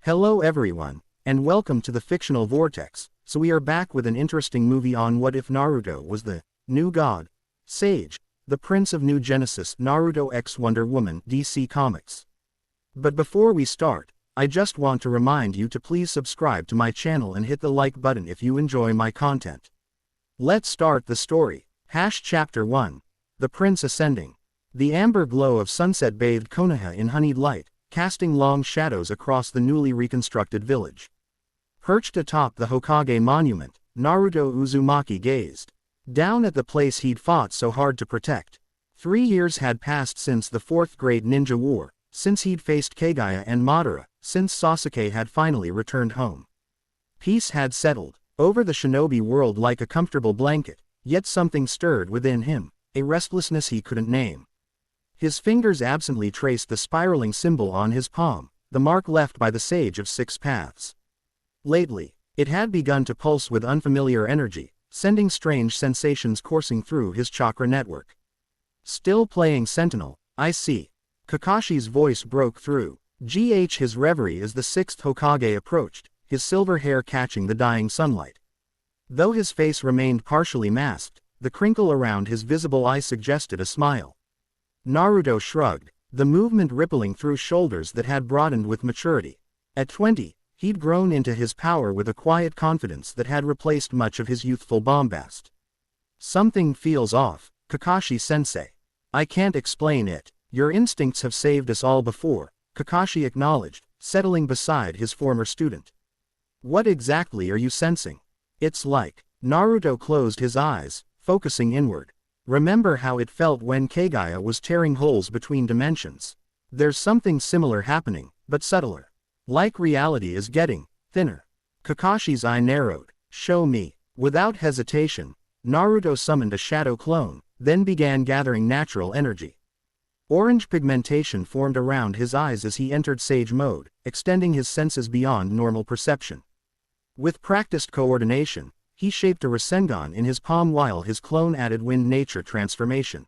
Hello everyone, and welcome to the Fictional Vortex. So we are back with an interesting movie on what if Naruto was the new god, Sage, the Prince of New Genesis, Naruto x Wonder Woman, DC Comics. But before we start, I just want to remind you to please subscribe to my channel and hit the like button if you enjoy my content. Let's start the story. Chapter 1. The Prince Ascending. The amber glow of sunset bathed Konoha in honeyed light, casting long shadows across the newly reconstructed village. Perched atop the Hokage monument, Naruto Uzumaki gazed down at the place he'd fought so hard to protect. 3 years had passed since the Fourth Great Ninja War, since he'd faced Kagaya and Madara, since Sasuke had finally returned home. Peace had settled over the shinobi world like a comfortable blanket, yet something stirred within him, a restlessness he couldn't name. His fingers absently traced the spiraling symbol on his palm, the mark left by the Sage of Six Paths. Lately, it had begun to pulse with unfamiliar energy, sending strange sensations coursing through his chakra network. Still playing Sentinel, I see. Kakashi's voice broke through. His reverie as the sixth Hokage approached, his silver hair catching the dying sunlight. Though his face remained partially masked, the crinkle around his visible eye suggested a smile. Naruto shrugged, the movement rippling through shoulders that had broadened with maturity. At 20, he'd grown into his power with a quiet confidence that had replaced much of his youthful bombast. Something feels off, Kakashi-sensei. I can't explain it. Your instincts have saved us all before, Kakashi acknowledged, settling beside his former student. What exactly are you sensing? It's like. Naruto closed his eyes, focusing inward. Remember how it felt when Kagaya was tearing holes between dimensions? There's something similar happening, but subtler. Like reality is getting thinner. Kakashi's eye narrowed. Show me. Without hesitation, Naruto summoned a shadow clone, then began gathering natural energy. Orange pigmentation formed around his eyes as he entered Sage mode, extending his senses beyond normal perception. With practiced coordination, he shaped a Rasengan in his palm while his clone added wind nature transformation.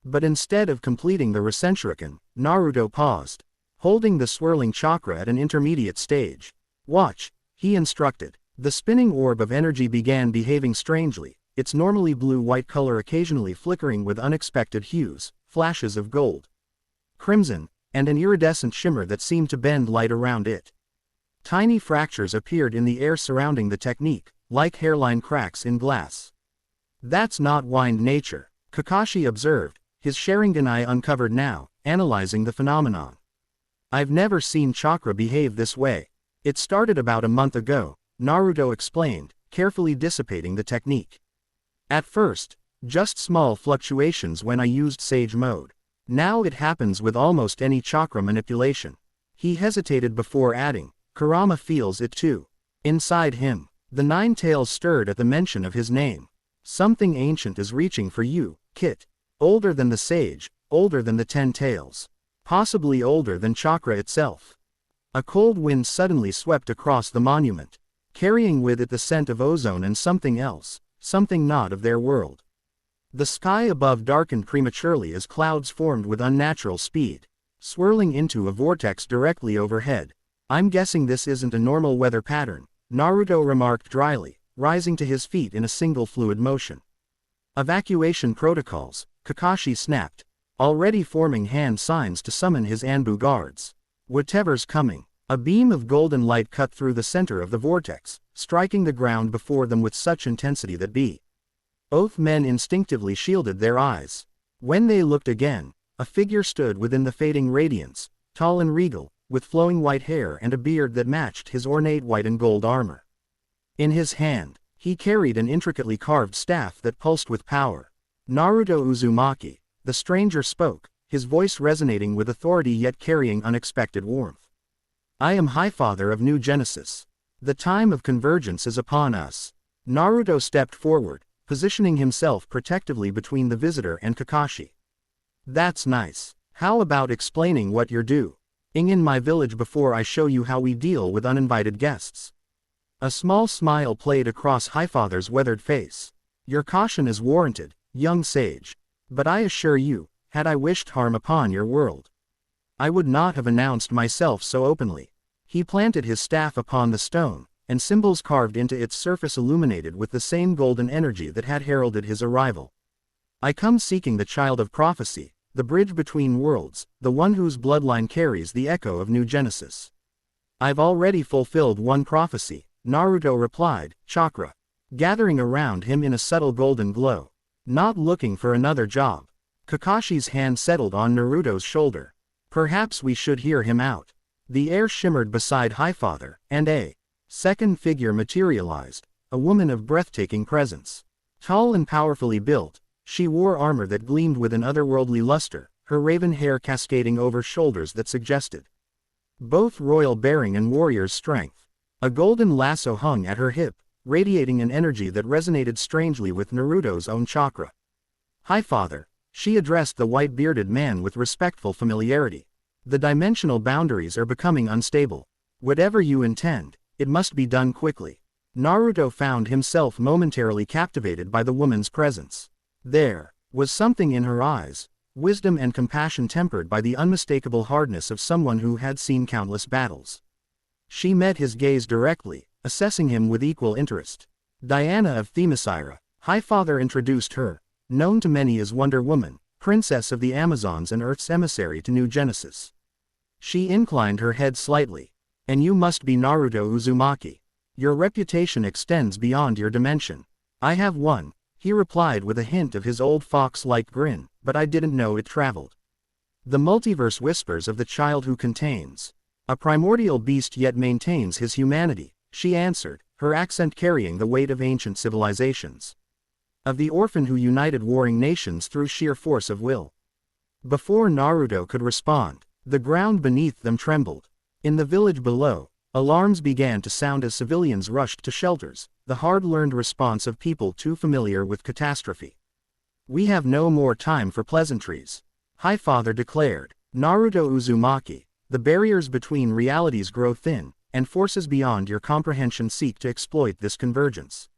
But instead of completing the Rasenshuriken, Naruto paused, holding the swirling chakra at an intermediate stage. Watch, he instructed. The spinning orb of energy began behaving strangely, its normally blue-white color occasionally flickering with unexpected hues, flashes of gold, crimson, and an iridescent shimmer that seemed to bend light around it. Tiny fractures appeared in the air surrounding the technique, like hairline cracks in glass. That's not wind nature, Kakashi observed, his Sharingan eye uncovered now, analyzing the phenomenon. I've never seen chakra behave this way. It started about a month ago, Naruto explained, carefully dissipating the technique. At first, just small fluctuations when I used Sage mode. Now it happens with almost any chakra manipulation. He hesitated before adding, Kurama feels it too. Inside him, the nine tails stirred at the mention of his name. Something ancient is reaching for you, Kit. Older than the Sage, older than the 10 tails. Possibly older than chakra itself. A cold wind suddenly swept across the monument, carrying with it the scent of ozone and something else, something not of their world. The sky above darkened prematurely as clouds formed with unnatural speed, swirling into a vortex directly overhead. I'm guessing this isn't a normal weather pattern, Naruto remarked dryly, rising to his feet in a single fluid motion. Evacuation protocols, Kakashi snapped, already forming hand signs to summon his Anbu guards. Whatever's coming. A beam of golden light cut through the center of the vortex, striking the ground before them with such intensity that both men instinctively shielded their eyes. When they looked again, a figure stood within the fading radiance, tall and regal, with flowing white hair and a beard that matched his ornate white and gold armor. In his hand, he carried an intricately carved staff that pulsed with power. Naruto Uzumaki, the stranger spoke, his voice resonating with authority yet carrying unexpected warmth. I am Highfather of New Genesis. The time of convergence is upon us. Naruto stepped forward, positioning himself protectively between the visitor and Kakashi. That's nice. How about explaining what you're doing in my village before I show you how we deal with uninvited guests? A small smile played across Highfather's weathered face. Your caution is warranted, young sage. But I assure you, had I wished harm upon your world, I would not have announced myself so openly. He planted his staff upon the stone, and symbols carved into its surface illuminated with the same golden energy that had heralded his arrival. I come seeking the child of prophecy, the bridge between worlds, the one whose bloodline carries the echo of New Genesis. I've already fulfilled one prophecy, Naruto replied, chakra gathering around him in a subtle golden glow. Not looking for another job. Kakashi's hand settled on Naruto's shoulder. Perhaps we should hear him out. The air shimmered beside Highfather, and a second figure materialized, a woman of breathtaking presence. Tall and powerfully built, she wore armor that gleamed with an otherworldly luster, her raven hair cascading over shoulders that suggested both royal bearing and warrior's strength. A golden lasso hung at her hip, radiating an energy that resonated strangely with Naruto's own chakra. Highfather, she addressed the white-bearded man with respectful familiarity. The dimensional boundaries are becoming unstable. Whatever you intend, it must be done quickly. Naruto found himself momentarily captivated by the woman's presence. There was something in her eyes, wisdom and compassion tempered by the unmistakable hardness of someone who had seen countless battles. She met his gaze directly, assessing him with equal interest. Diana of Themyscira, Highfather introduced her, known to many as Wonder Woman, Princess of the Amazons and Earth's emissary to New Genesis. She inclined her head slightly. And you must be Naruto Uzumaki. Your reputation extends beyond your dimension. I have one, he replied with a hint of his old fox-like grin, but I didn't know it traveled. The multiverse whispers of the child who contains a primordial beast yet maintains his humanity, she answered, her accent carrying the weight of ancient civilizations. Of the orphan who united warring nations through sheer force of will. Before Naruto could respond, the ground beneath them trembled. In the village below, alarms began to sound as civilians rushed to shelters, the hard-learned response of people too familiar with catastrophe. We have no more time for pleasantries, Highfather declared. Naruto Uzumaki, the barriers between realities grow thin, and forces beyond your comprehension seek to exploit this convergence.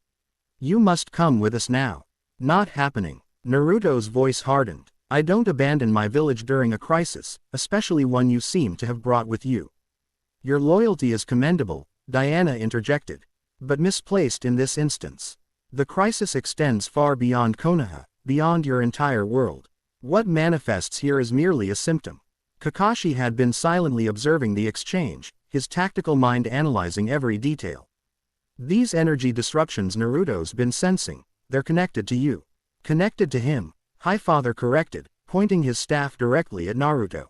You must come with us now. Not happening. Naruto's voice hardened. I don't abandon my village during a crisis, especially one you seem to have brought with you. Your loyalty is commendable, Diana interjected, but misplaced in this instance. The crisis extends far beyond Konoha, beyond your entire world. What manifests here is merely a symptom. Kakashi had been silently observing the exchange, his tactical mind analyzing every detail. These energy disruptions Naruto's been sensing, they're connected to you. Connected to him, Highfather corrected, pointing his staff directly at Naruto.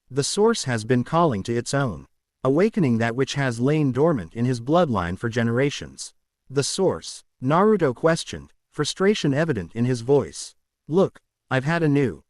The source has been calling to its own, awakening that which has lain dormant in his bloodline for generations. The source, Naruto questioned, frustration evident in his voice. Look, I've had a new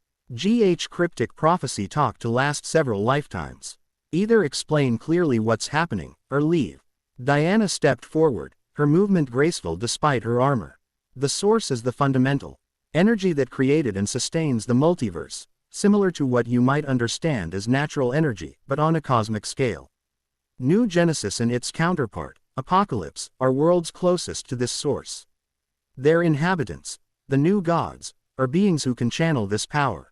cryptic prophecy talk to last several lifetimes. Either explain clearly what's happening, or leave. Diana stepped forward, her movement graceful despite her armor. The source is the fundamental energy that created and sustains the multiverse, similar to what you might understand as natural energy, but on a cosmic scale. New Genesis and its counterpart, Apocalypse, are worlds closest to this source. Their inhabitants, the new gods, are beings who can channel this power.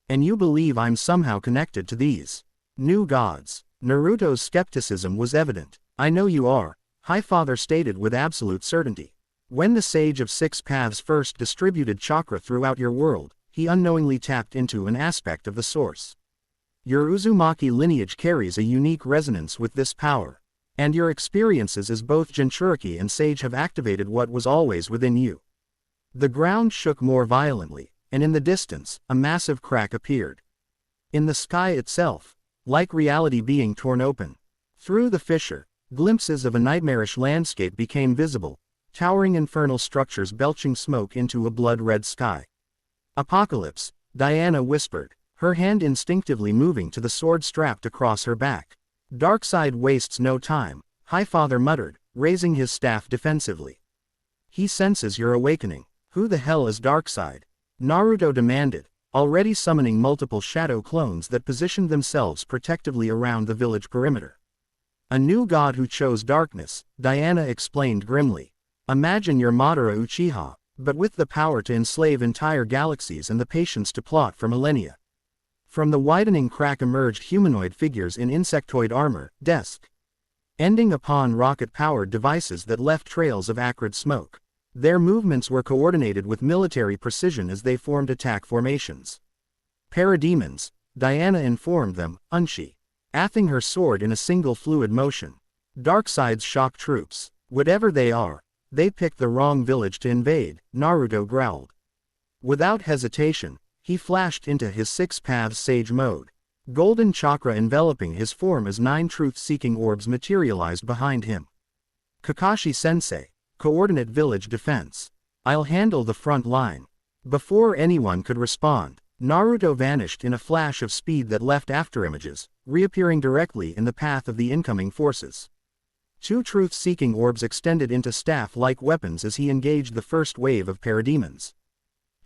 And you believe I'm somehow connected to these new gods? Naruto's skepticism was evident. I know you are, Highfather stated with absolute certainty. When the Sage of Six Paths first distributed chakra throughout your world, he unknowingly tapped into an aspect of the source. Your Uzumaki lineage carries a unique resonance with this power, and your experiences as both Jinchuriki and Sage have activated what was always within you. The ground shook more violently, and in the distance, a massive crack appeared. In the sky itself, like reality being torn open. Through the fissure, glimpses of a nightmarish landscape became visible, towering infernal structures belching smoke into a blood-red sky. Apocalypse, Diana whispered, her hand instinctively moving to the sword strapped across her back. Darkseid wastes no time, Highfather muttered, raising his staff defensively. He senses your awakening. Who the hell is Darkseid? Naruto demanded, already summoning multiple shadow clones that positioned themselves protectively around the village perimeter. A new god who chose darkness, Diana explained grimly. Imagine your Madara Uchiha, but with the power to enslave entire galaxies and the patience to plot for millennia. From the widening crack emerged humanoid figures in insectoid armor, ending upon rocket-powered devices that left trails of acrid smoke. Their movements were coordinated with military precision as they formed attack formations. Parademons, Diana informed them, unsheathing her sword in a single fluid motion. Darkseid's shock troops. Whatever they are, they picked the wrong village to invade, Naruto growled. Without hesitation, he flashed into his Six Paths Sage mode. Golden chakra enveloping his form as 9 truth-seeking orbs materialized behind him. Kakashi-sensei, coordinate village defense. I'll handle the front line. Before anyone could respond, Naruto vanished in a flash of speed that left afterimages, reappearing directly in the path of the incoming forces. 2 truth-seeking orbs extended into staff-like weapons as he engaged the first wave of parademons.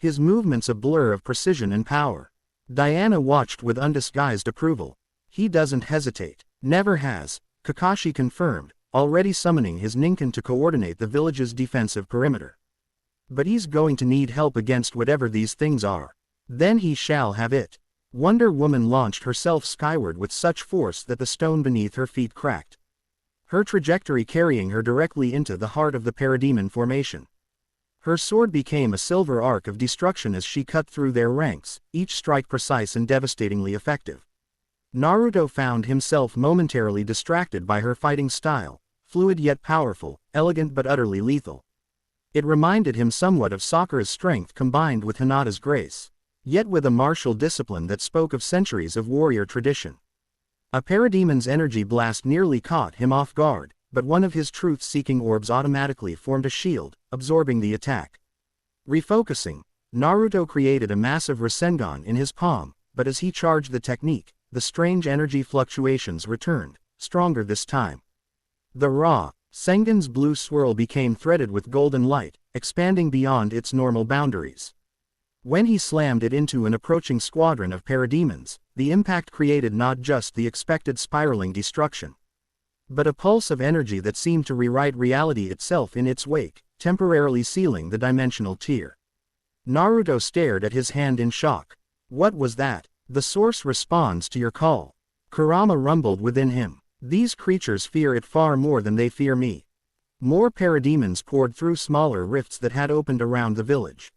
His movements a blur of precision and power. Diana watched with undisguised approval. He doesn't hesitate. Never has, Kakashi confirmed, already summoning his Ninken to coordinate the village's defensive perimeter. But he's going to need help against whatever these things are. Then he shall have it. Wonder Woman launched herself skyward with such force that the stone beneath her feet cracked. Her trajectory carrying her directly into the heart of the parademon formation. Her sword became a silver arc of destruction as she cut through their ranks, each strike precise and devastatingly effective. Naruto found himself momentarily distracted by her fighting style, fluid yet powerful, elegant but utterly lethal. It reminded him somewhat of Sakura's strength combined with Hinata's grace, yet with a martial discipline that spoke of centuries of warrior tradition. A parademon's energy blast nearly caught him off guard, but one of his truth-seeking orbs automatically formed a shield, absorbing the attack. Refocusing, Naruto created a massive Rasengan in his palm, but as he charged the technique, the strange energy fluctuations returned, stronger this time. The Sengen's blue swirl became threaded with golden light, expanding beyond its normal boundaries. When he slammed it into an approaching squadron of parademons, the impact created not just the expected spiraling destruction, but a pulse of energy that seemed to rewrite reality itself in its wake, temporarily sealing the dimensional tier. Naruto stared at his hand in shock. What was that? The source responds to your call. Kurama rumbled within him. These creatures fear it far more than they fear me. More parademons poured through smaller rifts that had opened around the village.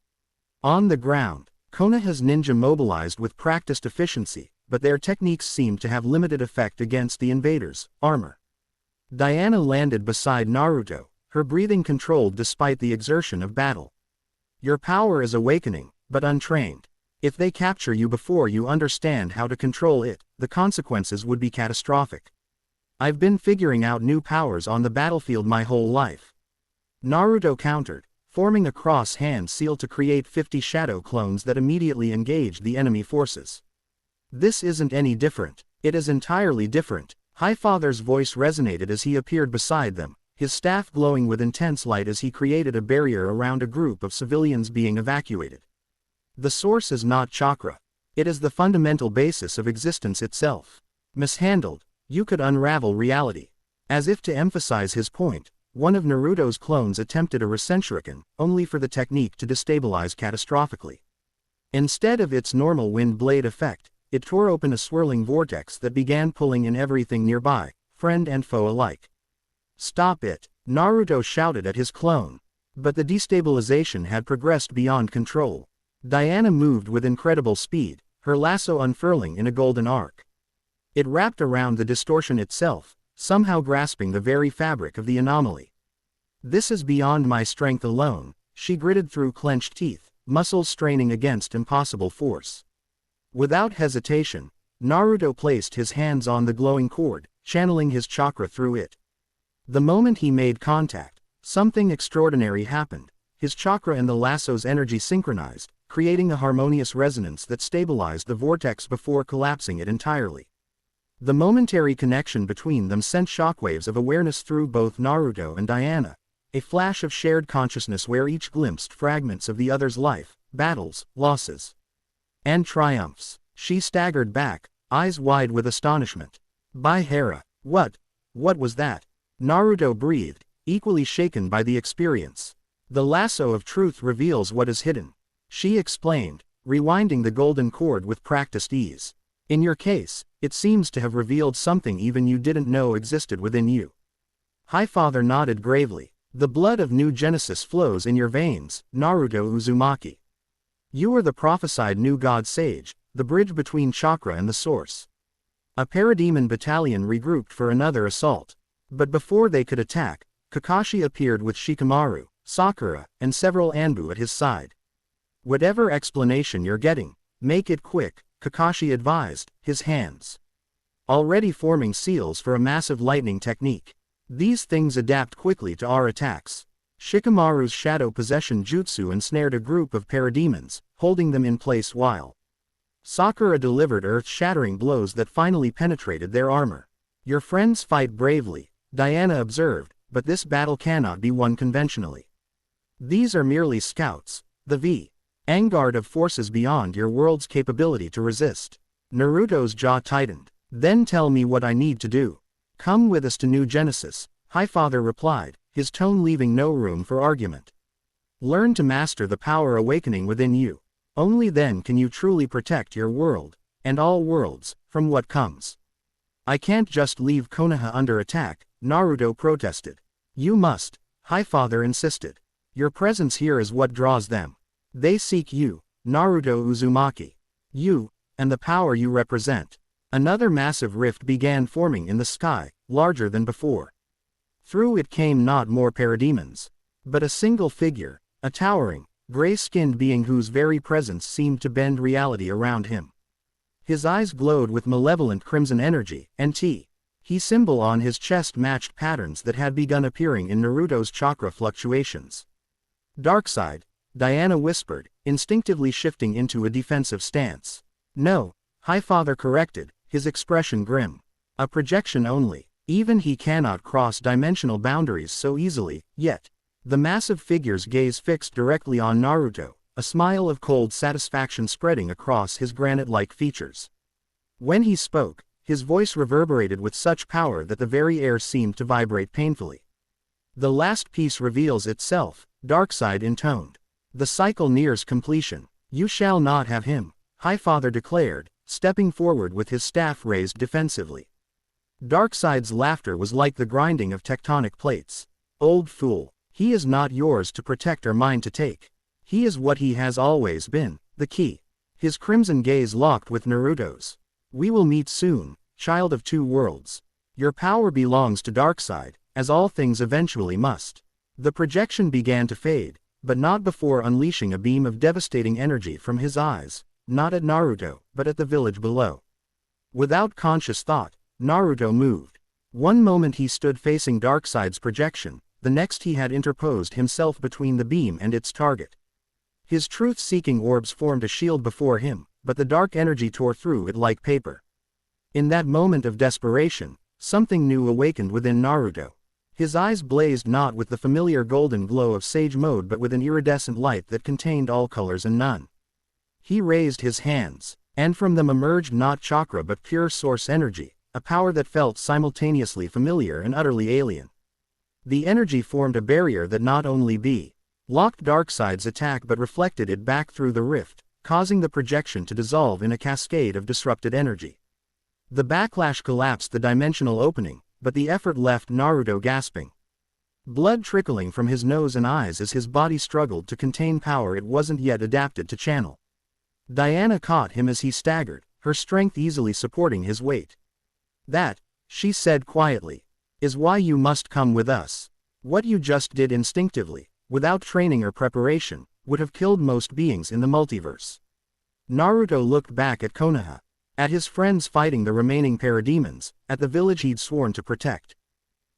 On the ground, Konoha's ninja mobilized with practiced efficiency, but their techniques seemed to have limited effect against the invaders' armor. Diana landed beside Naruto, her breathing controlled despite the exertion of battle. Your power is awakening, but untrained. If they capture you before you understand how to control it, the consequences would be catastrophic. I've been figuring out new powers on the battlefield my whole life. Naruto countered, forming a cross-hand seal to create 50 shadow clones that immediately engaged the enemy forces. This isn't any different. It is entirely different. Highfather's voice resonated as he appeared beside them, his staff glowing with intense light as he created a barrier around a group of civilians being evacuated. The source is not chakra. It is the fundamental basis of existence itself. Mishandled, you could unravel reality. As if to emphasize his point, one of Naruto's clones attempted a Rasenshuriken, only for the technique to destabilize catastrophically. Instead of its normal wind blade effect, it tore open a swirling vortex that began pulling in everything nearby, friend and foe alike. Stop it, Naruto shouted at his clone. But the destabilization had progressed beyond control. Diana moved with incredible speed, her lasso unfurling in a golden arc. It wrapped around the distortion itself, somehow grasping the very fabric of the anomaly. This is beyond my strength alone, she gritted through clenched teeth, muscles straining against impossible force. Without hesitation, Naruto placed his hands on the glowing cord, channeling his chakra through it. The moment he made contact, something extraordinary happened. His chakra and the lasso's energy synchronized, creating a harmonious resonance that stabilized the vortex before collapsing it entirely. The momentary connection between them sent shockwaves of awareness through both Naruto and Diana, a flash of shared consciousness where each glimpsed fragments of the other's life, battles, losses, and triumphs. She staggered back, eyes wide with astonishment. By Hera, what was that? Naruto breathed, equally shaken by the experience. The lasso of truth reveals what is hidden, she explained, rewinding the golden cord with practiced ease. In your case, it seems to have revealed something even you didn't know existed within you. Highfather nodded gravely. The blood of New Genesis flows in your veins, Naruto Uzumaki. You are the prophesied new god sage, the bridge between chakra and the source. A parademon battalion regrouped for another assault. But before they could attack, Kakashi appeared with Shikamaru, Sakura, and several Anbu at his side. Whatever explanation you're getting, make it quick, Kakashi advised, his hands already forming seals for a massive lightning technique. These things adapt quickly to our attacks. Shikamaru's shadow possession jutsu ensnared a group of parademons, holding them in place while Sakura delivered earth-shattering blows that finally penetrated their armor. Your friends fight bravely, Diana observed, but this battle cannot be won conventionally. These are merely scouts, the vanguard of forces beyond your world's capability to resist. Naruto's jaw tightened. Then tell me what I need to do. Come with us to New Genesis, Highfather replied, his tone leaving no room for argument. Learn to master the power awakening within you. Only then can you truly protect your world, and all worlds, from what comes. I can't just leave Konoha under attack, Naruto protested. You must, Highfather insisted. Your presence here is what draws them. They seek you, Naruto Uzumaki. You, and the power you represent. Another massive rift began forming in the sky, larger than before. Through it came not more parademons, but a single figure, a towering, gray-skinned being whose very presence seemed to bend reality around him. His eyes glowed with malevolent crimson energy, and he symbol on his chest matched patterns that had begun appearing in Naruto's chakra fluctuations. Darkside, Diana whispered, instinctively shifting into a defensive stance. No, Highfather corrected, his expression grim. A projection only. Even he cannot cross dimensional boundaries so easily, yet. The massive figure's gaze fixed directly on Naruto, a smile of cold satisfaction spreading across his granite-like features. When he spoke, his voice reverberated with such power that the very air seemed to vibrate painfully. The last piece reveals itself, Darkside intoned. The cycle nears completion. You shall not have him, Highfather declared, stepping forward with his staff raised defensively. Darkside's laughter was like the grinding of tectonic plates. Old fool, he is not yours to protect or mine to take. He is what he has always been, the key. His crimson gaze locked with Naruto's. We will meet soon, child of two worlds. Your power belongs to Darkside, as all things eventually must. The projection began to fade, but not before unleashing a beam of devastating energy from his eyes, not at Naruto, but at the village below. Without conscious thought, Naruto moved. One moment he stood facing Darkside's projection, the next he had interposed himself between the beam and its target. His truth-seeking orbs formed a shield before him, but the dark energy tore through it like paper. In that moment of desperation, something new awakened within Naruto. His eyes blazed not with the familiar golden glow of sage mode but with an iridescent light that contained all colors and none. He raised his hands, and from them emerged not chakra but pure source energy, a power that felt simultaneously familiar and utterly alien. The energy formed a barrier that not only blocked Darkside's attack but reflected it back through the rift, causing the projection to dissolve in a cascade of disrupted energy. The backlash collapsed the dimensional opening, but the effort left Naruto gasping. Blood trickling from his nose and eyes as his body struggled to contain power it wasn't yet adapted to channel. Diana caught him as he staggered, her strength easily supporting his weight. That, she said quietly, is why you must come with us. What you just did instinctively, without training or preparation, would have killed most beings in the multiverse. Naruto looked back at Konoha, at his friends fighting the remaining parademons, at the village he'd sworn to protect.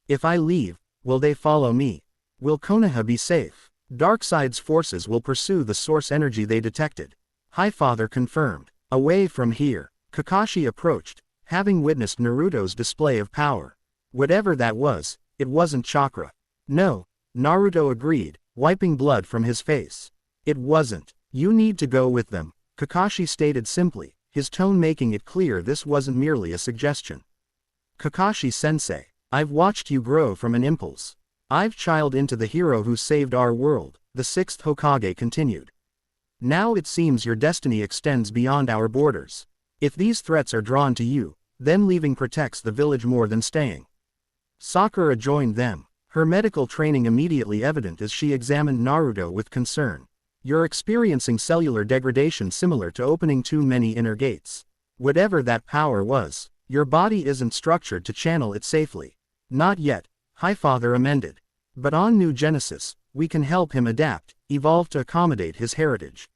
If I leave, will they follow me? Will Konoha be safe? Darkside's forces will pursue the source energy they detected. Highfather confirmed. Away from here, Kakashi approached, having witnessed Naruto's display of power. Whatever that was, it wasn't chakra. No, Naruto agreed, wiping blood from his face. It wasn't. You need to go with them, Kakashi stated simply, his tone making it clear this wasn't merely a suggestion. Kakashi-sensei, I've watched you grow from an impulse. I've chilled into the hero who saved our world, the sixth Hokage continued. Now it seems your destiny extends beyond our borders. If these threats are drawn to you, then leaving protects the village more than staying. Sakura joined them, her medical training immediately evident as she examined Naruto with concern. You're experiencing cellular degradation similar to opening too many inner gates. Whatever that power was, your body isn't structured to channel it safely. Not yet, Highfather amended. But on New Genesis, we can help him adapt, evolve to accommodate his heritage.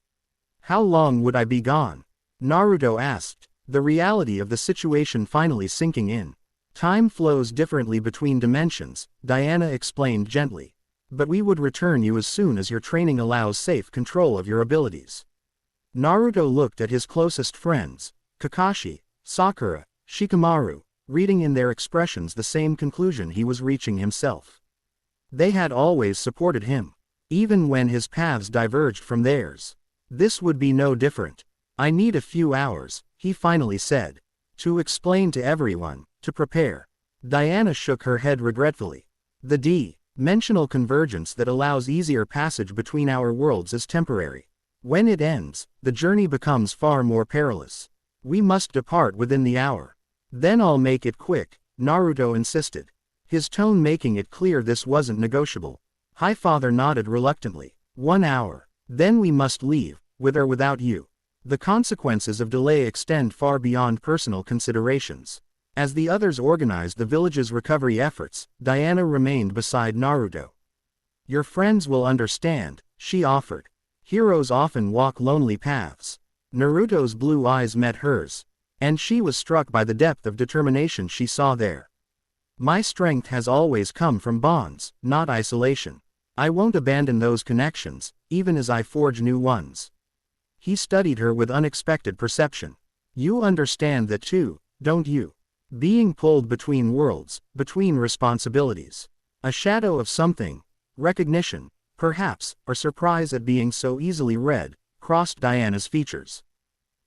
How long would I be gone? Naruto asked, the reality of the situation finally sinking in. Time flows differently between dimensions, Diana explained gently. But we would return you as soon as your training allows safe control of your abilities. Naruto looked at his closest friends, Kakashi, Sakura, Shikamaru, reading in their expressions the same conclusion he was reaching himself. They had always supported him, even when his paths diverged from theirs. This would be no different. I need a few hours, he finally said, to explain to everyone, to prepare. Diana shook her head regretfully. The dimensional convergence that allows easier passage between our worlds is temporary. When it ends, the journey becomes far more perilous. We must depart within the hour. Then I'll make it quick, Naruto insisted, his tone making it clear this wasn't negotiable. Highfather nodded reluctantly. 1 hour. Then we must leave, with or without you. The consequences of delay extend far beyond personal considerations. As the others organized the village's recovery efforts, Diana remained beside Naruto. Your friends will understand, she offered. Heroes often walk lonely paths. Naruto's blue eyes met hers, and she was struck by the depth of determination she saw there. My strength has always come from bonds, not isolation. I won't abandon those connections, even as I forge new ones. He studied her with unexpected perception. You understand that too, don't you? Being pulled between worlds, between responsibilities. A shadow of something, recognition, perhaps, or surprise at being so easily read, crossed Diana's features.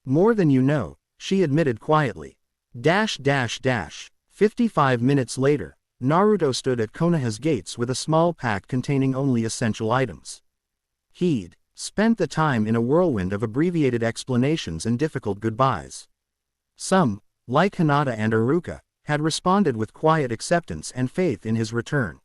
More than you know, she admitted quietly. 55 minutes later, Naruto stood at Konoha's gates with a small pack containing only essential items. He'd spent the time in a whirlwind of abbreviated explanations and difficult goodbyes. Some, like Hinata and Iruka, had responded with quiet acceptance and faith in his return.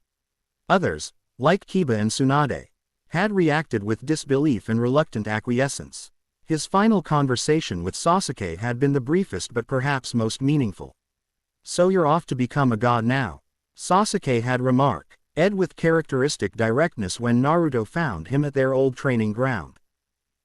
Others, like Kiba and Tsunade, had reacted with disbelief and reluctant acquiescence. His final conversation with Sasuke had been the briefest but perhaps most meaningful. So you're off to become a god now, Sasuke had remarked, with characteristic directness when Naruto found him at their old training ground.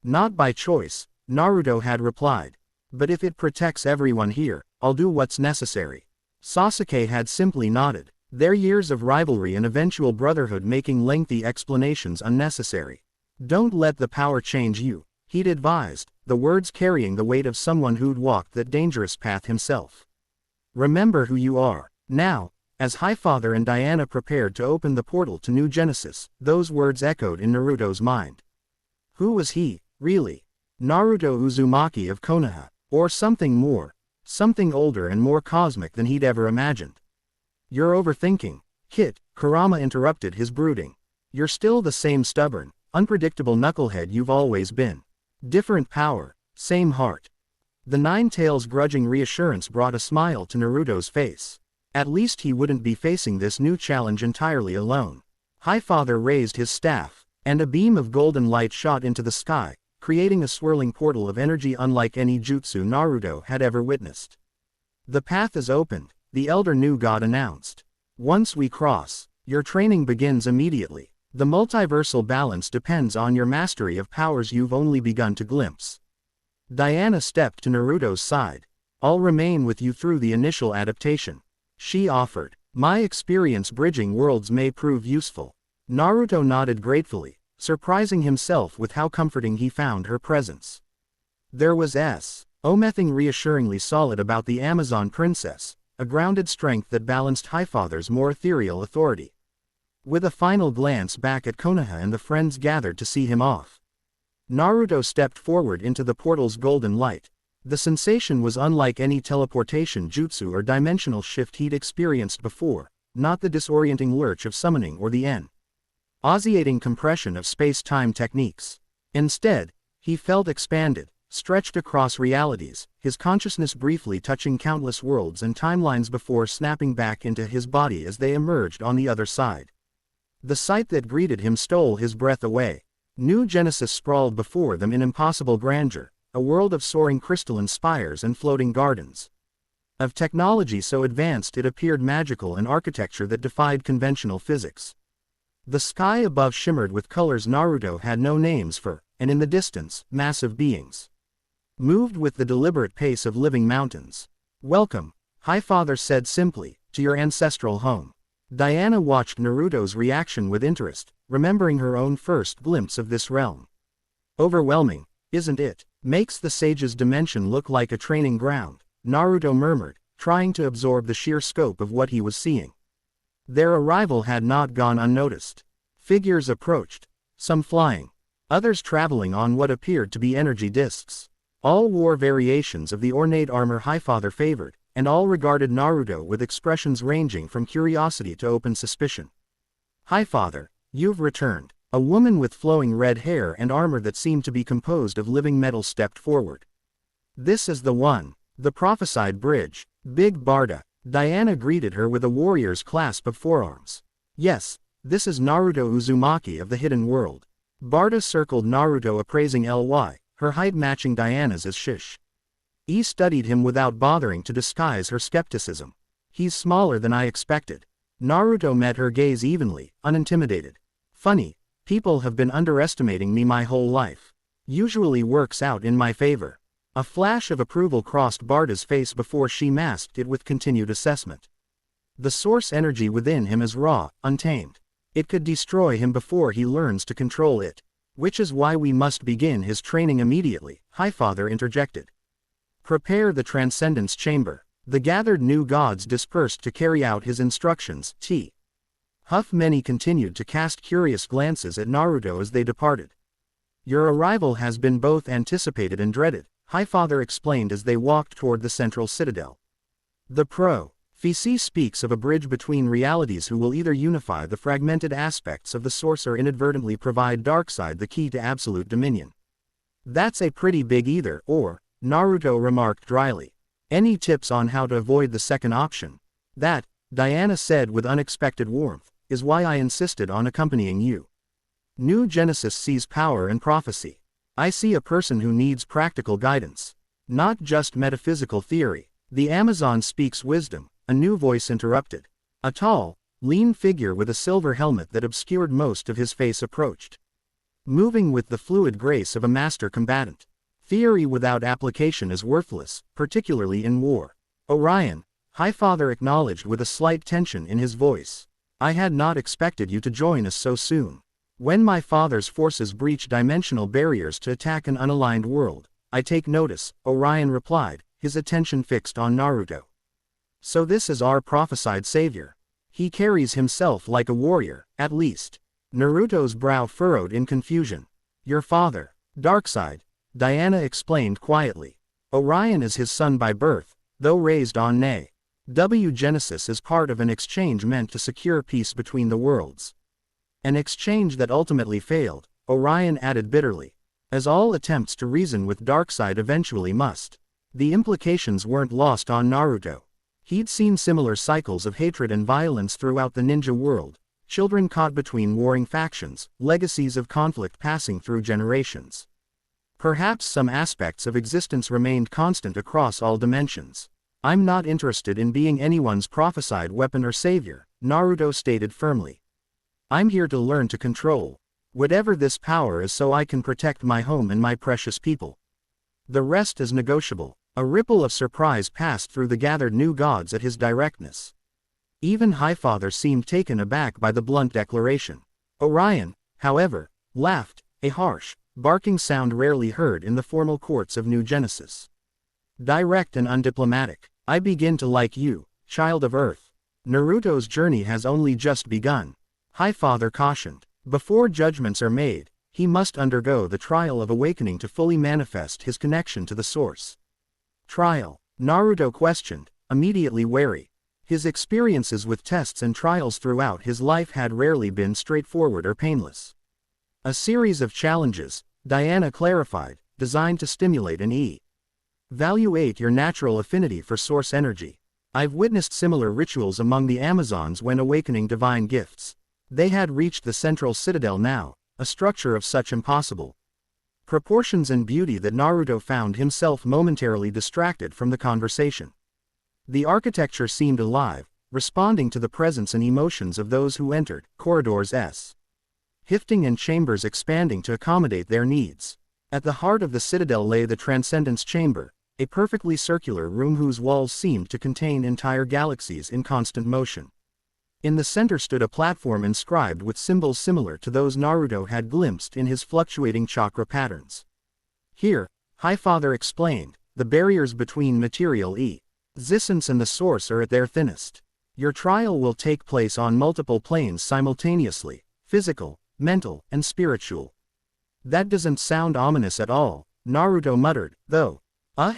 Not by choice, Naruto had replied. But if it protects everyone here, I'll do what's necessary. Sasuke had simply nodded, their years of rivalry and eventual brotherhood making lengthy explanations unnecessary. Don't let the power change you, he'd advised, the words carrying the weight of someone who'd walked that dangerous path himself. Remember who you are. Now, as Highfather and Diana prepared to open the portal to New Genesis, those words echoed in Naruto's mind. Who was he, really? Naruto Uzumaki of Konoha, or something more, something older and more cosmic than he'd ever imagined? You're overthinking, Kit, Kurama interrupted his brooding. You're still the same stubborn, unpredictable knucklehead you've always been. Different power, same heart. The Nine-Tails' grudging reassurance brought a smile to Naruto's face. At least he wouldn't be facing this new challenge entirely alone. Highfather raised his staff, and a beam of golden light shot into the sky, creating a swirling portal of energy unlike any jutsu Naruto had ever witnessed. The path is opened, the elder new god announced. Once we cross, your training begins immediately. The multiversal balance depends on your mastery of powers you've only begun to glimpse. Diana stepped to Naruto's side. I'll remain with you through the initial adaptation, she offered. My experience bridging worlds may prove useful. Naruto nodded gratefully, surprising himself with how comforting he found her presence. There was something reassuringly solid about the Amazon princess, a grounded strength that balanced Highfather's more ethereal authority. With a final glance back at Konoha and the friends gathered to see him off, Naruto stepped forward into the portal's golden light. The sensation was unlike any teleportation jutsu or dimensional shift he'd experienced before, not the disorienting lurch of summoning or the nauseating compression of space-time techniques. Instead, he felt expanded, stretched across realities, his consciousness briefly touching countless worlds and timelines before snapping back into his body as they emerged on the other side. The sight that greeted him stole his breath away. New Genesis sprawled before them in impossible grandeur, a world of soaring crystalline spires and floating gardens. Of technology so advanced it appeared magical, and architecture that defied conventional physics. The sky above shimmered with colors Naruto had no names for, and in the distance, massive beings moved with the deliberate pace of living mountains. "Welcome," Highfather said simply, "to your ancestral home." Diana watched Naruto's reaction with interest, remembering her own first glimpse of this realm. "Overwhelming, isn't it? Makes the sage's dimension look like a training ground," Naruto murmured, trying to absorb the sheer scope of what he was seeing. Their arrival had not gone unnoticed. Figures approached, some flying, others traveling on what appeared to be energy discs. All wore variations of the ornate armor Highfather favored, and all regarded Naruto with expressions ranging from curiosity to open suspicion. "Highfather, you've returned." A woman with flowing red hair and armor that seemed to be composed of living metal stepped forward. "This is the one. The prophesied bridge. Big Barda." Diana greeted her with a warrior's clasp of forearms. "Yes, this is Naruto Uzumaki of the Hidden World." Barda circled Naruto, appraising Ly, her height matching Diana's as shish. He studied him without bothering to disguise her skepticism. "He's smaller than I expected." Naruto met her gaze evenly, unintimidated. "Funny, people have been underestimating me my whole life. Usually works out in my favor." A flash of approval crossed Barda's face before she masked it with continued assessment. The source energy within him is raw, untamed. It could destroy him before he learns to control it. "Which is why we must begin his training immediately," Highfather interjected. "Prepare the Transcendence Chamber." The gathered new gods dispersed to carry out his instructions. Many continued to cast curious glances at Naruto as they departed. "Your arrival has been both anticipated and dreaded," Highfather explained as they walked toward the central citadel. The prophecy speaks of a bridge between realities who will either unify the fragmented aspects of the source or inadvertently provide Darkseid the key to absolute dominion. "That's a pretty big either-or," Naruto remarked dryly. "Any tips on how to avoid the second option?" "That," Diana said with unexpected warmth, "is why I insisted on accompanying you. New Genesis sees power in prophecy. I see a person who needs practical guidance, not just metaphysical theory." "The Amazon speaks wisdom," a new voice interrupted. A tall, lean figure with a silver helmet that obscured most of his face approached, moving with the fluid grace of a master combatant. "Theory without application is worthless, particularly in war." "Orion," Highfather acknowledged with a slight tension in his voice. "I had not expected you to join us so soon. When my father's forces breach dimensional barriers to attack an unaligned world, I take notice," Orion replied, his attention fixed on Naruto. "So this is our prophesied savior. He carries himself like a warrior, at least." Naruto's brow furrowed in confusion. "Your father, Darkseid," Diana explained quietly. "Orion is his son by birth, though raised on New Genesis is part of an exchange meant to secure peace between the worlds. An exchange that ultimately failed," Orion added bitterly. "As all attempts to reason with Darkseid eventually must." The implications weren't lost on Naruto. He'd seen similar cycles of hatred and violence throughout the ninja world, children caught between warring factions, legacies of conflict passing through generations. Perhaps some aspects of existence remained constant across all dimensions. "I'm not interested in being anyone's prophesied weapon or savior," Naruto stated firmly. "I'm here to learn to control whatever this power is so I can protect my home and my precious people. The rest is negotiable." A ripple of surprise passed through the gathered new gods at his directness. Even Highfather seemed taken aback by the blunt declaration. Orion, however, laughed, a harsh, barking sound rarely heard in the formal courts of New Genesis. Direct and undiplomatic. "I begin to like you, child of Earth. Naruto's journey has only just begun," Highfather cautioned. "Before judgments are made, he must undergo the trial of awakening to fully manifest his connection to the source." "Trial?" Naruto questioned, immediately wary. His experiences with tests and trials throughout his life had rarely been straightforward or painless. "A series of challenges," Diana clarified, designed to stimulate an Evaluate your natural affinity for source energy. I've witnessed similar rituals among the Amazons when awakening divine gifts. They had reached the central citadel now, a structure of such impossible proportions and beauty that Naruto found himself momentarily distracted from the conversation. The architecture seemed alive, responding to the presence and emotions of those who entered, corridors shifting and chambers expanding to accommodate their needs. At the heart of the citadel lay the Transcendence Chamber, a perfectly circular room whose walls seemed to contain entire galaxies in constant motion. In the center stood a platform inscribed with symbols similar to those Naruto had glimpsed in his fluctuating chakra patterns. Here, Highfather explained, the barriers between material existence and the source are at their thinnest. Your trial will take place on multiple planes simultaneously, physical, mental, and spiritual. That doesn't sound ominous at all, Naruto muttered, though.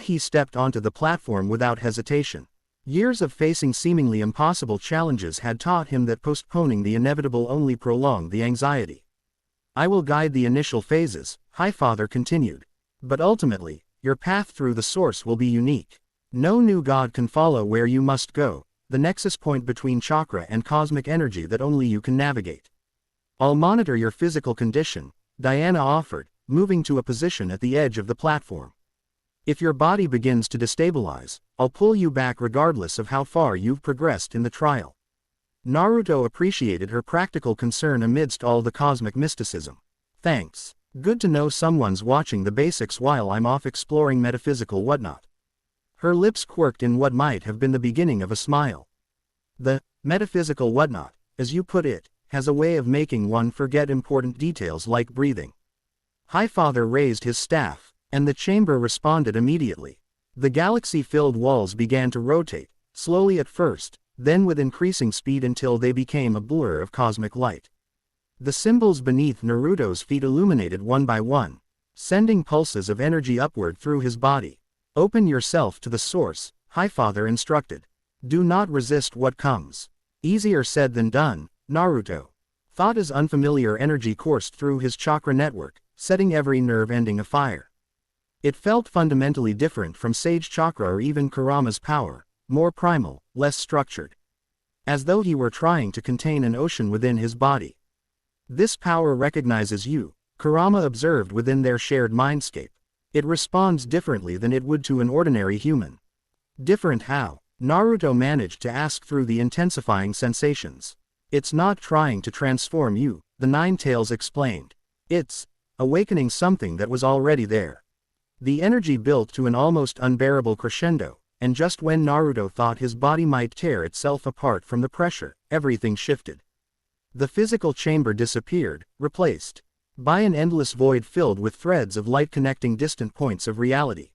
He stepped onto the platform without hesitation. Years of facing seemingly impossible challenges had taught him that postponing the inevitable only prolonged the anxiety. I will guide the initial phases, Highfather continued. But ultimately, your path through the source will be unique. No new god can follow where you must go, the nexus point between chakra and cosmic energy that only you can navigate. I'll monitor your physical condition, Diana offered, moving to a position at the edge of the platform. If your body begins to destabilize, I'll pull you back regardless of how far you've progressed in the trial. Naruto appreciated her practical concern amidst all the cosmic mysticism. Thanks. Good to know someone's watching the basics while I'm off exploring metaphysical whatnot. Her lips quirked in what might have been the beginning of a smile. The metaphysical whatnot, as you put it, has a way of making one forget important details like breathing. Highfather raised his staff, and the chamber responded immediately. The galaxy-filled walls began to rotate, slowly at first, then with increasing speed until they became a blur of cosmic light. The symbols beneath Naruto's feet illuminated one by one, sending pulses of energy upward through his body. Open yourself to the source, Highfather instructed. Do not resist what comes. Easier said than done, Naruto thought as unfamiliar energy coursed through his chakra network, setting every nerve ending afire. It felt fundamentally different from Sage Chakra or even Kurama's power, more primal, less structured. As though he were trying to contain an ocean within his body. This power recognizes you, Kurama observed within their shared mindscape. It responds differently than it would to an ordinary human. Different how? Naruto managed to ask through the intensifying sensations. It's not trying to transform you, the Nine Tails explained. It's awakening something that was already there. The energy built to an almost unbearable crescendo, and just when Naruto thought his body might tear itself apart from the pressure, everything shifted. The physical chamber disappeared, replaced by an endless void filled with threads of light connecting distant points of reality.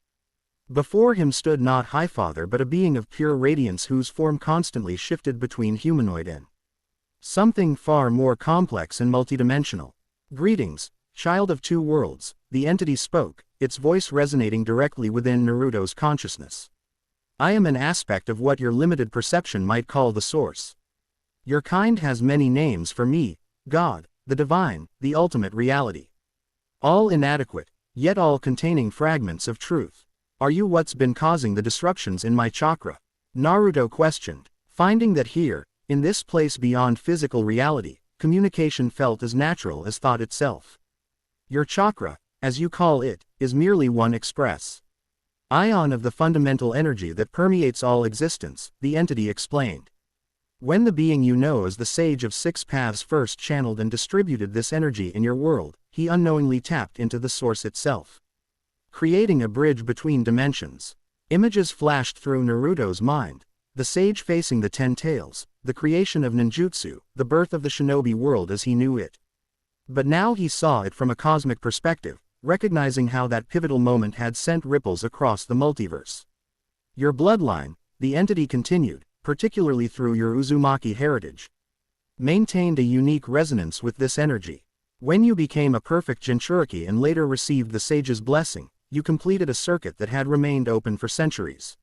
Before him stood not Highfather but a being of pure radiance whose form constantly shifted between humanoid and something far more complex and multidimensional. Greetings, child of two worlds, the entity spoke, its voice resonating directly within Naruto's consciousness. I am an aspect of what your limited perception might call the source. Your kind has many names for me, God, the divine, the ultimate reality. All inadequate, yet all containing fragments of truth. Are you what's been causing the disruptions in my chakra? Naruto questioned, finding that here, in this place beyond physical reality, communication felt as natural as thought itself. Your chakra, as you call it, is merely one express ion of the fundamental energy that permeates all existence, the entity explained. When the being you know as the Sage of Six Paths first channeled and distributed this energy in your world, he unknowingly tapped into the source itself, creating a bridge between dimensions. Images flashed through Naruto's mind. The sage facing the 10 tails, the creation of ninjutsu, the birth of the shinobi world as he knew it. But now he saw it from a cosmic perspective, recognizing how that pivotal moment had sent ripples across the multiverse. Your bloodline, the entity continued, particularly through your Uzumaki heritage, maintained a unique resonance with this energy. When you became a perfect Jinchuriki and later received the sage's blessing, you completed a circuit that had remained open for centuries.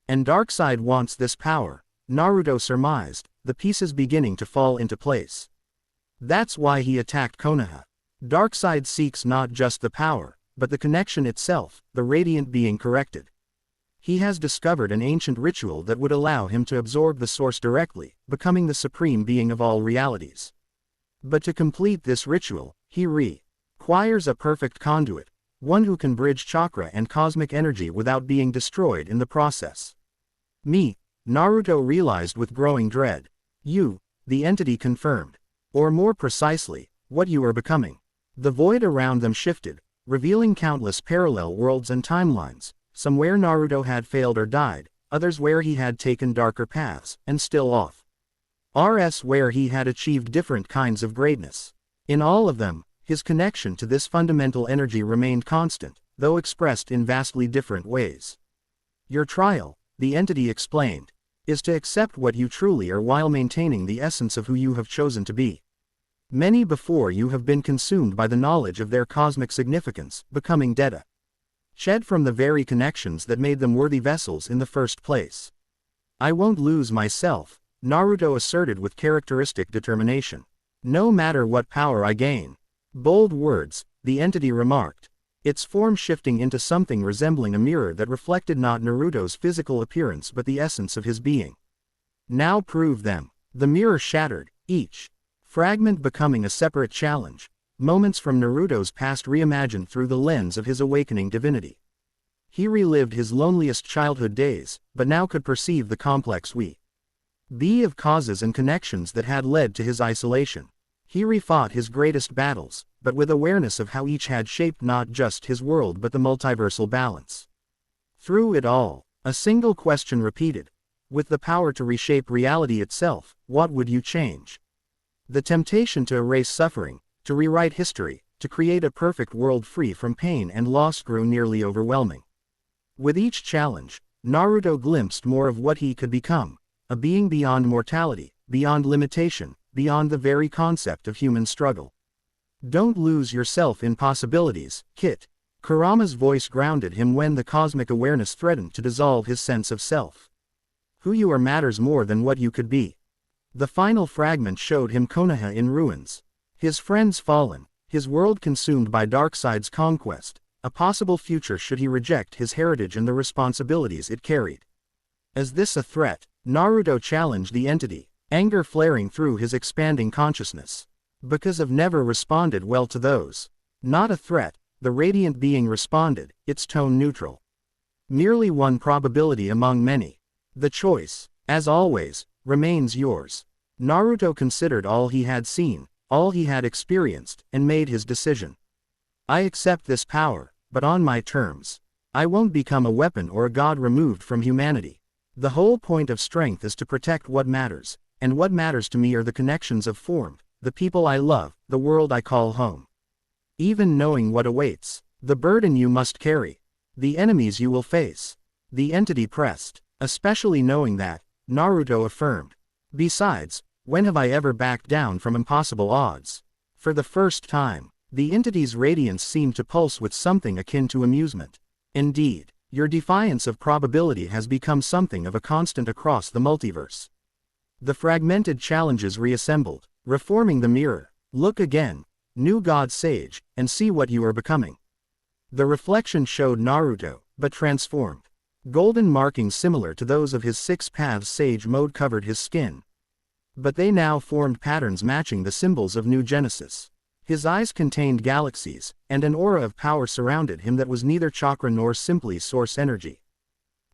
And Darkseid wants this power, Naruto surmised, the pieces beginning to fall into place. That's why he attacked Konoha. Darkseid seeks not just the power, but the connection itself, the radiant being corrected. He has discovered an ancient ritual that would allow him to absorb the source directly, becoming the supreme being of all realities. But to complete this ritual, he requires a perfect conduit, one who can bridge chakra and cosmic energy without being destroyed in the process. Naruto realized with growing dread. You, the entity confirmed. Or more precisely, what you are becoming. The void around them shifted, revealing countless parallel worlds and timelines, some where Naruto had failed or died, others where he had taken darker paths, and still others where he had achieved different kinds of greatness. In all of them, his connection to this fundamental energy remained constant, though expressed in vastly different ways. Your trial, the entity explained, is to accept what you truly are while maintaining the essence of who you have chosen to be. Many before you have been consumed by the knowledge of their cosmic significance, becoming dead, shed from the very connections that made them worthy vessels in the first place. I won't lose myself, Naruto asserted with characteristic determination. No matter what power I gain. Bold words, the entity remarked, its form shifting into something resembling a mirror that reflected not Naruto's physical appearance but the essence of his being. Now prove them. The mirror shattered, each fragment becoming a separate challenge, moments from Naruto's past reimagined through the lens of his awakening divinity. He relived his loneliest childhood days, but now could perceive the complex web of causes and connections that had led to his isolation. He refought his greatest battles, but with awareness of how each had shaped not just his world but the multiversal balance. Through it all, a single question repeated. With the power to reshape reality itself, what would you change? The temptation to erase suffering, to rewrite history, to create a perfect world free from pain and loss grew nearly overwhelming. With each challenge, Naruto glimpsed more of what he could become, a being beyond mortality, beyond limitation, beyond the very concept of human struggle. Don't lose yourself in possibilities, Kit. Kurama's voice grounded him when the cosmic awareness threatened to dissolve his sense of self. Who you are matters more than what you could be. The final fragment showed him Konoha in ruins. His friends fallen, his world consumed by Darkseid's conquest, a possible future should he reject his heritage and the responsibilities it carried. Is this a threat? Naruto challenged the entity, anger flaring through his expanding consciousness. Because I've never responded well to those. Not a threat, the radiant being responded, its tone neutral. Merely one probability among many. The choice, as always, remains yours. Naruto considered all he had seen, all he had experienced, and made his decision. I accept this power, but on my terms. I won't become a weapon or a god removed from humanity. The whole point of strength is to protect what matters, and what matters to me are the connections I've formed, the people I love, the world I call home. Even knowing what awaits, the burden you must carry, the enemies you will face. The entity pressed, especially knowing that, Naruto affirmed. Besides, when have I ever backed down from impossible odds? For the first time, the entity's radiance seemed to pulse with something akin to amusement. Indeed, your defiance of probability has become something of a constant across the multiverse. The fragmented challenges reassembled, reforming the mirror. Look again, new god sage, and see what you are becoming. The reflection showed Naruto, but transformed. Golden markings similar to those of his six paths sage mode covered his skin. But they now formed patterns matching the symbols of New Genesis. His eyes contained galaxies, and an aura of power surrounded him that was neither chakra nor simply source energy,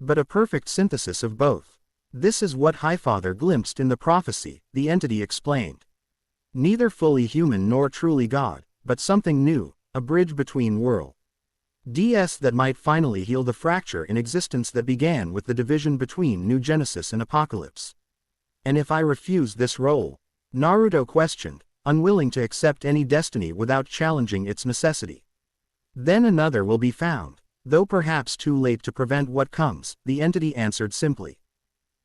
but a perfect synthesis of both. This is what Highfather glimpsed in the prophecy, the entity explained. Neither fully human nor truly God, but something new, a bridge between worlds that might finally heal the fracture in existence that began with the division between New Genesis and Apocalypse. And if I refuse this role? Naruto questioned, unwilling to accept any destiny without challenging its necessity. Then another will be found, though perhaps too late to prevent what comes, the entity answered simply.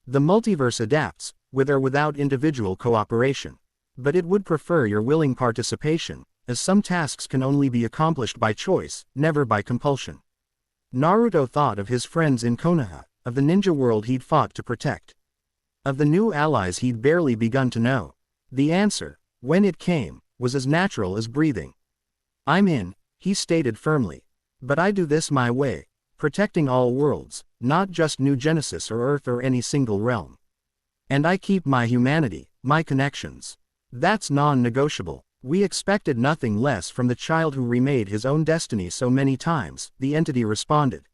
The multiverse adapts, with or without individual cooperation. But it would prefer your willing participation, as some tasks can only be accomplished by choice, never by compulsion. Naruto thought of his friends in Konoha, of the ninja world he'd fought to protect, of the new allies he'd barely begun to know. The answer, when it came, was as natural as breathing. I'm in, he stated firmly. But I do this my way, protecting all worlds, not just New Genesis or Earth or any single realm. And I keep my humanity, my connections. That's non-negotiable. We expected nothing less from the child who remade his own destiny so many times, the entity responded.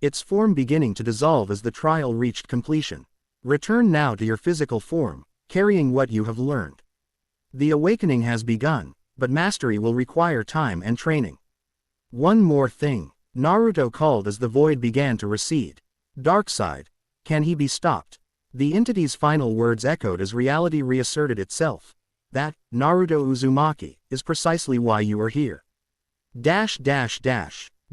Its form beginning to dissolve as the trial reached completion. Return now to your physical form, carrying what you have learned. The awakening has begun, but mastery will require time and training. One more thing, Naruto called as the void began to recede. Darkseid, can he be stopped? The entity's final words echoed as reality reasserted itself. That, Naruto Uzumaki, is precisely why you are here.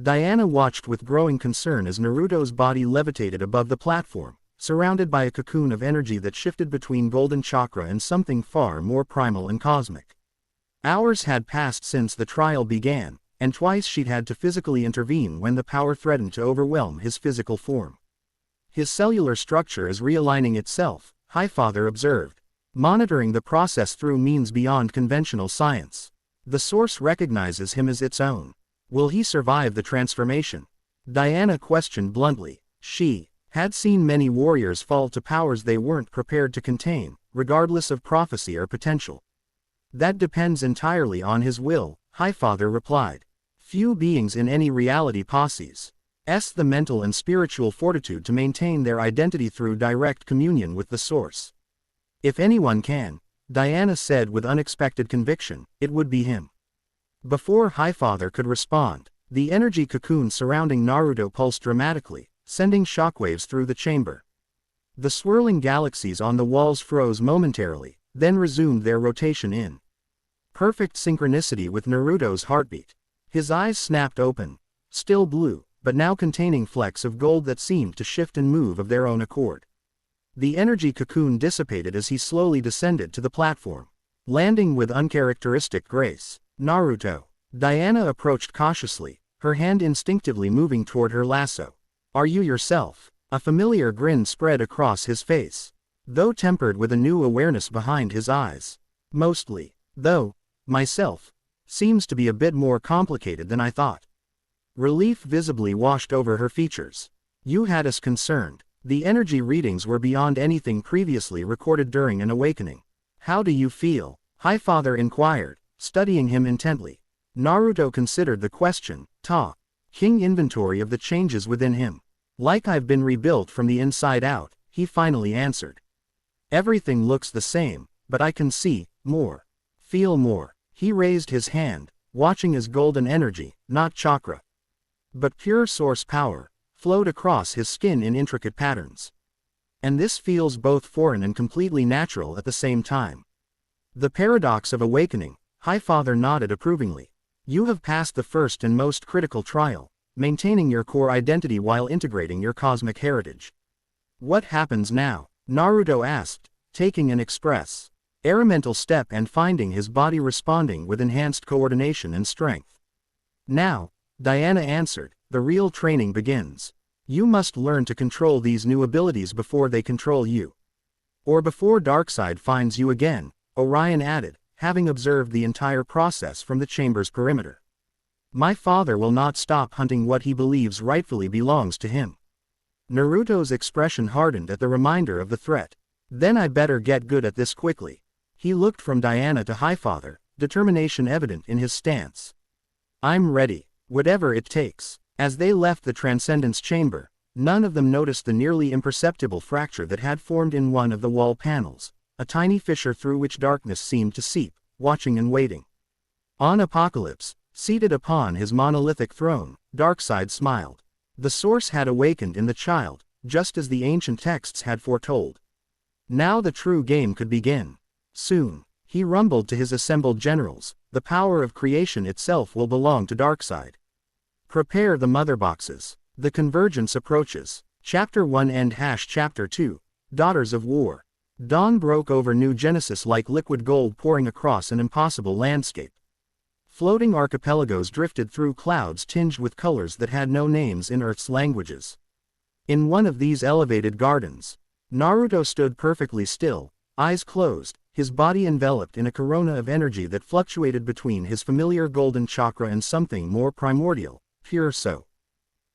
Diana watched with growing concern as Naruto's body levitated above the platform, surrounded by a cocoon of energy that shifted between golden chakra and something far more primal and cosmic. Hours had passed since the trial began, and twice she'd had to physically intervene when the power threatened to overwhelm his physical form. His cellular structure is realigning itself, Highfather observed, monitoring the process through means beyond conventional science. The source recognizes him as its own. Will he survive the transformation? Diana questioned bluntly. She had seen many warriors fall to powers they weren't prepared to contain, regardless of prophecy or potential. That depends entirely on his will, Highfather replied. Few beings in any reality possess the mental and spiritual fortitude to maintain their identity through direct communion with the source. If anyone can, Diana said with unexpected conviction, it would be him. Before Highfather could respond, the energy cocoon surrounding Naruto pulsed dramatically, sending shockwaves through the chamber. The swirling galaxies on the walls froze momentarily, then resumed their rotation in perfect synchronicity with Naruto's heartbeat. His eyes snapped open, still blue, but now containing flecks of gold that seemed to shift and move of their own accord. The energy cocoon dissipated as he slowly descended to the platform, landing with uncharacteristic grace. Naruto. Diana approached cautiously, her hand instinctively moving toward her lasso. Are you yourself? A familiar grin spread across his face, though tempered with a new awareness behind his eyes. Mostly, though, myself, seems to be a bit more complicated than I thought. Relief visibly washed over her features. You had us concerned. The energy readings were beyond anything previously recorded during an awakening. How do you feel? Highfather inquired, studying him intently. Naruto considered the question, King inventory of the changes within him. Like I've been rebuilt from the inside out, he finally answered. Everything looks the same, but I can see more, feel more. He raised his hand, watching as golden energy, not chakra, but pure source power, flowed across his skin in intricate patterns. And this feels both foreign and completely natural at the same time. The paradox of awakening, Highfather nodded approvingly. You have passed the first and most critical trial, maintaining your core identity while integrating your cosmic heritage. What happens now? Naruto asked, taking an experimental step and finding his body responding with enhanced coordination and strength. Now, Diana answered, the real training begins. You must learn to control these new abilities before they control you. Or before Darkseid finds you again, Orion added, having observed the entire process from the chamber's perimeter. My father will not stop hunting what he believes rightfully belongs to him. Naruto's expression hardened at the reminder of the threat. Then I better get good at this quickly. He looked from Diana to Highfather, determination evident in his stance. I'm ready, whatever it takes. As they left the Transcendence Chamber, none of them noticed the nearly imperceptible fracture that had formed in one of the wall panels, a tiny fissure through which darkness seemed to seep, watching and waiting. On Apocalypse, seated upon his monolithic throne, Darkseid smiled. The source had awakened in the child, just as the ancient texts had foretold. Now the true game could begin. Soon, he rumbled to his assembled generals, the power of creation itself will belong to Darkseid. Prepare the mother boxes. The convergence approaches. Chapter 1 End Chapter 2, Daughters of War. Dawn broke over New Genesis like liquid gold pouring across an impossible landscape. Floating archipelagos drifted through clouds tinged with colors that had no names in Earth's languages. In one of these elevated gardens, Naruto stood perfectly still, eyes closed, his body enveloped in a corona of energy that fluctuated between his familiar golden chakra and something more primordial, pure so.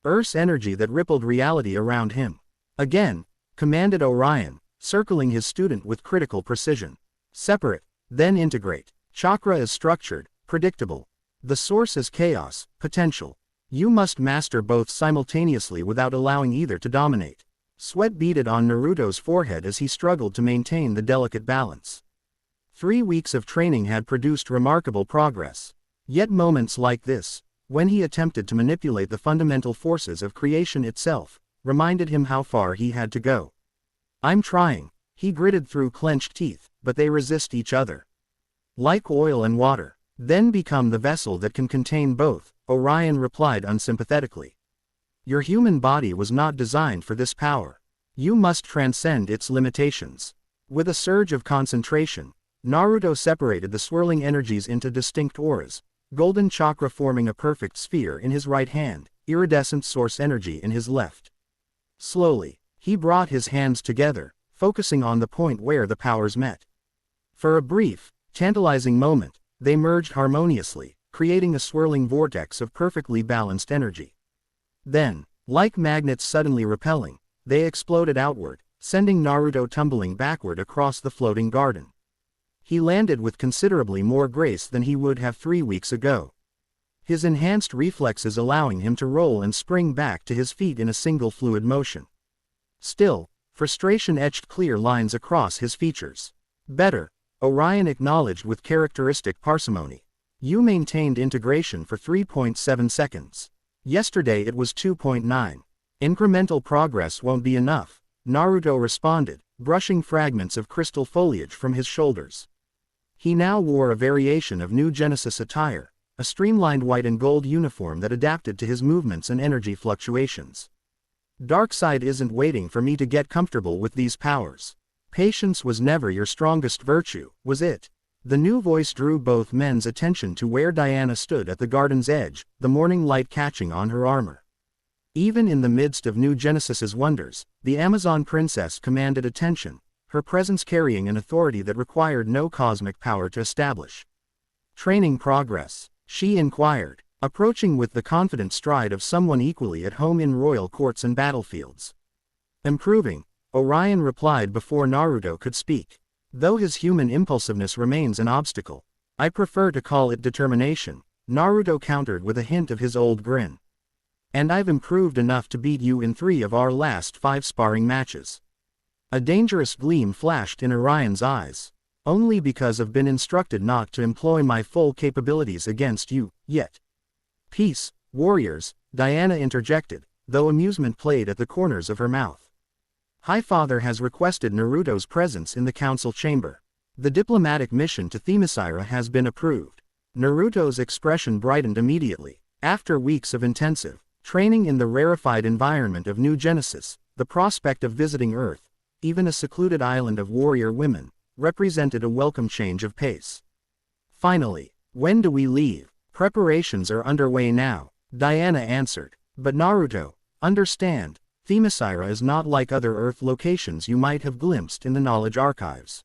Earth's energy that rippled reality around him. Again, commanded Orion, circling his student with critical precision. Separate, then integrate. Chakra is structured, predictable. The source is chaos, potential. You must master both simultaneously without allowing either to dominate. Sweat beaded on Naruto's forehead as he struggled to maintain the delicate balance. 3 weeks of training had produced remarkable progress. Yet moments like this, when he attempted to manipulate the fundamental forces of creation itself, reminded him how far he had to go. I'm trying, he gritted through clenched teeth, but they resist each other. Like oil and water, then become the vessel that can contain both, Orion replied unsympathetically. Your human body was not designed for this power. You must transcend its limitations. With a surge of concentration, Naruto separated the swirling energies into distinct auras, golden chakra forming a perfect sphere in his right hand, iridescent source energy in his left. Slowly, he brought his hands together, focusing on the point where the powers met. For a brief, tantalizing moment, they merged harmoniously, creating a swirling vortex of perfectly balanced energy. Then, like magnets suddenly repelling, they exploded outward, sending Naruto tumbling backward across the floating garden. He landed with considerably more grace than he would have 3 weeks ago. His enhanced reflexes allowing him to roll and spring back to his feet in a single fluid motion. Still, frustration etched clear lines across his features. Better, Orion acknowledged with characteristic parsimony. You maintained integration for 3.7 seconds. Yesterday it was 2.9. Incremental progress won't be enough, Naruto responded, brushing fragments of crystal foliage from his shoulders. He now wore a variation of New Genesis attire, a streamlined white and gold uniform that adapted to his movements and energy fluctuations. Darkseid isn't waiting for me to get comfortable with these powers. Patience was never your strongest virtue, was it? The new voice drew both men's attention to where Diana stood at the garden's edge, the morning light catching on her armor. Even in the midst of New Genesis's wonders, the Amazon princess commanded attention, her presence carrying an authority that required no cosmic power to establish. Training progress, she inquired, approaching with the confident stride of someone equally at home in royal courts and battlefields. Improving, Orion replied before Naruto could speak. Though his human impulsiveness remains an obstacle, I prefer to call it determination, Naruto countered with a hint of his old grin. And I've improved enough to beat you in 3 of our last 5 sparring matches. A dangerous gleam flashed in Orion's eyes. Only because I've been instructed not to employ my full capabilities against you, yet. Peace, warriors, Diana interjected, though amusement played at the corners of her mouth. Highfather has requested Naruto's presence in the council chamber. The diplomatic mission to Themyscira has been approved. Naruto's expression brightened immediately. After weeks of intensive training in the rarefied environment of New Genesis, the prospect of visiting Earth, even a secluded island of warrior women, represented a welcome change of pace. Finally, when do we leave? Preparations are underway now, Diana answered. But Naruto, understand, Themyscira is not like other Earth locations you might have glimpsed in the knowledge archives.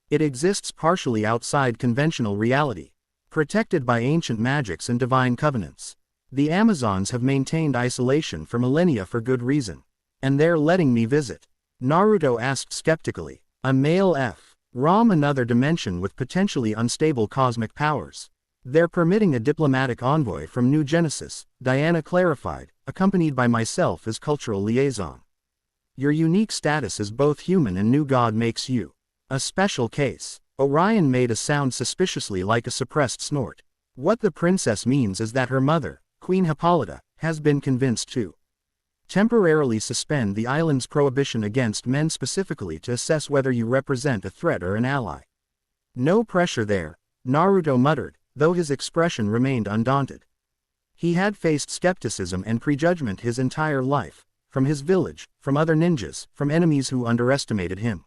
It exists partially outside conventional reality, protected by ancient magics and divine covenants. The Amazons have maintained isolation for millennia for good reason. And they're letting me visit? Naruto asked skeptically. A male Rom another dimension with potentially unstable cosmic powers. They're permitting a diplomatic envoy from New Genesis, Diana clarified, accompanied by myself as cultural liaison. Your unique status as both human and new god makes you a special case. Orion made a sound suspiciously like a suppressed snort. What the princess means is that her mother, Queen Hippolyta, has been convinced to temporarily suspend the island's prohibition against men specifically to assess whether you represent a threat or an ally. No pressure there, Naruto muttered, though his expression remained undaunted. He had faced skepticism and prejudgment his entire life, from his village, from other ninjas, from enemies who underestimated him.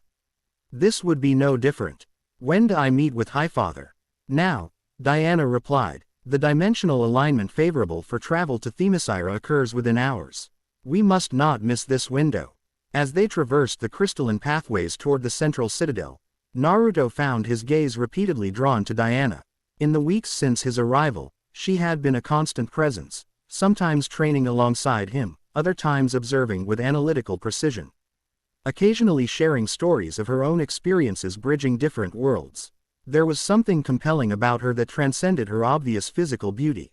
This would be no different. When do I meet with Highfather? Now, Diana replied. The dimensional alignment favorable for travel to Themyscira occurs within hours. We must not miss this window. As they traversed the crystalline pathways toward the central citadel, Naruto found his gaze repeatedly drawn to Diana. In the weeks since his arrival, she had been a constant presence, sometimes training alongside him, other times observing with analytical precision. Occasionally sharing stories of her own experiences bridging different worlds. There was something compelling about her that transcended her obvious physical beauty.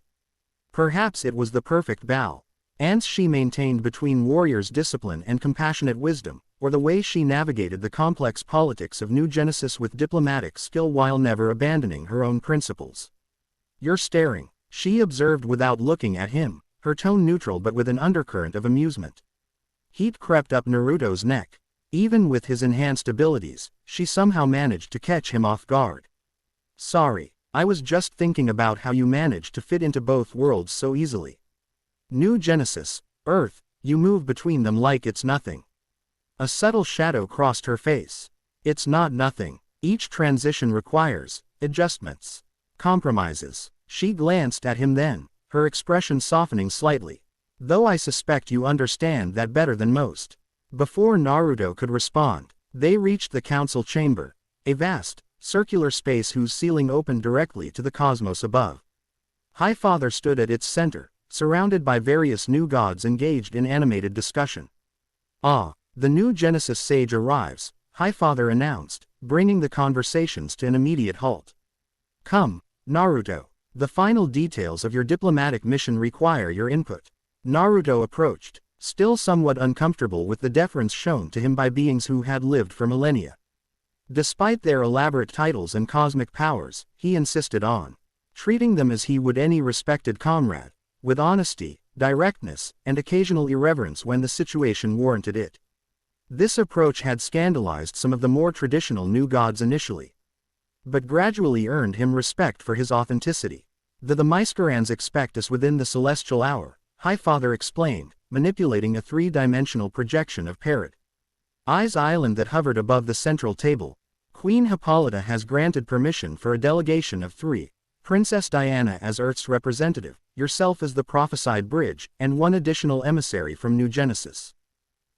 Perhaps it was the perfect balance she maintained between warrior's discipline and compassionate wisdom, or the way she navigated the complex politics of New Genesis with diplomatic skill while never abandoning her own principles. "You're staring," she observed without looking at him, her tone neutral but with an undercurrent of amusement. Heat crept up Naruto's neck. Even with his enhanced abilities, she somehow managed to catch him off guard. "Sorry, I was just thinking about how you managed to fit into both worlds so easily. New Genesis, Earth, you move between them like it's nothing." A subtle shadow crossed her face. "It's not nothing. Each transition requires adjustments, compromises." She glanced at him then, her expression softening slightly. "Though I suspect you understand that better than most." Before Naruto could respond, they reached the council chamber, a vast, circular space whose ceiling opened directly to the cosmos above. Highfather stood at its center, surrounded by various new gods engaged in animated discussion. "Ah, the New Genesis sage arrives," Highfather announced, bringing the conversations to an immediate halt. "Come, Naruto. The final details of your diplomatic mission require your input." Naruto approached, still somewhat uncomfortable with the deference shown to him by beings who had lived for millennia. Despite their elaborate titles and cosmic powers, he insisted on treating them as he would any respected comrade, with honesty, directness, and occasional irreverence when the situation warranted it. This approach had scandalized some of the more traditional new gods initially, but gradually earned him respect for his authenticity. "The Myskirans expect us within the celestial hour," Highfather explained, manipulating a three-dimensional projection of Paradise Island that hovered above the central table. "Queen Hippolyta has granted permission for a delegation of 3, Princess Diana as Earth's representative, yourself as the prophesied bridge, and 1 additional emissary from New Genesis."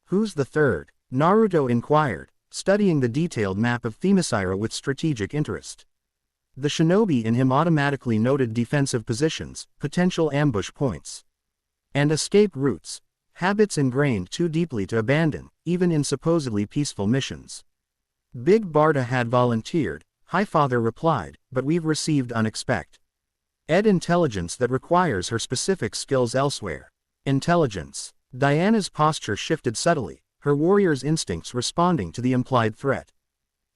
"Who's the third?" Naruto inquired, studying the detailed map of Themyscira with strategic interest. The shinobi in him automatically noted defensive positions, potential ambush points, and escape routes, habits ingrained too deeply to abandon, even in supposedly peaceful missions. "Big Barda had volunteered," Highfather replied, "but we've received unexpected intelligence that requires her specific skills elsewhere." "Intelligence?" Diana's posture shifted subtly, her warrior's instincts responding to the implied threat.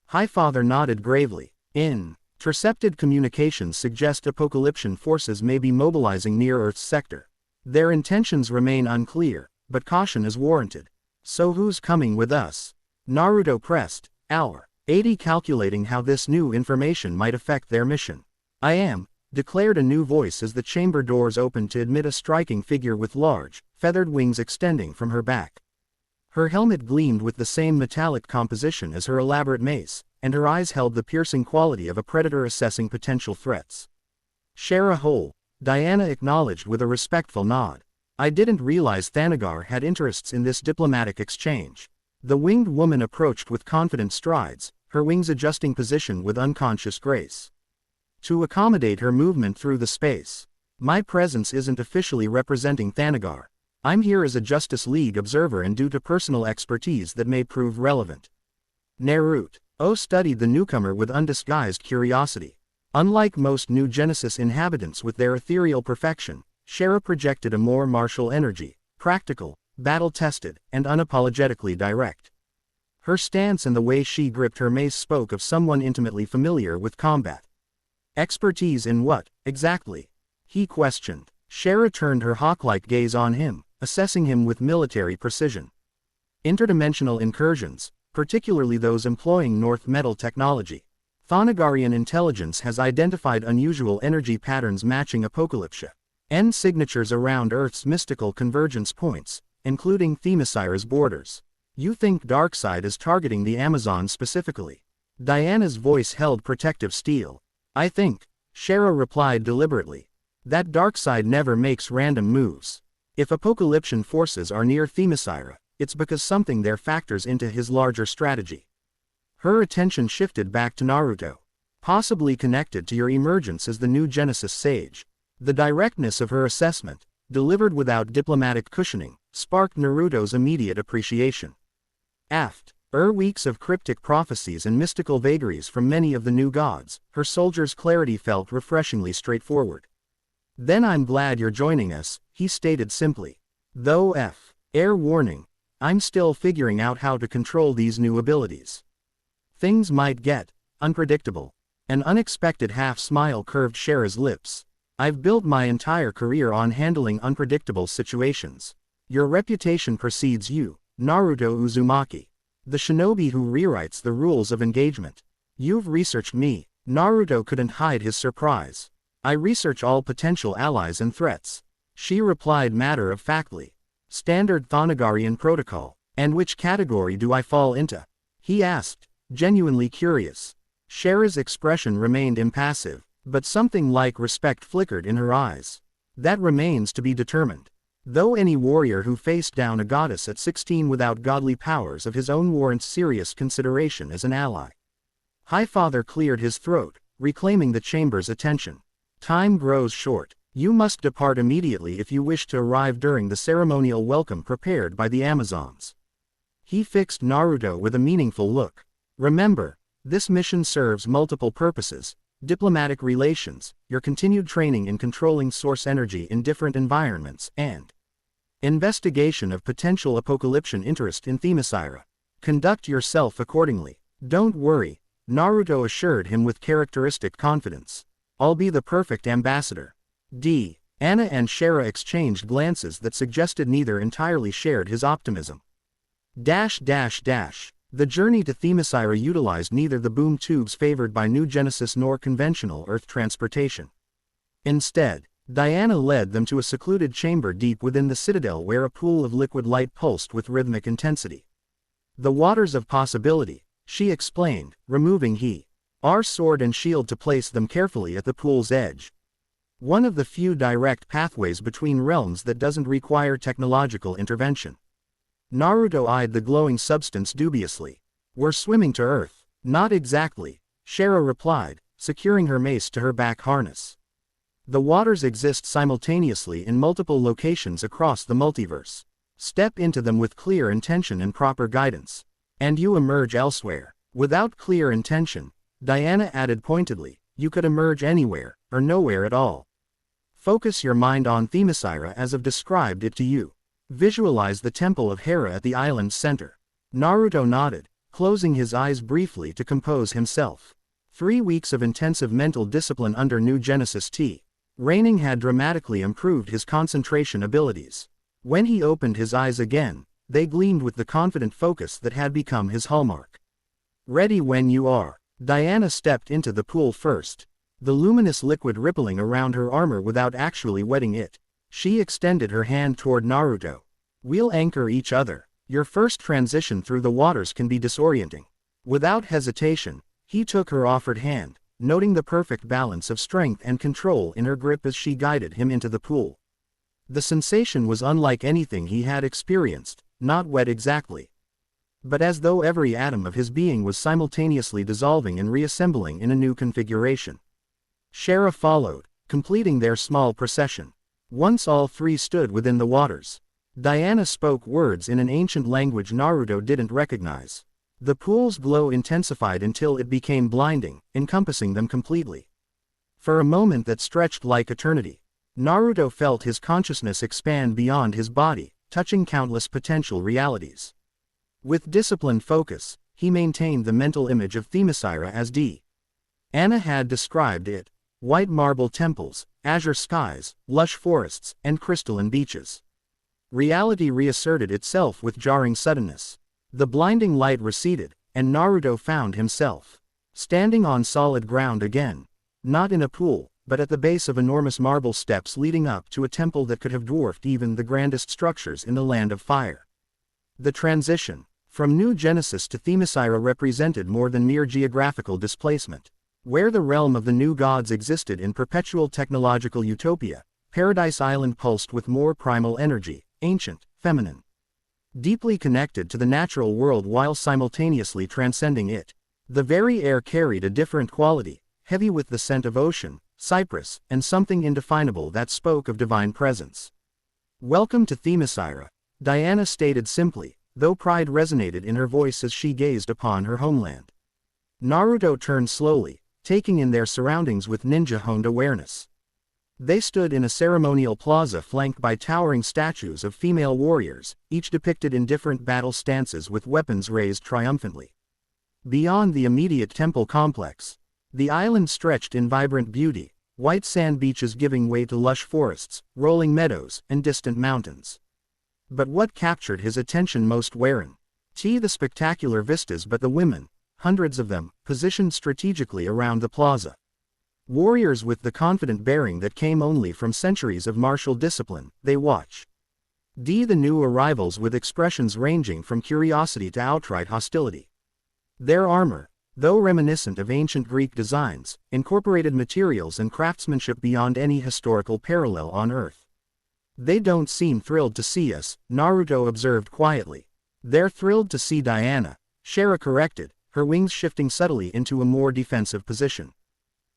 Highfather nodded gravely. "Intercepted communications suggest Apocalyptian forces may be mobilizing near Earth's sector. Their intentions remain unclear, but caution is warranted." "So who's coming with us?" Naruto pressed, our 80 calculating how this new information might affect their mission. "I am," declared a new voice as the chamber doors opened to admit a striking figure with large, feathered wings extending from her back. Her helmet gleamed with the same metallic composition as her elaborate mace, and her eyes held the piercing quality of a predator assessing potential threats. "Share a hole," Diana acknowledged with a respectful nod. "I didn't realize Thanagar had interests in this diplomatic exchange." The winged woman approached with confident strides, her wings adjusting position with unconscious grace to accommodate her movement through the space. "My presence isn't officially representing Thanagar. I'm here as a Justice League observer and due to personal expertise that may prove relevant." Naruto studied the newcomer with undisguised curiosity. Unlike most New Genesis inhabitants with their ethereal perfection, Shara projected a more martial energy, practical, battle-tested, and unapologetically direct. Her stance and the way she gripped her mace spoke of someone intimately familiar with combat. "Expertise in what, exactly?" he questioned. Shara turned her hawk-like gaze on him, assessing him with military precision. "Interdimensional incursions, particularly those employing North Metal technology. Thanagarian intelligence has identified unusual energy patterns matching Apocalyptia signatures around Earth's mystical convergence points, including Themyscira's borders. You think Darkseid is targeting the Amazon specifically?" Diana's voice held protective steel. "I think," Shara replied deliberately, "that Darkseid never makes random moves. If Apocalyptian forces are near Themyscira, it's because something there factors into his larger strategy." Her attention shifted back to Naruto. "Possibly connected to your emergence as the New Genesis sage." The directness of her assessment, delivered without diplomatic cushioning, sparked Naruto's immediate appreciation. Weeks of cryptic prophecies and mystical vagaries from many of the new gods, her soldier's clarity felt refreshingly straightforward. Then I'm glad you're joining us, he stated simply. Though air warning, I'm still figuring out how to control these new abilities. Things might get unpredictable. An unexpected half-smile curved Shera's lips. I've built my entire career on handling unpredictable situations. Your reputation precedes you, Naruto Uzumaki, the shinobi who rewrites the rules of engagement. You've researched me. Naruto couldn't hide his surprise. I research all potential allies and threats, she replied matter-of-factly. Standard Thonagarian protocol. And which category do I fall into? He asked, genuinely curious. Shera's expression remained impassive, but something like respect flickered in her eyes. That remains to be determined. Though any warrior who faced down a goddess at 16 without godly powers of his own warrants serious consideration as an ally. Highfather cleared his throat, reclaiming the chamber's attention. Time grows short. You must depart immediately if you wish to arrive during the ceremonial welcome prepared by the Amazons. He fixed Naruto with a meaningful look. Remember, this mission serves multiple purposes: diplomatic relations, your continued training in controlling source energy in different environments, and investigation of potential apocalyptic interest in Themyscira. Conduct yourself accordingly. Don't worry, Naruto assured him with characteristic confidence. I'll be the perfect ambassador. Anna and Shera exchanged glances that suggested neither entirely shared his optimism. The journey to Themyscira utilized neither the boom tubes favored by New Genesis nor conventional Earth transportation. Instead, Diana led them to a secluded chamber deep within the citadel where a pool of liquid light pulsed with rhythmic intensity. The waters of possibility, she explained, removing our sword and shield to place them carefully at the pool's edge. One of the few direct pathways between realms that doesn't require technological intervention. Naruto eyed the glowing substance dubiously. We're swimming to Earth. Not exactly, Shera replied, securing her mace to her back harness. The waters exist simultaneously in multiple locations across the multiverse. Step into them with clear intention and proper guidance, and you emerge elsewhere. Without clear intention, Diana added pointedly, you could emerge anywhere, or nowhere at all. Focus your mind on Themyscira as I've described it to you. Visualize the temple of Hera at the island's center. Naruto nodded, closing his eyes briefly to compose himself. 3 weeks of intensive mental discipline under New Genesis Training had dramatically improved his concentration abilities. When he opened his eyes again, they gleamed with the confident focus that had become his hallmark. Ready when you are. Diana stepped into the pool first, the luminous liquid rippling around her armor without actually wetting it. She extended her hand toward Naruto. We'll anchor each other. Your first transition through the waters can be disorienting. Without hesitation, he took her offered hand, noting the perfect balance of strength and control in her grip as she guided him into the pool. The sensation was unlike anything he had experienced, not wet exactly, but as though every atom of his being was simultaneously dissolving and reassembling in a new configuration. Shera followed, completing their small procession. Once all three stood within the waters, Diana spoke words in an ancient language Naruto didn't recognize. The pool's glow intensified until it became blinding, encompassing them completely. For a moment that stretched like eternity, Naruto felt his consciousness expand beyond his body, touching countless potential realities. With disciplined focus, he maintained the mental image of Themyscira as Anna had described it: white marble temples, azure skies, lush forests, and crystalline beaches. Reality reasserted itself with jarring suddenness. The blinding light receded, and Naruto found himself standing on solid ground again. Not in a pool, but at the base of enormous marble steps leading up to a temple that could have dwarfed even the grandest structures in the Land of Fire. The transition from New Genesis to Themyscira represented more than mere geographical displacement. Where the realm of the new gods existed in perpetual technological utopia, Paradise Island pulsed with more primal energy, ancient, feminine, deeply connected to the natural world while simultaneously transcending it. The very air carried a different quality, heavy with the scent of ocean, cypress, and something indefinable that spoke of divine presence. Welcome to Themyscira, Diana stated simply, though pride resonated in her voice as she gazed upon her homeland. Naruto turned slowly, taking in their surroundings with ninja-honed awareness. They stood in a ceremonial plaza flanked by towering statues of female warriors, each depicted in different battle stances with weapons raised triumphantly. Beyond the immediate temple complex, the island stretched in vibrant beauty, white sand beaches giving way to lush forests, rolling meadows, and distant mountains. But what captured his attention most weren't the spectacular vistas but the women, hundreds of them, positioned strategically around the plaza. Warriors with the confident bearing that came only from centuries of martial discipline, they watch. The new arrivals with expressions ranging from curiosity to outright hostility. Their armor, though reminiscent of ancient Greek designs, incorporated materials and craftsmanship beyond any historical parallel on Earth. They don't seem thrilled to see us, Naruto observed quietly. They're thrilled to see Diana, Shara corrected, her wings shifting subtly into a more defensive position.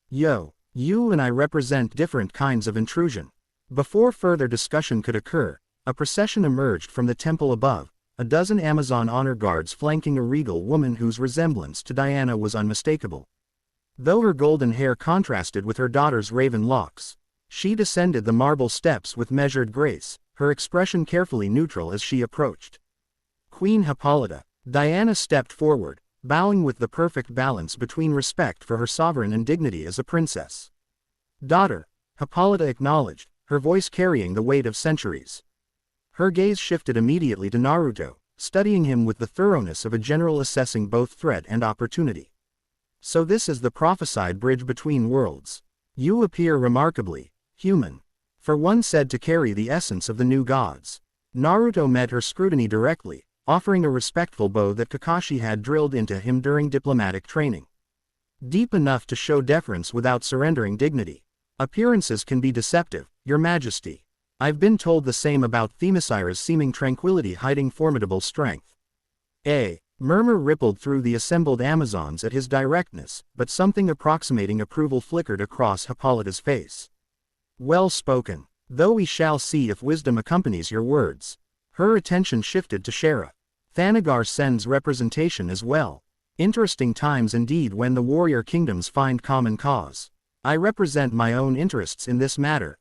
Yo, you and I represent different kinds of intrusion. Before further discussion could occur, a procession emerged from the temple above, a dozen Amazon honor guards flanking a regal woman whose resemblance to Diana was unmistakable. Though her golden hair contrasted with her daughter's raven locks, she descended the marble steps with measured grace, her expression carefully neutral as she approached. Queen Hippolyta. Diana stepped forward, bowing with the perfect balance between respect for her sovereign and dignity as a princess. Daughter, Hippolyta acknowledged, her voice carrying the weight of centuries. Her gaze shifted immediately to Naruto, studying him with the thoroughness of a general assessing both threat and opportunity. So this is the prophesied bridge between worlds. You appear remarkably human. For one said to carry the essence of the new gods. Naruto met her scrutiny directly, offering a respectful bow that Kakashi had drilled into him during diplomatic training. Deep enough to show deference without surrendering dignity. Appearances can be deceptive, Your Majesty. I've been told the same about Themyscira's seeming tranquility hiding formidable strength. A murmur rippled through the assembled Amazons at his directness, but something approximating approval flickered across Hippolyta's face. Well spoken. Though we shall see if wisdom accompanies your words. Her attention shifted to Shara. Thanagar sends representation as well. Interesting times indeed when the warrior kingdoms find common cause. I represent my own interests in this matter,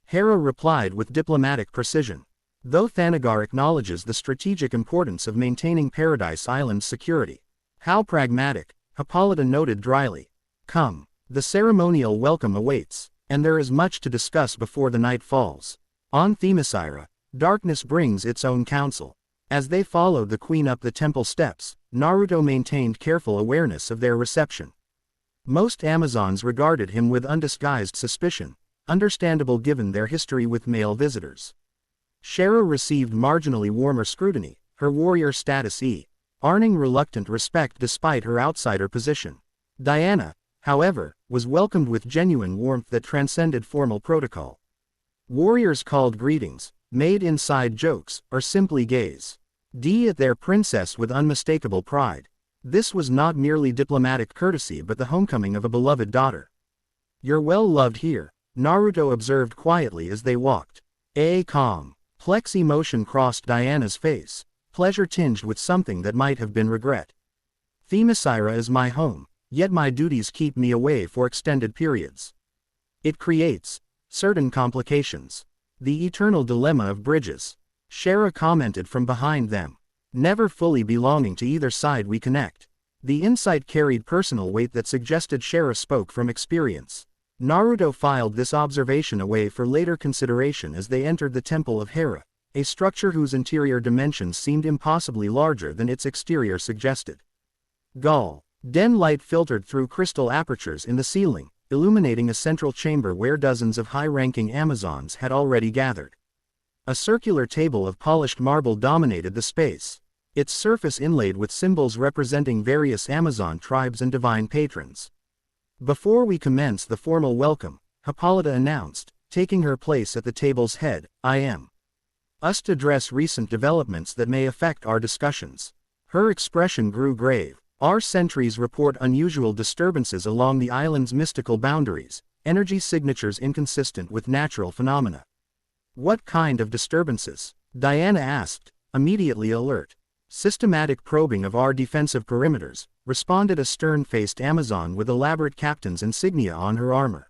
Hera replied with diplomatic precision. Though Thanagar acknowledges the strategic importance of maintaining Paradise Island's security. How pragmatic, Hippolyta noted dryly. Come, the ceremonial welcome awaits, and there is much to discuss before the night falls. On Themyscira, darkness brings its own counsel. As they followed the queen up the temple steps, Naruto maintained careful awareness of their reception. Most Amazons regarded him with undisguised suspicion, understandable given their history with male visitors. Shara received marginally warmer scrutiny, her warrior status earning reluctant respect despite her outsider position. Diana, however, was welcomed with genuine warmth that transcended formal protocol. Warriors called greetings, made inside jokes, or simply gaze at their princess with unmistakable pride. This was not merely diplomatic courtesy but the homecoming of a beloved daughter. You're well loved here, Naruto observed quietly as they walked. A calm, plex emotion crossed Diana's face, pleasure tinged with something that might have been regret. Themyscira is my home, yet my duties keep me away for extended periods. It creates certain complications. The eternal dilemma of bridges. Shara commented from behind them. Never fully belonging to either side we connect. The insight carried personal weight that suggested Shara spoke from experience. Naruto filed this observation away for later consideration as they entered the Temple of Hera, a structure whose interior dimensions seemed impossibly larger than its exterior suggested. Den light filtered through crystal apertures in the ceiling, illuminating a central chamber where dozens of high-ranking Amazons had already gathered. A circular table of polished marble dominated the space, its surface inlaid with symbols representing various Amazon tribes and divine patrons. Before we commence the formal welcome, Hippolyta announced, taking her place at the table's head, I am us to address recent developments that may affect our discussions. Her expression grew grave. Our sentries report unusual disturbances along the island's mystical boundaries, energy signatures inconsistent with natural phenomena. What kind of disturbances? Diana asked, immediately alert. Systematic probing of our defensive perimeters, responded a stern-faced Amazon with elaborate captain's insignia on her armor.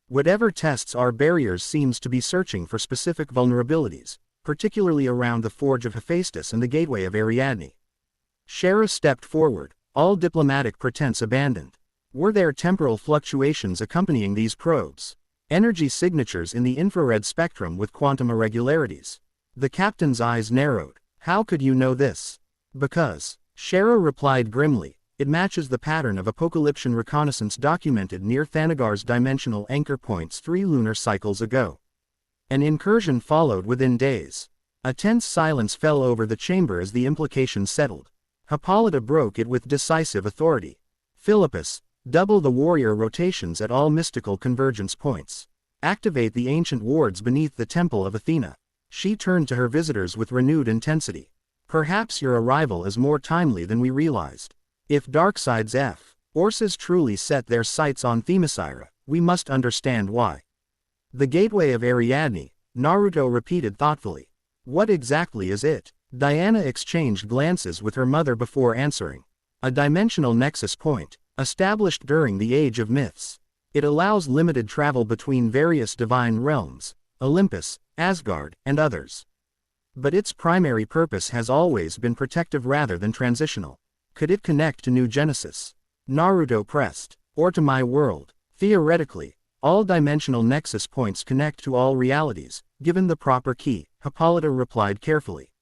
Whatever tests our barriers seems to be searching for specific vulnerabilities, particularly around the Forge of Hephaestus and the Gateway of Ariadne. Shara stepped forward, all diplomatic pretense abandoned. Were there temporal fluctuations accompanying these probes? Energy signatures in the infrared spectrum with quantum irregularities? The captain's eyes narrowed. How could you know this? Because, Shara replied grimly, it matches the pattern of apocalyptic reconnaissance documented near Thanagar's dimensional anchor points 3 lunar cycles ago. An incursion followed within days. A tense silence fell over the chamber as the implication settled. Hippolyta broke it with decisive authority. Philippus, double the warrior rotations at all mystical convergence points. Activate the ancient wards beneath the Temple of Athena. She turned to her visitors with renewed intensity. Perhaps your arrival is more timely than we realized. If Darkseid's forces truly set their sights on Themyscira, we must understand why. The Gateway of Ariadne, Naruto repeated thoughtfully. What exactly is it? Diana exchanged glances with her mother before answering. A dimensional nexus point, established during the Age of Myths. It allows limited travel between various divine realms, Olympus, Asgard, and others. But its primary purpose has always been protective rather than transitional. Could it connect to New Genesis? Naruto pressed. Or to my world? Theoretically, all dimensional nexus points connect to all realities, given the proper key, Hippolyta replied carefully.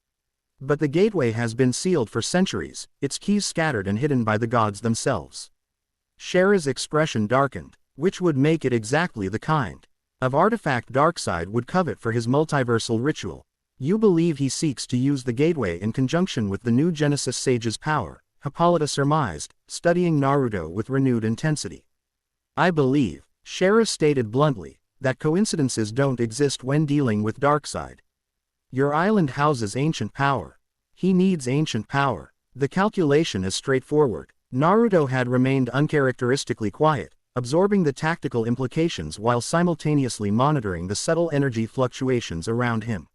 But the gateway has been sealed for centuries, its keys scattered and hidden by the gods themselves. Shara's expression darkened, which would make it exactly the kind of artifact Darkseid would covet for his multiversal ritual. You believe he seeks to use the gateway in conjunction with the New Genesis sage's power, Hippolyta surmised, studying Naruto with renewed intensity. I believe, Shara stated bluntly, that coincidences don't exist when dealing with Darkseid. Your island houses ancient power. He needs ancient power. The calculation is straightforward. Naruto had remained uncharacteristically quiet, absorbing the tactical implications while simultaneously monitoring the subtle energy fluctuations around him.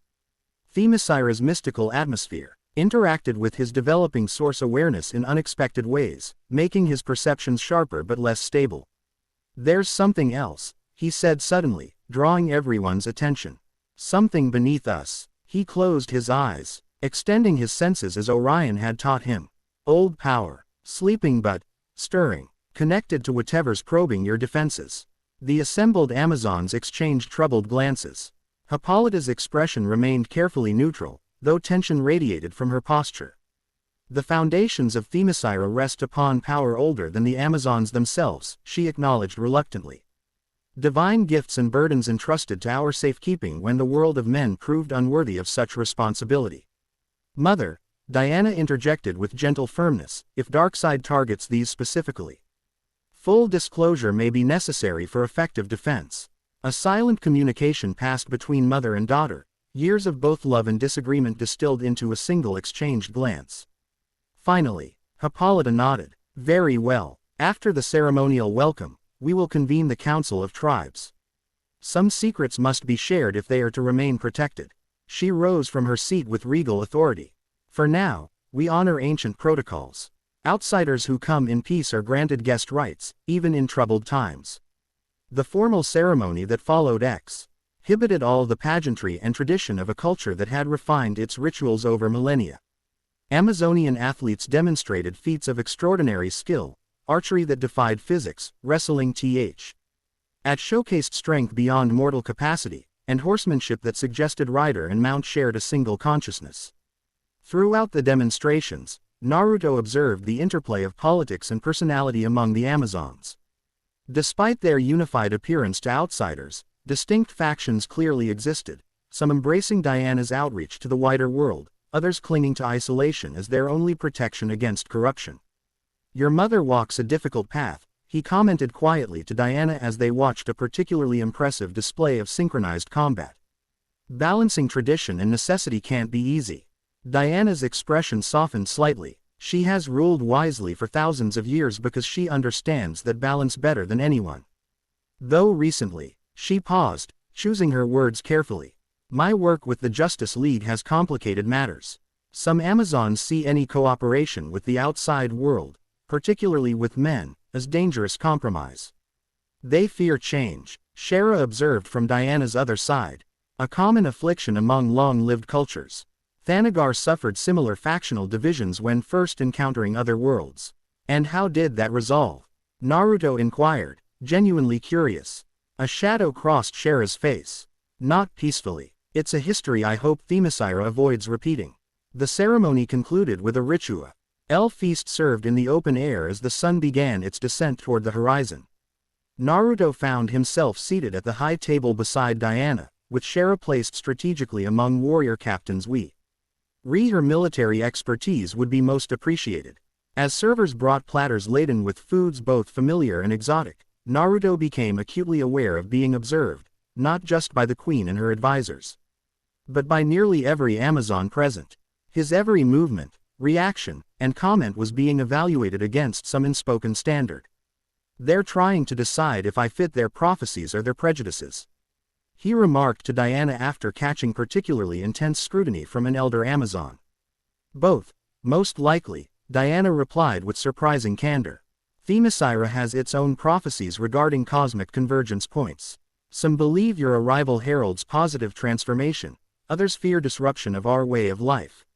Themyscira's mystical atmosphere interacted with his developing source awareness in unexpected ways, making his perceptions sharper but less stable. There's something else, he said suddenly, drawing everyone's attention. Something beneath us. He closed his eyes, extending his senses as Orion had taught him. Old power, sleeping but stirring, connected to whatever's probing your defenses. The assembled Amazons exchanged troubled glances. Hippolyta's expression remained carefully neutral, though tension radiated from her posture. The foundations of Themyscira rest upon power older than the Amazons themselves, she acknowledged reluctantly. Divine gifts and burdens entrusted to our safekeeping when the world of men proved unworthy of such responsibility. Mother, Diana interjected with gentle firmness, if Darkseid targets these specifically. Full disclosure may be necessary for effective defense. A silent communication passed between mother and daughter, years of both love and disagreement distilled into a single exchanged glance. Finally, Hippolyta nodded. Very well. After the ceremonial welcome, we will convene the Council of Tribes. Some secrets must be shared if they are to remain protected. She rose from her seat with regal authority. For now, we honor ancient protocols. Outsiders who come in peace are granted guest rights, even in troubled times. The formal ceremony that followed exhibited all the pageantry and tradition of a culture that had refined its rituals over millennia. Amazonian athletes demonstrated feats of extraordinary skill, archery that defied physics, wrestling at showcased strength beyond mortal capacity, and horsemanship that suggested rider and mount shared a single consciousness. Throughout the demonstrations, Naruto observed the interplay of politics and personality among the Amazons. Despite their unified appearance to outsiders, distinct factions clearly existed, some embracing Diana's outreach to the wider world, others clinging to isolation as their only protection against corruption. Your mother walks a difficult path, he commented quietly to Diana as they watched a particularly impressive display of synchronized combat. Balancing tradition and necessity can't be easy. Diana's expression softened slightly. She has ruled wisely for thousands of years because she understands that balance better than anyone. Though recently, she paused, choosing her words carefully. My work with the Justice League has complicated matters. Some Amazons see any cooperation with the outside world, particularly with men, as dangerous compromise. They fear change, Shara observed from Diana's other side. A common affliction among long-lived cultures. Thanagar suffered similar factional divisions when first encountering other worlds. And how did that resolve? Naruto inquired, genuinely curious. A shadow crossed Shara's face. Not peacefully. It's a history I hope Themyscira avoids repeating. The ceremony concluded with a ritual. Feast served in the open air as the sun began its descent toward the horizon. Naruto found himself seated at the high table beside Diana, with Shara placed strategically among warrior captains. Her military expertise would be most appreciated. As servers brought platters laden with foods both familiar and exotic, Naruto became acutely aware of being observed, not just by the queen and her advisors, but by nearly every Amazon present. His every movement, reaction, and comment was being evaluated against some unspoken standard. They're trying to decide if I fit their prophecies or their prejudices, he remarked to Diana after catching particularly intense scrutiny from an elder Amazon. Both, most likely, Diana replied with surprising candor. Themyscira has its own prophecies regarding cosmic convergence points. Some believe your arrival heralds positive transformation, others fear disruption of our way of life.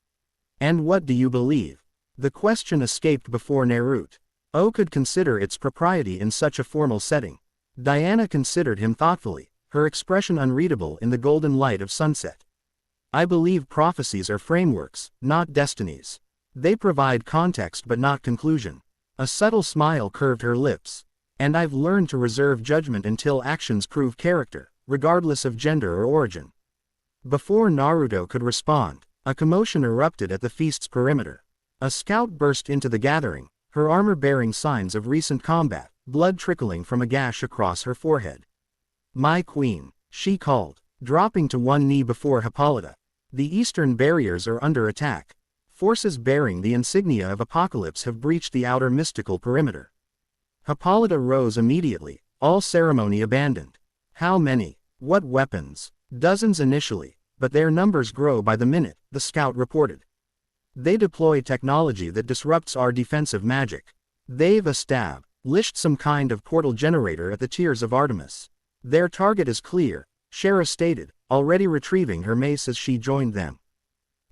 And what do you believe? The question escaped before Naruto could consider its propriety in such a formal setting. Diana considered him thoughtfully, her expression unreadable in the golden light of sunset. I believe prophecies are frameworks, not destinies. They provide context but not conclusion. A subtle smile curved her lips. And I've learned to reserve judgment until actions prove character, regardless of gender or origin. Before Naruto could respond, a commotion erupted at the feast's perimeter. A scout burst into the gathering, her armor bearing signs of recent combat, blood trickling from a gash across her forehead. My queen, she called, dropping to one knee before Hippolyta. The eastern barriers are under attack. Forces bearing the insignia of Apocalypse have breached the outer mystical perimeter. Hippolyta rose immediately, all ceremony abandoned. How many? What weapons? Dozens initially, but their numbers grow by the minute, the scout reported. They deploy technology that disrupts our defensive magic. They've established some kind of portal generator at the Tears of Artemis. Their target is clear, Shara stated, already retrieving her mace as she joined them.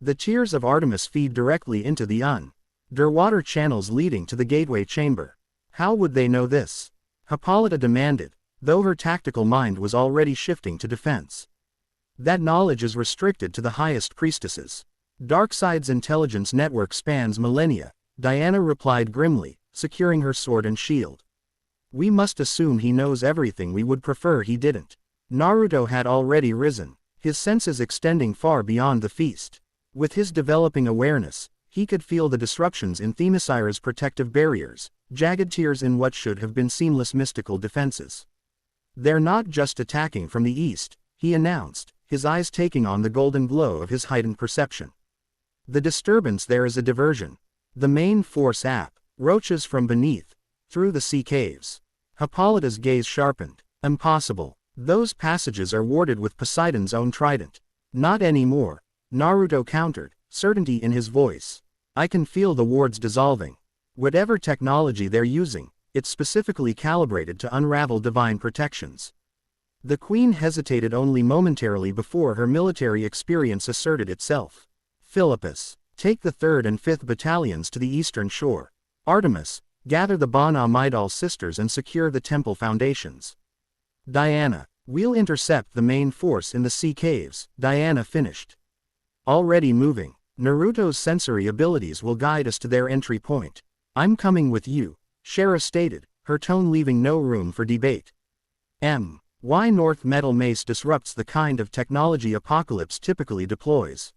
The Tears of Artemis feed directly into the underwater channels leading to the gateway chamber. How would they know this? Hippolyta demanded, though her tactical mind was already shifting to defense. That knowledge is restricted to the highest priestesses. Darkseid's intelligence network spans millennia, Diana replied grimly, securing her sword and shield. We must assume he knows everything. We would prefer he didn't. Naruto had already risen, his senses extending far beyond the feast. With his developing awareness, he could feel the disruptions in Themyscira's protective barriers, jagged tears in what should have been seamless mystical defenses. They're not just attacking from the east, he announced, his eyes taking on the golden glow of his heightened perception. The disturbance there is a diversion. The main force approaches from beneath, through the sea caves. Hippolyta's gaze sharpened. Impossible. Those passages are warded with Poseidon's own trident. Not anymore, Naruto countered, certainty in his voice. I can feel the wards dissolving. Whatever technology they're using, it's specifically calibrated to unravel divine protections. The queen hesitated only momentarily before her military experience asserted itself. Philippus, take the 3rd and 5th battalions to the eastern shore. Artemis, gather the Bon Amidal sisters and secure the temple foundations. Diana, we'll intercept the main force in the sea caves, Diana finished. Already moving, Naruto's sensory abilities will guide us to their entry point. I'm coming with you, Shara stated, her tone leaving no room for debate. Why North Metal Mace disrupts the kind of technology Apocalypse typically deploys.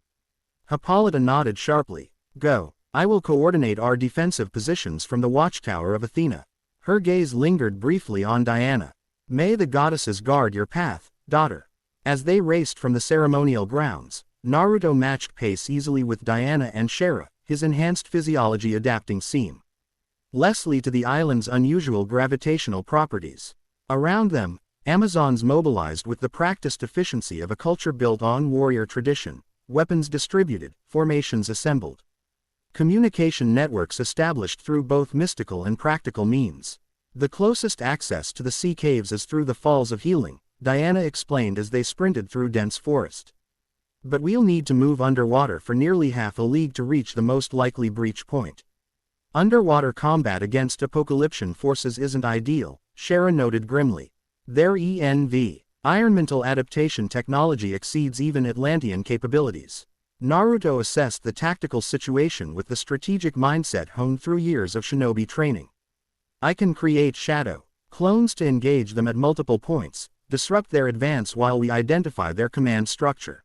Hippolyta nodded sharply. Go. I will coordinate our defensive positions from the watchtower of Athena. Her gaze lingered briefly on Diana. May the goddesses guard your path, daughter. As they raced from the ceremonial grounds, Naruto matched pace easily with Diana and Shara, his enhanced physiology adapting seamlessly to the island's unusual gravitational properties. Around them, Amazons mobilized with the practiced efficiency of a culture built on warrior tradition, weapons distributed, formations assembled. Communication networks established through both mystical and practical means. The closest access to the sea caves is through the Falls of Healing, Diana explained as they sprinted through dense forest. But we'll need to move underwater for nearly half a league to reach the most likely breach point. Underwater combat against apocalyptian forces isn't ideal, Shara noted grimly. Their environmental adaptation technology exceeds even Atlantean capabilities. Naruto assessed the tactical situation with the strategic mindset honed through years of shinobi training. I can create shadow clones to engage them at multiple points, disrupt their advance while we identify their command structure.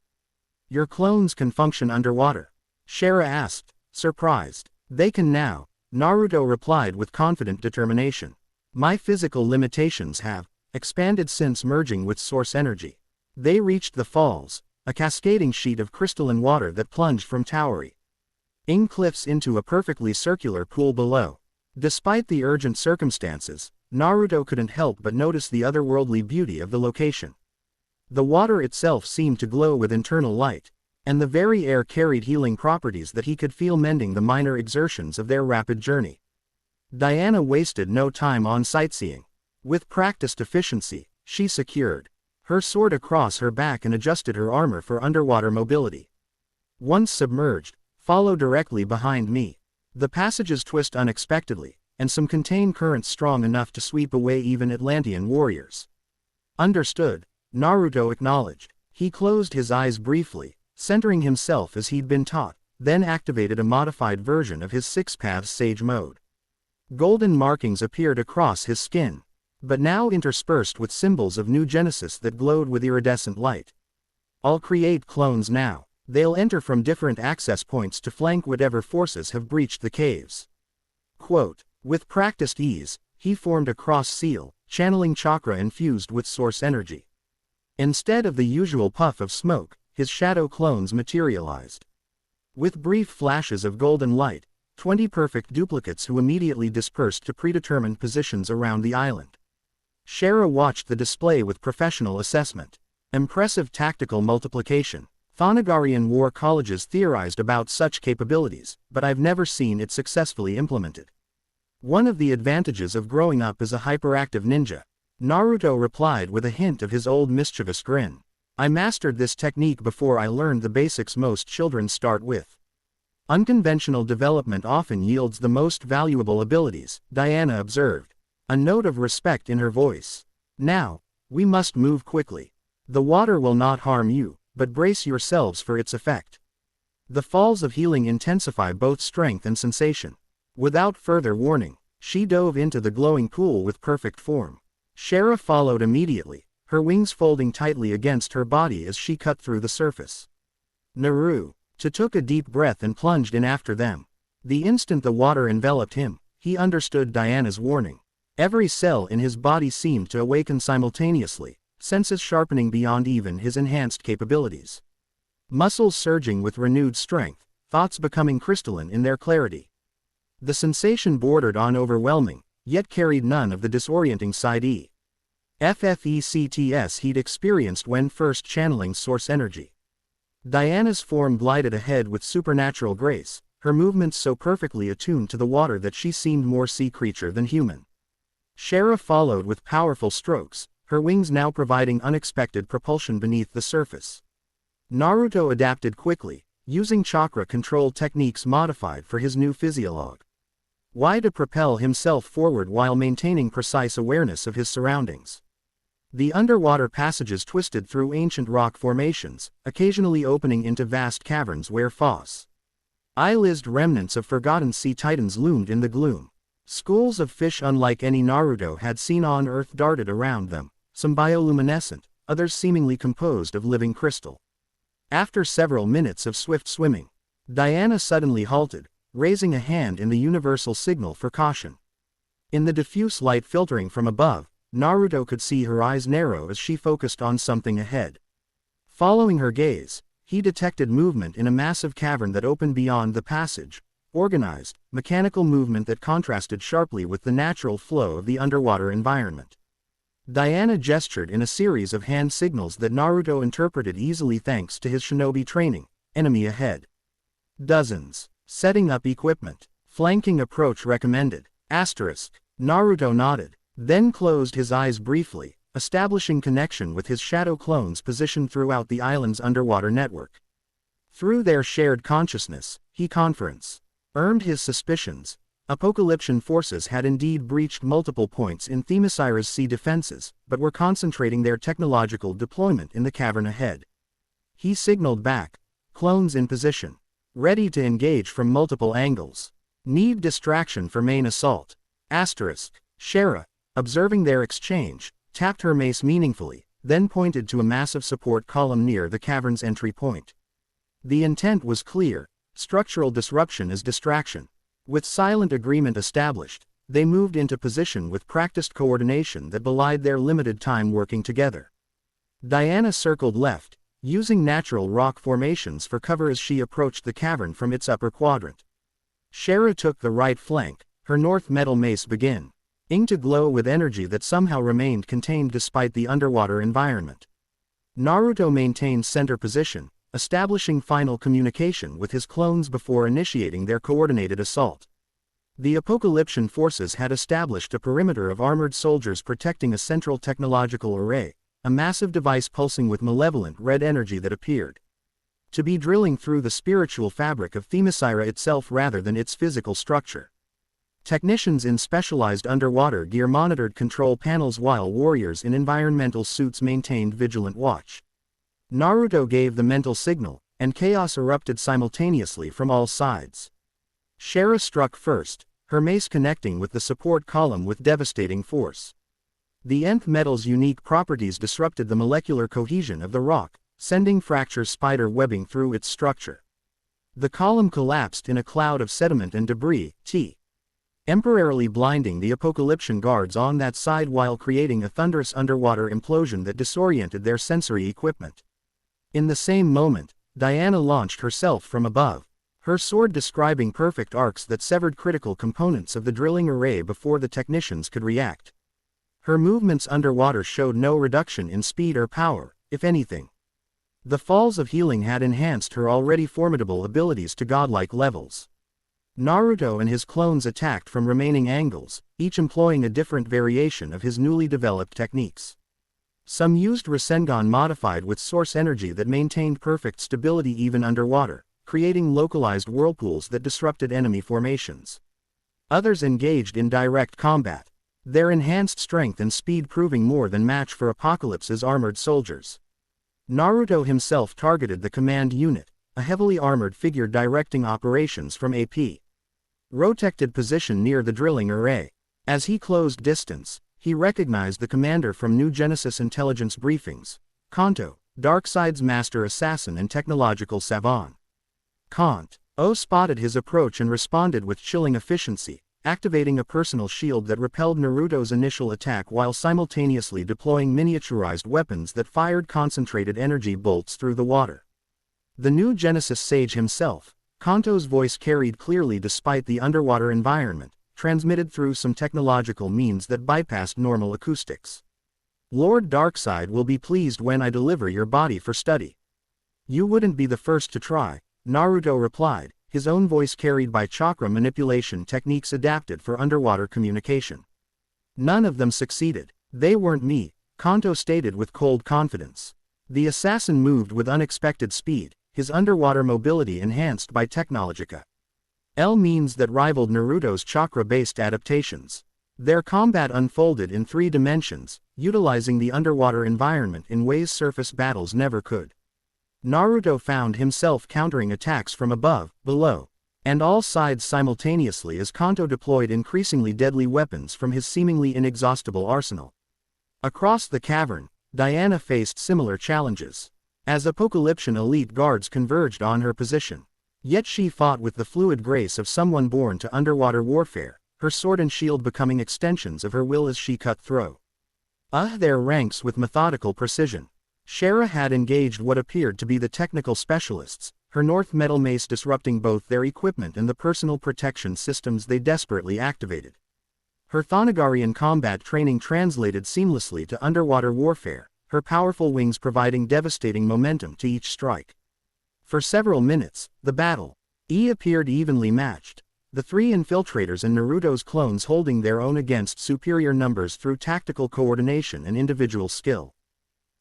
Your clones can function underwater? Shara asked, surprised. They can now, Naruto replied with confident determination. My physical limitations have expanded since merging with source energy. They reached the falls, a cascading sheet of crystalline water that plunged from towering cliffs into a perfectly circular pool below. Despite the urgent circumstances, Naruto couldn't help but notice the otherworldly beauty of the location. The water itself seemed to glow with internal light, and the very air carried healing properties that he could feel mending the minor exertions of their rapid journey. Diana wasted no time on sightseeing. With practiced efficiency, she secured her sword across her back and adjusted her armor for underwater mobility. Once submerged, follow directly behind me. The passages twist unexpectedly, and some contain currents strong enough to sweep away even Atlantean warriors. Understood, Naruto acknowledged. He closed his eyes briefly, centering himself as he'd been taught, then activated a modified version of his Six Paths Sage mode. Golden markings appeared across his skin, but now interspersed with symbols of new genesis that glowed with iridescent light. I'll create clones now. They'll enter from different access points to flank whatever forces have breached the caves. Quote, with practiced ease, he formed a cross seal, channeling chakra infused with source energy. Instead of the usual puff of smoke, his shadow clones materialized. With brief flashes of golden light, 20 perfect duplicates who immediately dispersed to predetermined positions around the island. Shara watched the display with professional assessment. Impressive tactical multiplication. Thonagarian war colleges theorized about such capabilities, but I've never seen it successfully implemented. One of the advantages of growing up as a hyperactive ninja, Naruto replied with a hint of his old mischievous grin. I mastered this technique before I learned the basics most children start with. Unconventional development often yields the most valuable abilities, Diana observed, a note of respect in her voice. Now, we must move quickly. The water will not harm you, but brace yourselves for its effect. The Falls of Healing intensify both strength and sensation. Without further warning, she dove into the glowing pool with perfect form. Shara followed immediately, her wings folding tightly against her body as she cut through the surface. Naruto took a deep breath and plunged in after them. The instant the water enveloped him, he understood Diana's warning. Every cell in his body seemed to awaken simultaneously, senses sharpening beyond even his enhanced capabilities. Muscles surging with renewed strength, thoughts becoming crystalline in their clarity. The sensation bordered on overwhelming, yet carried none of the disorienting side effects he'd experienced when first channeling source energy. Diana's form glided ahead with supernatural grace, her movements so perfectly attuned to the water that she seemed more sea creature than human. Shara followed with powerful strokes, her wings now providing unexpected propulsion beneath the surface. Naruto adapted quickly, using chakra control techniques modified for his new physiologue. Why to propel himself forward while maintaining precise awareness of his surroundings. The underwater passages twisted through ancient rock formations, occasionally opening into vast caverns where fossilized remnants of forgotten sea titans loomed in the gloom. Schools of fish unlike any Naruto had seen on Earth darted around them, some bioluminescent, others seemingly composed of living crystal. After several minutes of swift swimming, Diana suddenly halted, raising a hand in the universal signal for caution. In the diffuse light filtering from above, Naruto could see her eyes narrow as she focused on something ahead. Following her gaze, he detected movement in a massive cavern that opened beyond the passage, organized, mechanical movement that contrasted sharply with the natural flow of the underwater environment. Diana gestured in a series of hand signals that Naruto interpreted easily thanks to his shinobi training. Enemy ahead. Dozens. Setting up equipment. Flanking approach recommended. Asterisk. Naruto nodded, then closed his eyes briefly, establishing connection with his shadow clones positioned throughout the island's underwater network. Through their shared consciousness, he confirmed his suspicions. Apocalyptian forces had indeed breached multiple points in Themyscira's sea defenses, but were concentrating their technological deployment in the cavern ahead. He signaled back, clones in position, ready to engage from multiple angles. Need distraction for main assault. Asterisk. Shara, observing their exchange, tapped her mace meaningfully, then pointed to a massive support column near the cavern's entry point. The intent was clear: structural disruption is distraction. With silent agreement established, they moved into position with practiced coordination that belied their limited time working together. Diana circled left, using natural rock formations for cover as she approached the cavern from its upper quadrant. Shara took the right flank, her north metal mace beginning to glow with energy that somehow remained contained despite the underwater environment. Naruto maintained center position, establishing final communication with his clones before initiating their coordinated assault. The Apocalyptian forces had established a perimeter of armored soldiers protecting a central technological array, a massive device pulsing with malevolent red energy that appeared to be drilling through the spiritual fabric of Themyscira itself rather than its physical structure. Technicians in specialized underwater gear monitored control panels while warriors in environmental suits maintained vigilant watch. Naruto gave the mental signal, and chaos erupted simultaneously from all sides. Shara struck first, her mace connecting with the support column with devastating force. The nth metal's unique properties disrupted the molecular cohesion of the rock, sending fracture spider webbing through its structure. The column collapsed in a cloud of sediment and debris, temporarily blinding the Apocalyptian guards on that side while creating a thunderous underwater implosion that disoriented their sensory equipment. In the same moment, Diana launched herself from above, her sword describing perfect arcs that severed critical components of the drilling array before the technicians could react. Her movements underwater showed no reduction in speed or power, if anything. The falls of healing had enhanced her already formidable abilities to godlike levels. Naruto and his clones attacked from remaining angles, each employing a different variation of his newly developed techniques. Some used Rasengan modified with source energy that maintained perfect stability even underwater, creating localized whirlpools that disrupted enemy formations. Others engaged in direct combat, their enhanced strength and speed proving more than match for Apocalypse's armored soldiers. Naruto himself targeted the command unit, a heavily armored figure directing operations from a protected position near the drilling array. As he closed distance, he recognized the commander from New Genesis intelligence briefings, Kanto, Darkseid's master assassin and technological savant. Kanto spotted his approach and responded with chilling efficiency, activating a personal shield that repelled Naruto's initial attack while simultaneously deploying miniaturized weapons that fired concentrated energy bolts through the water. The New Genesis sage himself, Kanto's voice carried clearly despite the underwater environment, transmitted through some technological means that bypassed normal acoustics. Lord Darkseid will be pleased when I deliver your body for study. You wouldn't be the first to try, Naruto replied, his own voice carried by chakra manipulation techniques adapted for underwater communication. None of them succeeded. They weren't me, Kanto stated with cold confidence. The assassin moved with unexpected speed, his underwater mobility enhanced by Technologica L means that rivaled Naruto's chakra-based adaptations. Their combat unfolded in 3 dimensions, utilizing the underwater environment in ways surface battles never could. Naruto found himself countering attacks from above, below, and all sides simultaneously as Kanto deployed increasingly deadly weapons from his seemingly inexhaustible arsenal. Across the cavern, Diana faced similar challenges, as Apocalyptian elite guards converged on her position. Yet she fought with the fluid grace of someone born to underwater warfare, her sword and shield becoming extensions of her will as she cut through their ranks with methodical precision. Shara had engaged what appeared to be the technical specialists, her north metal mace disrupting both their equipment and the personal protection systems they desperately activated. Her Thanagarian combat training translated seamlessly to underwater warfare, her powerful wings providing devastating momentum to each strike. For several minutes, the battle appeared evenly matched, the three infiltrators and Naruto's clones holding their own against superior numbers through tactical coordination and individual skill.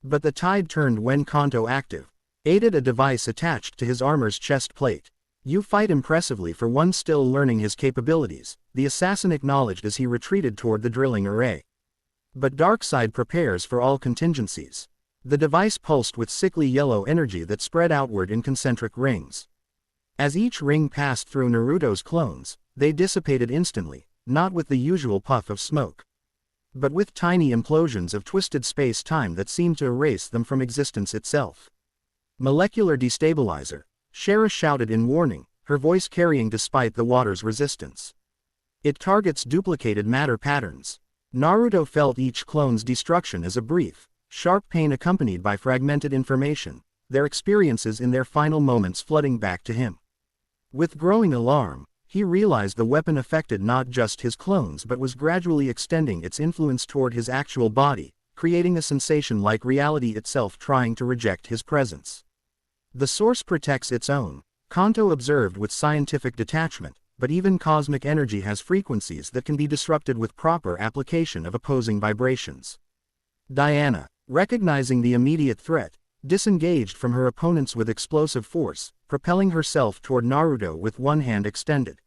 But the tide turned when Kanto activated a device attached to his armor's chest plate. "You fight impressively for one still learning his capabilities," the assassin acknowledged as he retreated toward the drilling array. But Darkseid prepares for all contingencies. The device pulsed with sickly yellow energy that spread outward in concentric rings. As each ring passed through Naruto's clones, they dissipated instantly, not with the usual puff of smoke, but with tiny implosions of twisted space-time that seemed to erase them from existence itself. "Molecular destabilizer," Shara shouted in warning, her voice carrying despite the water's resistance. "It targets duplicated matter patterns." Naruto felt each clone's destruction as a brief, sharp pain accompanied by fragmented information, their experiences in their final moments flooding back to him. With growing alarm, he realized the weapon affected not just his clones but was gradually extending its influence toward his actual body, creating a sensation like reality itself trying to reject his presence. "The source protects its own," Kanto observed with scientific detachment, "but even cosmic energy has frequencies that can be disrupted with proper application of opposing vibrations." Diana, recognizing the immediate threat, disengaged from her opponents with explosive force, propelling herself toward Naruto with one hand extended.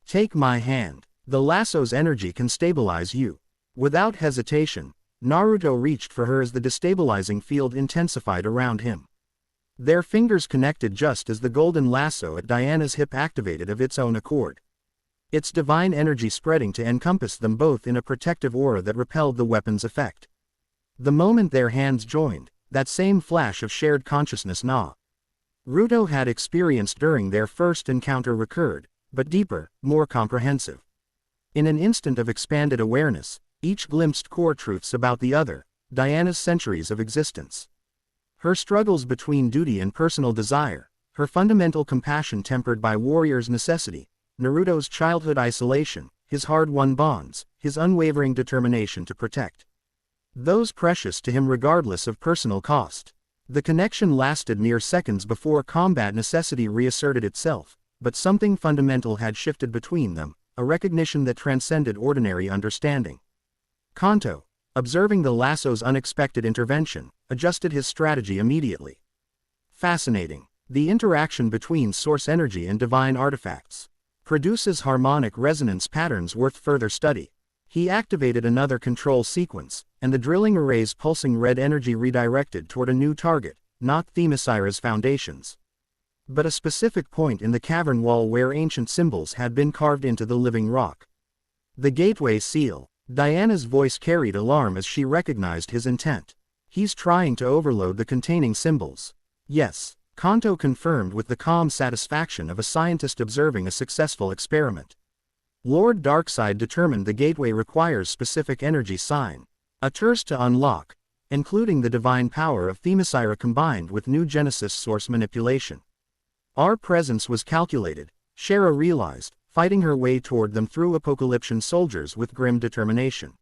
"Take my hand. The lasso's energy can stabilize you." Without hesitation, Naruto reached for her as the destabilizing field intensified around him. Their fingers connected just as the golden lasso at Diana's hip activated of its own accord, its divine energy spreading to encompass them both in a protective aura that repelled the weapon's effect. The moment their hands joined, that same flash of shared consciousness Naruto had experienced during their first encounter recurred, but deeper, more comprehensive. In an instant of expanded awareness, each glimpsed core truths about the other, Diana's centuries of existence. Her struggles between duty and personal desire, her fundamental compassion tempered by warrior's necessity, Naruto's childhood isolation, his hard-won bonds, his unwavering determination to protect those precious to him regardless of personal cost. The connection lasted mere seconds before combat necessity reasserted itself, but something fundamental had shifted between them, a recognition that transcended ordinary understanding. Kanto, observing the lasso's unexpected intervention, adjusted his strategy immediately. Fascinating. The interaction between source energy and divine artifacts produces harmonic resonance patterns worth further study. He activated another control sequence, and the drilling array's pulsing red energy redirected toward a new target, not Themyscira's foundations, but a specific point in the cavern wall where ancient symbols had been carved into the living rock. "The gateway seal." Diana's voice carried alarm as she recognized his intent. "He's trying to overload the containing symbols." "Yes," Kanto confirmed with the calm satisfaction of a scientist observing a successful experiment. Lord Darkseid determined the gateway requires specific energy signatures to unlock, including the divine power of Themyscira combined with New Genesis source manipulation. Our presence was calculated, Shara realized, fighting her way toward them through Apocalyptian soldiers with grim determination.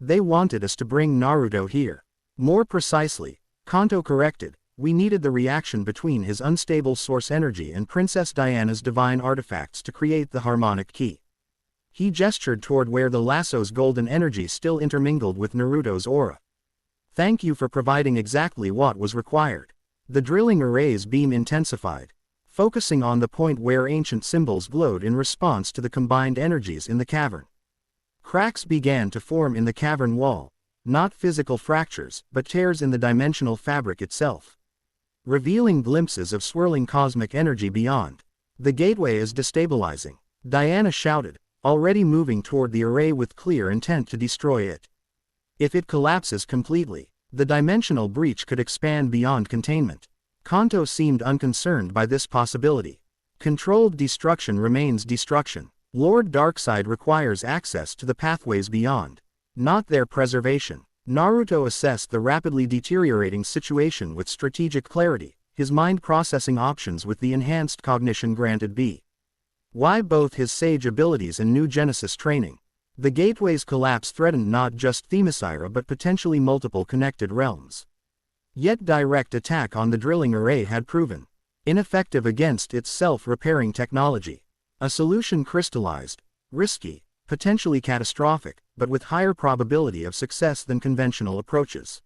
They wanted us to bring Naruto here. More precisely, Kanto corrected, we needed the reaction between his unstable source energy and Princess Diana's divine artifacts to create the harmonic key. He gestured toward where the lasso's golden energy still intermingled with Naruto's aura. "Thank you for providing exactly what was required." The drilling array's beam intensified, focusing on the point where ancient symbols glowed in response to the combined energies in the cavern. Cracks began to form in the cavern wall, not physical fractures, but tears in the dimensional fabric itself, revealing glimpses of swirling cosmic energy beyond. "The gateway is destabilizing," Diana shouted, already moving toward the array with clear intent to destroy it. "If it collapses completely, the dimensional breach could expand beyond containment." Kanto seemed unconcerned by this possibility. "Controlled destruction remains destruction. Lord Darkseid requires access to the pathways beyond, not their preservation." Naruto assessed the rapidly deteriorating situation with strategic clarity, his mind processing options with the enhanced cognition granted by both his sage abilities and New Genesis training. The gateway's collapse threatened not just Themyscira but potentially multiple connected realms. Yet direct attack on the drilling array had proven ineffective against its self-repairing technology. A solution crystallized, risky, potentially catastrophic, but with higher probability of success than conventional approaches.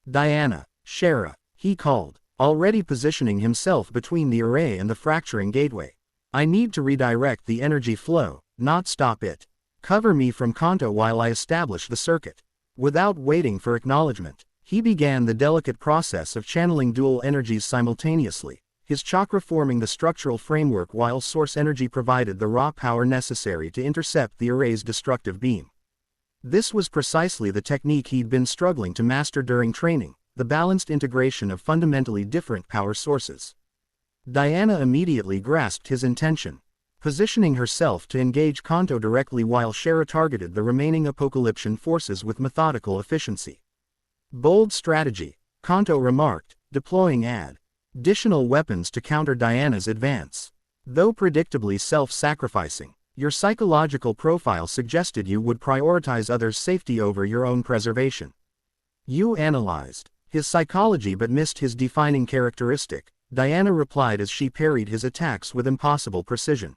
Diana, Shara, he called, already positioning himself between the array and the fracturing gateway. I need to redirect the energy flow, not stop it. Cover me from Kanto while I establish the circuit. Without waiting for acknowledgement, he began the delicate process of channeling dual energies simultaneously, his chakra forming the structural framework while source energy provided the raw power necessary to intercept the array's destructive beam. This was precisely the technique he'd been struggling to master during training, the balanced integration of fundamentally different power sources. Diana immediately grasped his intention, positioning herself to engage Kanto directly while Shara targeted the remaining Apocalyptian forces with methodical efficiency. Bold strategy, Kanto remarked, deploying additional weapons to counter Diana's advance. Though predictably self-sacrificing, your psychological profile suggested you would prioritize others' safety over your own preservation. You analyzed his psychology but missed his defining characteristic, Diana replied as she parried his attacks with impossible precision.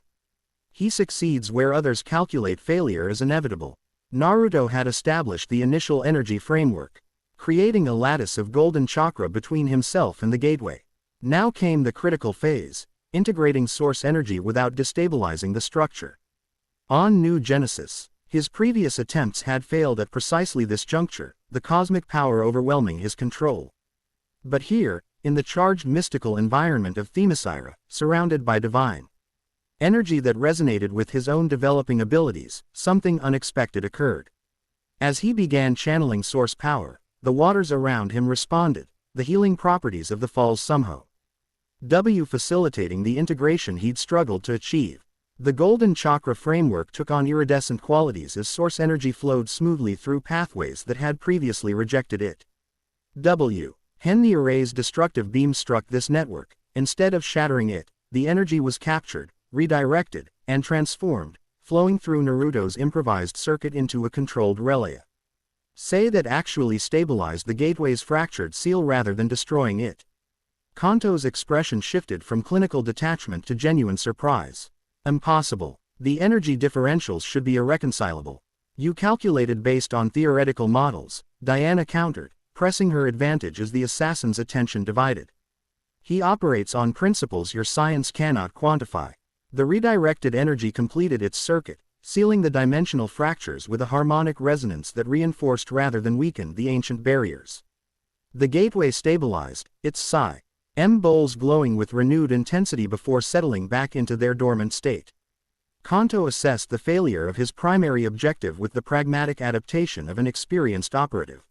He succeeds where others calculate failure as inevitable. Naruto had established the initial energy framework, creating a lattice of golden chakra between himself and the gateway. Now came the critical phase, integrating source energy without destabilizing the structure. On New Genesis, his previous attempts had failed at precisely this juncture, the cosmic power overwhelming his control. But here, in the charged mystical environment of Themyscira, surrounded by divine energy that resonated with his own developing abilities, something unexpected occurred. As he began channeling source power, the waters around him responded, the healing properties of the falls somehow facilitating the integration he'd struggled to achieve. The golden chakra framework took on iridescent qualities as source energy flowed smoothly through pathways that had previously rejected it. When the array's destructive beam struck this network, instead of shattering it, the energy was captured, redirected, and transformed, flowing through Naruto's improvised circuit into a controlled relay. Say that actually stabilized the gateway's fractured seal rather than destroying it. Kanto's expression shifted from clinical detachment to genuine surprise. Impossible. The energy differentials should be irreconcilable. You calculated based on theoretical models, Diana countered, pressing her advantage as the assassin's attention divided. He operates on principles your science cannot quantify. The redirected energy completed its circuit, sealing the dimensional fractures with a harmonic resonance that reinforced rather than weakened the ancient barriers. The gateway stabilized, its bowls glowing with renewed intensity before settling back into their dormant state. Kanto assessed the failure of his primary objective with the pragmatic adaptation of an experienced operative.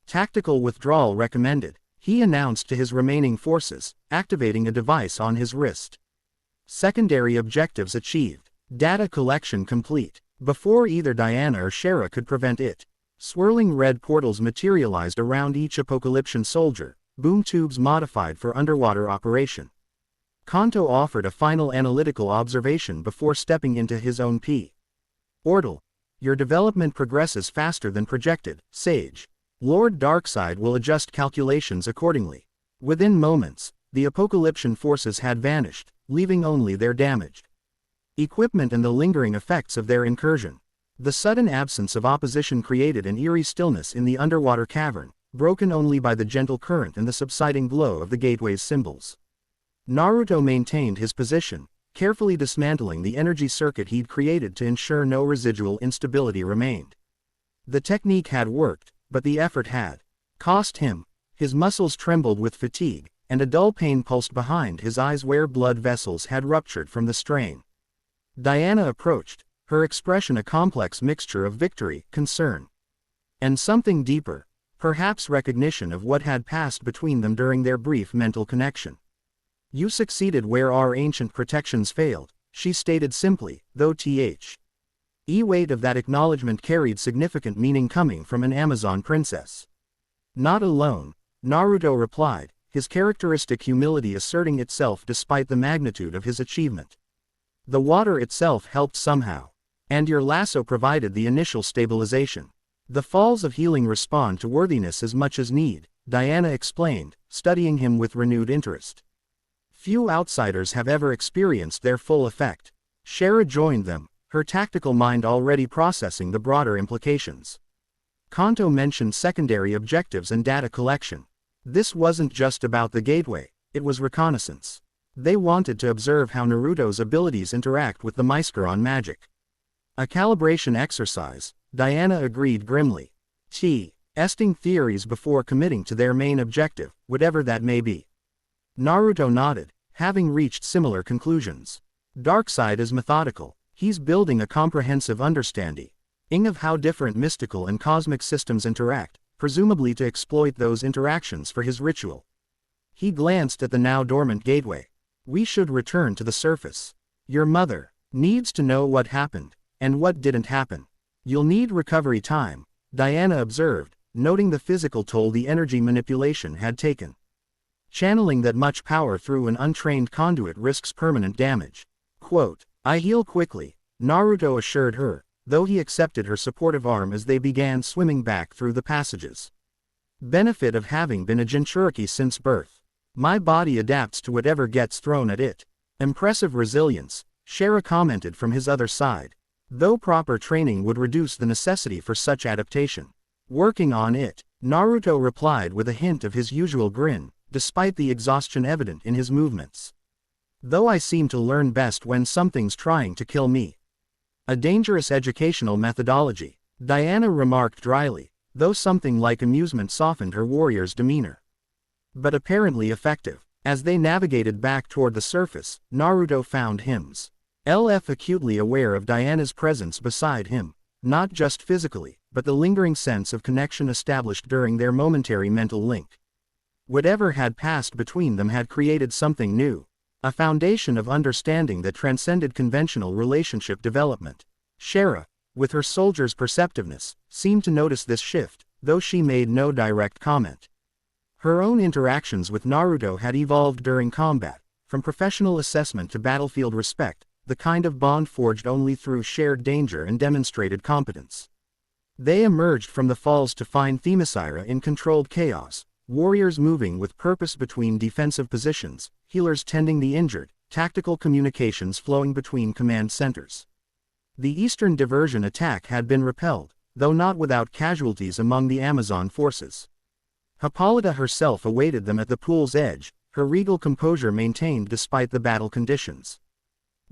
Tactical withdrawal recommended, he announced to his remaining forces, activating a device on his wrist. Secondary objectives achieved. Data collection complete. Before either Diana or Shara could prevent it, swirling red portals materialized around each Apocalyptian soldier, boom tubes modified for underwater operation. Kanto offered a final analytical observation before stepping into his own portal. Your development progresses faster than projected, Sage. Lord Darkseid will adjust calculations accordingly. Within moments, the Apocalyptian forces had vanished, leaving only their damaged equipment and the lingering effects of their incursion. The sudden absence of opposition created an eerie stillness in the underwater cavern, broken only by the gentle current and the subsiding glow of the gateway's symbols. Naruto maintained his position, carefully dismantling the energy circuit he'd created to ensure no residual instability remained. The technique had worked, but the effort had cost him. His muscles trembled with fatigue, and a dull pain pulsed behind his eyes where blood vessels had ruptured from the strain. Diana approached, her expression a complex mixture of victory, concern, and something deeper, perhaps recognition of what had passed between them during their brief mental connection. You succeeded where our ancient protections failed, she stated simply, though the weight of that acknowledgement carried significant meaning coming from an Amazon princess. Not alone, Naruto replied, his characteristic humility asserting itself despite the magnitude of his achievement. The water itself helped somehow. And your lasso provided the initial stabilization. The falls of healing respond to worthiness as much as need, Diana explained, studying him with renewed interest. Few outsiders have ever experienced their full effect. Shara joined them, her tactical mind already processing the broader implications. Kanto mentioned secondary objectives and data collection. This wasn't just about the gateway, it was reconnaissance. They wanted to observe how Naruto's abilities interact with the Meiskaron magic. A calibration exercise, Diana agreed grimly. Testing theories before committing to their main objective, whatever that may be. Naruto nodded, having reached similar conclusions. Darkseid is methodical. He's building a comprehensive understanding of how different mystical and cosmic systems interact, presumably to exploit those interactions for his ritual. He glanced at the now dormant gateway. We should return to the surface. Your mother needs to know what happened, and what didn't happen. You'll need recovery time, Diana observed, noting the physical toll the energy manipulation had taken. Channeling that much power through an untrained conduit risks permanent damage. Quote, I heal quickly, Naruto assured her, though he accepted her supportive arm as they began swimming back through the passages. Benefit of having been a Jinchuriki since birth. My body adapts to whatever gets thrown at it. Impressive resilience, Shara commented from his other side. Though proper training would reduce the necessity for such adaptation. Working on it, Naruto replied with a hint of his usual grin, despite the exhaustion evident in his movements. Though I seem to learn best when something's trying to kill me. A dangerous educational methodology, Diana remarked dryly, though something like amusement softened her warrior's demeanor. But apparently effective. As they navigated back toward the surface, Naruto found hymns. LF acutely aware of Diana's presence beside him, not just physically, but the lingering sense of connection established during their momentary mental link. Whatever had passed between them had created something new. A foundation of understanding that transcended conventional relationship development. Shara, with her soldier's perceptiveness, seemed to notice this shift, though she made no direct comment. Her own interactions with Naruto had evolved during combat, from professional assessment to battlefield respect, the kind of bond forged only through shared danger and demonstrated competence. They emerged from the falls to find Themyscira in controlled chaos, warriors moving with purpose between defensive positions, healers tending the injured, tactical communications flowing between command centers. The Eastern diversion attack had been repelled, though not without casualties among the Amazon forces. Hippolyta herself awaited them at the pool's edge, her regal composure maintained despite the battle conditions.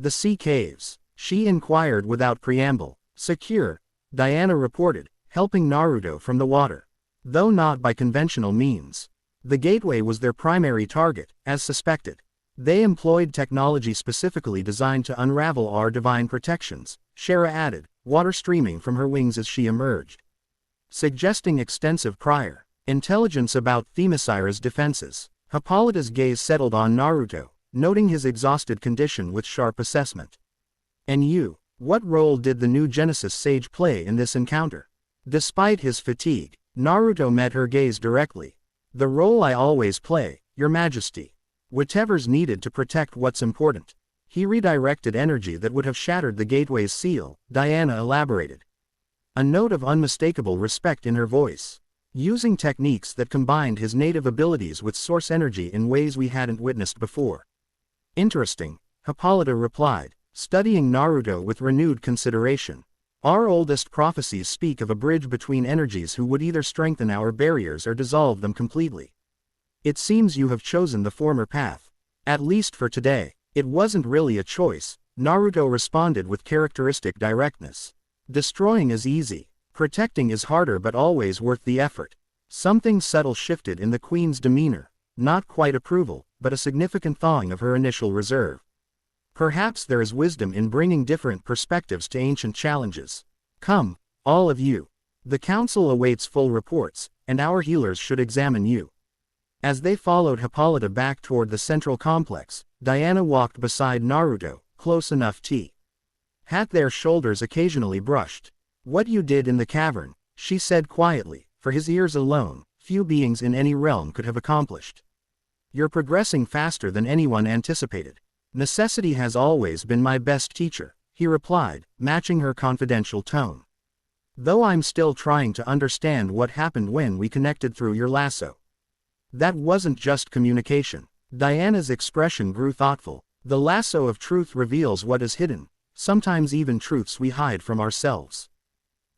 The sea caves, she inquired without preamble. Secure, Diana reported, helping Naruto from the water. Though not by conventional means. The gateway was their primary target, as suspected. They employed technology specifically designed to unravel our divine protections, Shara added, water streaming from her wings as she emerged. Suggesting extensive prior intelligence about Themyscira's defenses. Hippolyta's gaze settled on Naruto, noting his exhausted condition with sharp assessment. And you, what role did the new Genesis sage play in this encounter? Despite his fatigue, Naruto met her gaze directly. The role I always play, Your Majesty. Whatever's needed to protect what's important. He redirected energy that would have shattered the gateway's seal, Diana elaborated. A note of unmistakable respect in her voice. Using techniques that combined his native abilities with source energy in ways we hadn't witnessed before. Interesting, Hippolyta replied, studying Naruto with renewed consideration. Our oldest prophecies speak of a bridge between energies who would either strengthen our barriers or dissolve them completely. It seems you have chosen the former path. At least for today. It wasn't really a choice, Naruto responded with characteristic directness. Destroying is easy. Protecting is harder but always worth the effort. Something subtle shifted in the queen's demeanor, not quite approval, but a significant thawing of her initial reserve. Perhaps there is wisdom in bringing different perspectives to ancient challenges. Come, all of you. The council awaits full reports, and our healers should examine you. As they followed Hippolyta back toward the central complex, Diana walked beside Naruto, close enough to had their shoulders occasionally brushed. What you did in the cavern, she said quietly, for his ears alone, few beings in any realm could have accomplished. You're progressing faster than anyone anticipated. Necessity has always been my best teacher, he replied, matching her confidential tone. Though I'm still trying to understand what happened when we connected through your lasso. That wasn't just communication. Diana's expression grew thoughtful. The lasso of truth reveals what is hidden, sometimes even truths we hide from ourselves.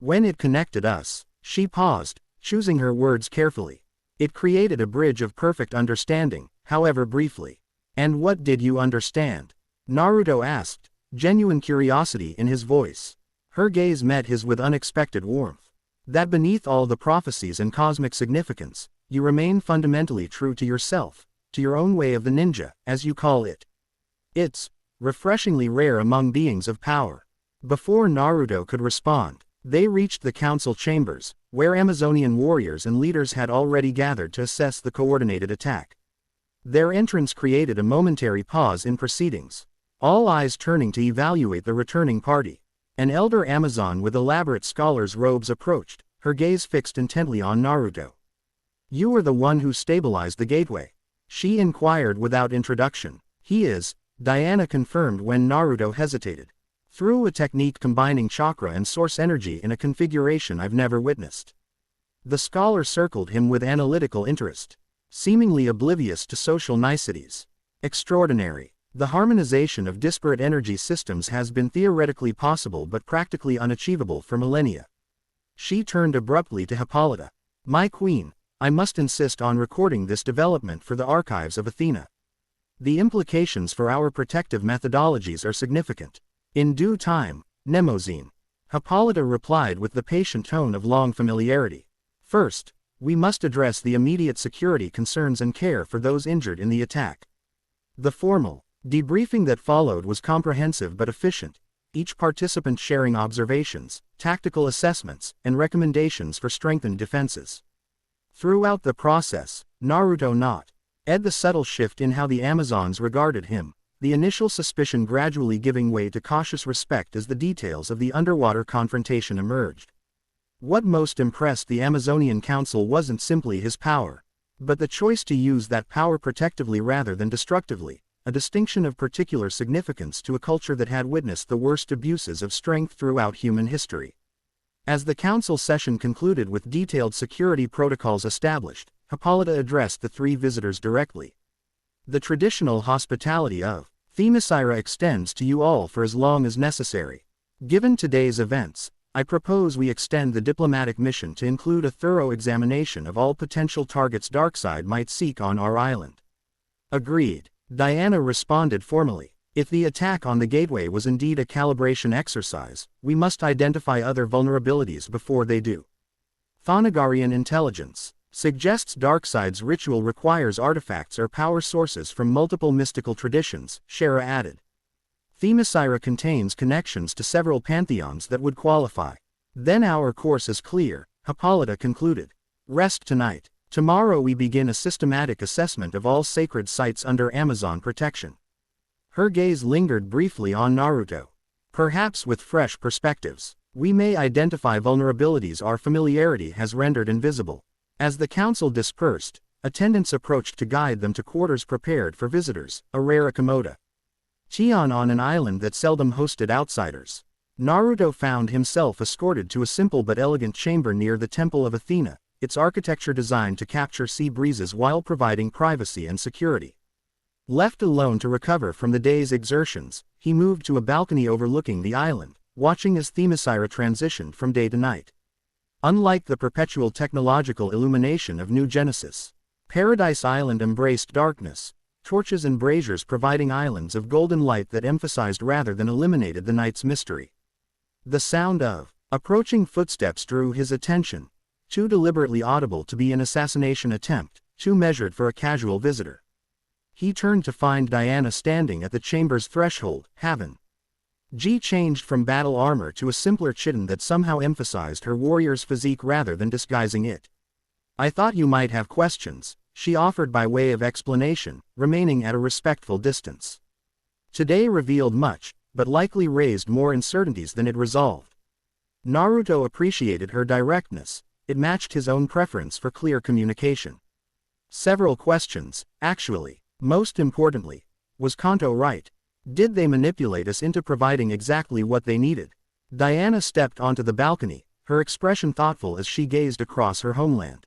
When it connected us, she paused, choosing her words carefully. It created a bridge of perfect understanding, however briefly. And what did you understand? Naruto asked, genuine curiosity in his voice. Her gaze met his with unexpected warmth. That beneath all the prophecies and cosmic significance, you remain fundamentally true to yourself, to your own way of the ninja, as you call it. It's refreshingly rare among beings of power. Before Naruto could respond, they reached the council chambers, where Amazonian warriors and leaders had already gathered to assess the coordinated attack. Their entrance created a momentary pause in proceedings, all eyes turning to evaluate the returning party. An elder Amazon with elaborate scholar's robes approached, her gaze fixed intently on Naruto. You were the one who stabilized the gateway. She inquired without introduction. He is, Diana confirmed when Naruto hesitated. Through a technique combining chakra and source energy in a configuration I've never witnessed. The scholar circled him with analytical interest, seemingly oblivious to social niceties. Extraordinary. The harmonization of disparate energy systems has been theoretically possible but practically unachievable for millennia. She turned abruptly to Hippolyta. My queen, I must insist on recording this development for the archives of Athena. The implications for our protective methodologies are significant. In due time, Mnemosyne. Hippolyta replied with the patient tone of long familiarity. First, we must address the immediate security concerns and care for those injured in the attack. The formal debriefing that followed was comprehensive but efficient, each participant sharing observations, tactical assessments, and recommendations for strengthened defenses. Throughout the process, Naruto noted the subtle shift in how the Amazons regarded him, the initial suspicion gradually giving way to cautious respect as the details of the underwater confrontation emerged. What most impressed the Amazonian Council wasn't simply his power, but the choice to use that power protectively rather than destructively, a distinction of particular significance to a culture that had witnessed the worst abuses of strength throughout human history. As the council session concluded with detailed security protocols established, Hippolyta addressed the three visitors directly. The traditional hospitality of Themyscira extends to you all for as long as necessary. Given today's events, I propose we extend the diplomatic mission to include a thorough examination of all potential targets Darkseid might seek on our island. Agreed. Diana responded formally. If the attack on the gateway was indeed a calibration exercise, we must identify other vulnerabilities before they do. Thonogarian intelligence suggests Darkseid's ritual requires artifacts or power sources from multiple mystical traditions, Shara added. Themyscira contains connections to several pantheons that would qualify. Then our course is clear, Hippolyta concluded. Rest tonight. Tomorrow we begin a systematic assessment of all sacred sites under Amazon protection. Her gaze lingered briefly on Naruto. Perhaps with fresh perspectives, we may identify vulnerabilities our familiarity has rendered invisible. As the council dispersed, attendants approached to guide them to quarters prepared for visitors, a rare accommodation on an island that seldom hosted outsiders. Naruto found himself escorted to a simple but elegant chamber near the Temple of Athena, its architecture designed to capture sea breezes while providing privacy and security. Left alone to recover from the day's exertions, he moved to a balcony overlooking the island, watching as Themyscira transitioned from day to night. Unlike the perpetual technological illumination of New Genesis, Paradise Island embraced darkness, torches and braziers providing islands of golden light that emphasized rather than eliminated the night's mystery. The sound of approaching footsteps drew his attention, too deliberately audible to be an assassination attempt, too measured for a casual visitor. He turned to find Diana standing at the chamber's threshold, having changed from battle armor to a simpler chiton that somehow emphasized her warrior's physique rather than disguising it. I thought you might have questions, she offered by way of explanation, remaining at a respectful distance. Today revealed much, but likely raised more uncertainties than it resolved. Naruto appreciated her directness. It matched his own preference for clear communication. Several questions, actually. Most importantly, was Kanto right? Did they manipulate us into providing exactly what they needed? Diana stepped onto the balcony, her expression thoughtful as she gazed across her homeland.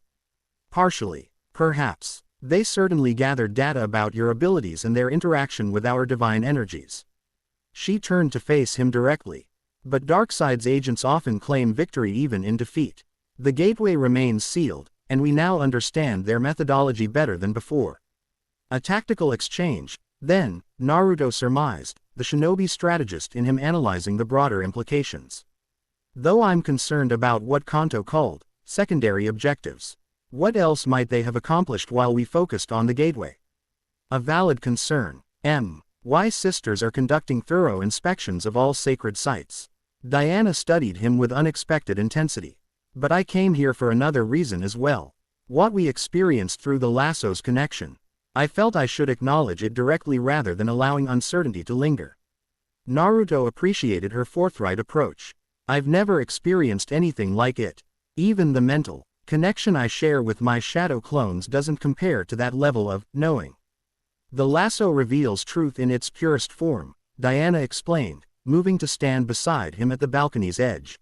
Partially, perhaps. They certainly gathered data about your abilities and their interaction with our divine energies. She turned to face him directly. But Darkseid's agents often claim victory even in defeat. The gateway remains sealed, and we now understand their methodology better than before. A tactical exchange, then, Naruto surmised, the shinobi strategist in him analyzing the broader implications. Though I'm concerned about what Kanto called secondary objectives. What else might they have accomplished while we focused on the gateway? A valid concern. Why sisters are conducting thorough inspections of all sacred sites. Diana studied him with unexpected intensity. But I came here for another reason as well. What we experienced through the lasso's connection. I felt I should acknowledge it directly rather than allowing uncertainty to linger. Naruto appreciated her forthright approach. I've never experienced anything like it. Even the mental connection I share with my shadow clones doesn't compare to that level of knowing. The lasso reveals truth in its purest form, Diana explained, moving to stand beside him at the balcony's edge.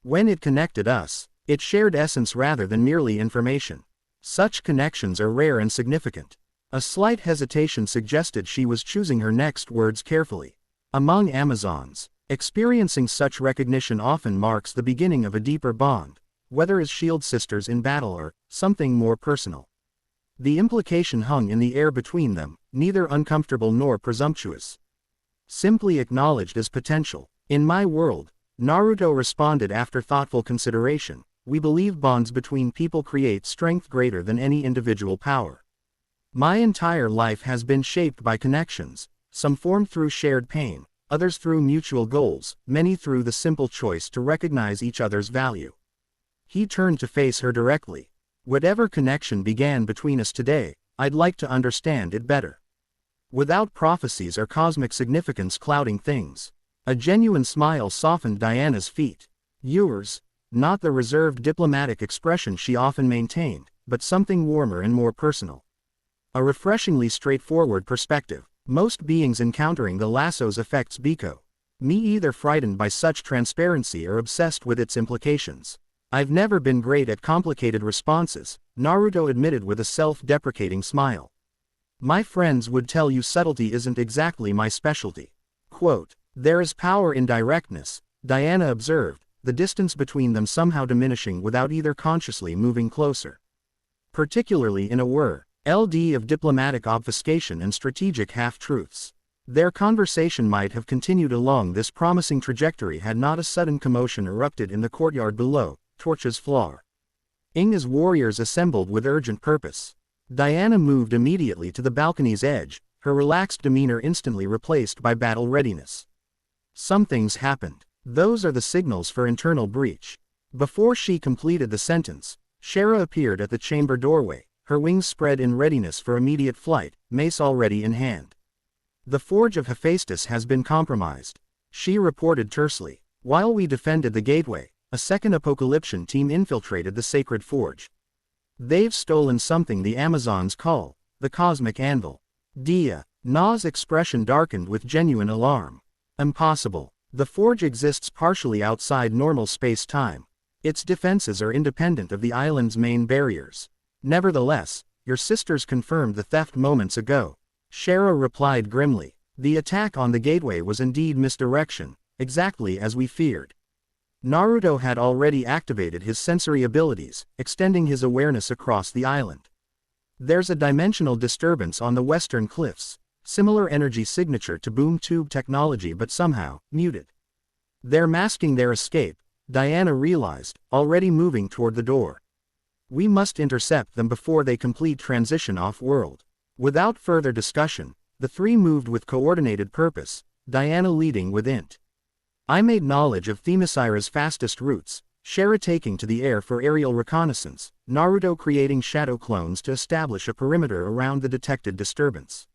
When it connected us, it shared essence rather than merely information. Such connections are rare and significant. A slight hesitation suggested she was choosing her next words carefully. Among Amazons, experiencing such recognition often marks the beginning of a deeper bond, whether as shield sisters in battle or something more personal. The implication hung in the air between them, neither uncomfortable nor presumptuous. Simply acknowledged as potential. In my world, Naruto responded after thoughtful consideration, we believe bonds between people create strength greater than any individual power. My entire life has been shaped by connections, some formed through shared pain, others through mutual goals, many through the simple choice to recognize each other's value. He turned to face her directly. Whatever connection began between us today, I'd like to understand it better. Without prophecies or cosmic significance clouding things. A genuine smile softened Diana's feet. Yours, not the reserved diplomatic expression she often maintained, but something warmer and more personal. A refreshingly straightforward perspective. Most beings encountering the lasso's effects Biko. Me either frightened by such transparency or obsessed with its implications. I've never been great at complicated responses, Naruto admitted with a self-deprecating smile. My friends would tell you subtlety isn't exactly my specialty. Quote, there is power in directness, Diana observed, the distance between them somehow diminishing without either consciously moving closer. Particularly in a LD of diplomatic obfuscation and strategic half-truths. Their conversation might have continued along this promising trajectory had not a sudden commotion erupted in the courtyard below, Torch's floor. Inga's warriors assembled with urgent purpose. Diana moved immediately to the balcony's edge, her relaxed demeanor instantly replaced by battle readiness. Something's happened. Those are the signals for internal breach. Before she completed the sentence, Shara appeared at the chamber doorway, her wings spread in readiness for immediate flight, mace already in hand. The forge of Hephaestus has been compromised, she reported tersely. While we defended the gateway, a second Apocalyptian team infiltrated the sacred forge. They've stolen something the Amazons call the cosmic anvil. Na's expression darkened with genuine alarm. Impossible. The forge exists partially outside normal space-time. Its defenses are independent of the island's main barriers. Nevertheless, your sisters confirmed the theft moments ago. Shara replied grimly. The attack on the gateway was indeed misdirection, exactly as we feared. Naruto had already activated his sensory abilities, extending his awareness across the island. There's a dimensional disturbance on the western cliffs, similar energy signature to boom tube technology but somehow muted. They're masking their escape, Diana realized, already moving toward the door. We must intercept them before they complete transition off-world. Without further discussion, the three moved with coordinated purpose, Diana leading with int. I made knowledge of Themyscira's fastest routes, Shara taking to the air for aerial reconnaissance, Naruto creating shadow clones to establish a perimeter around the detected disturbance.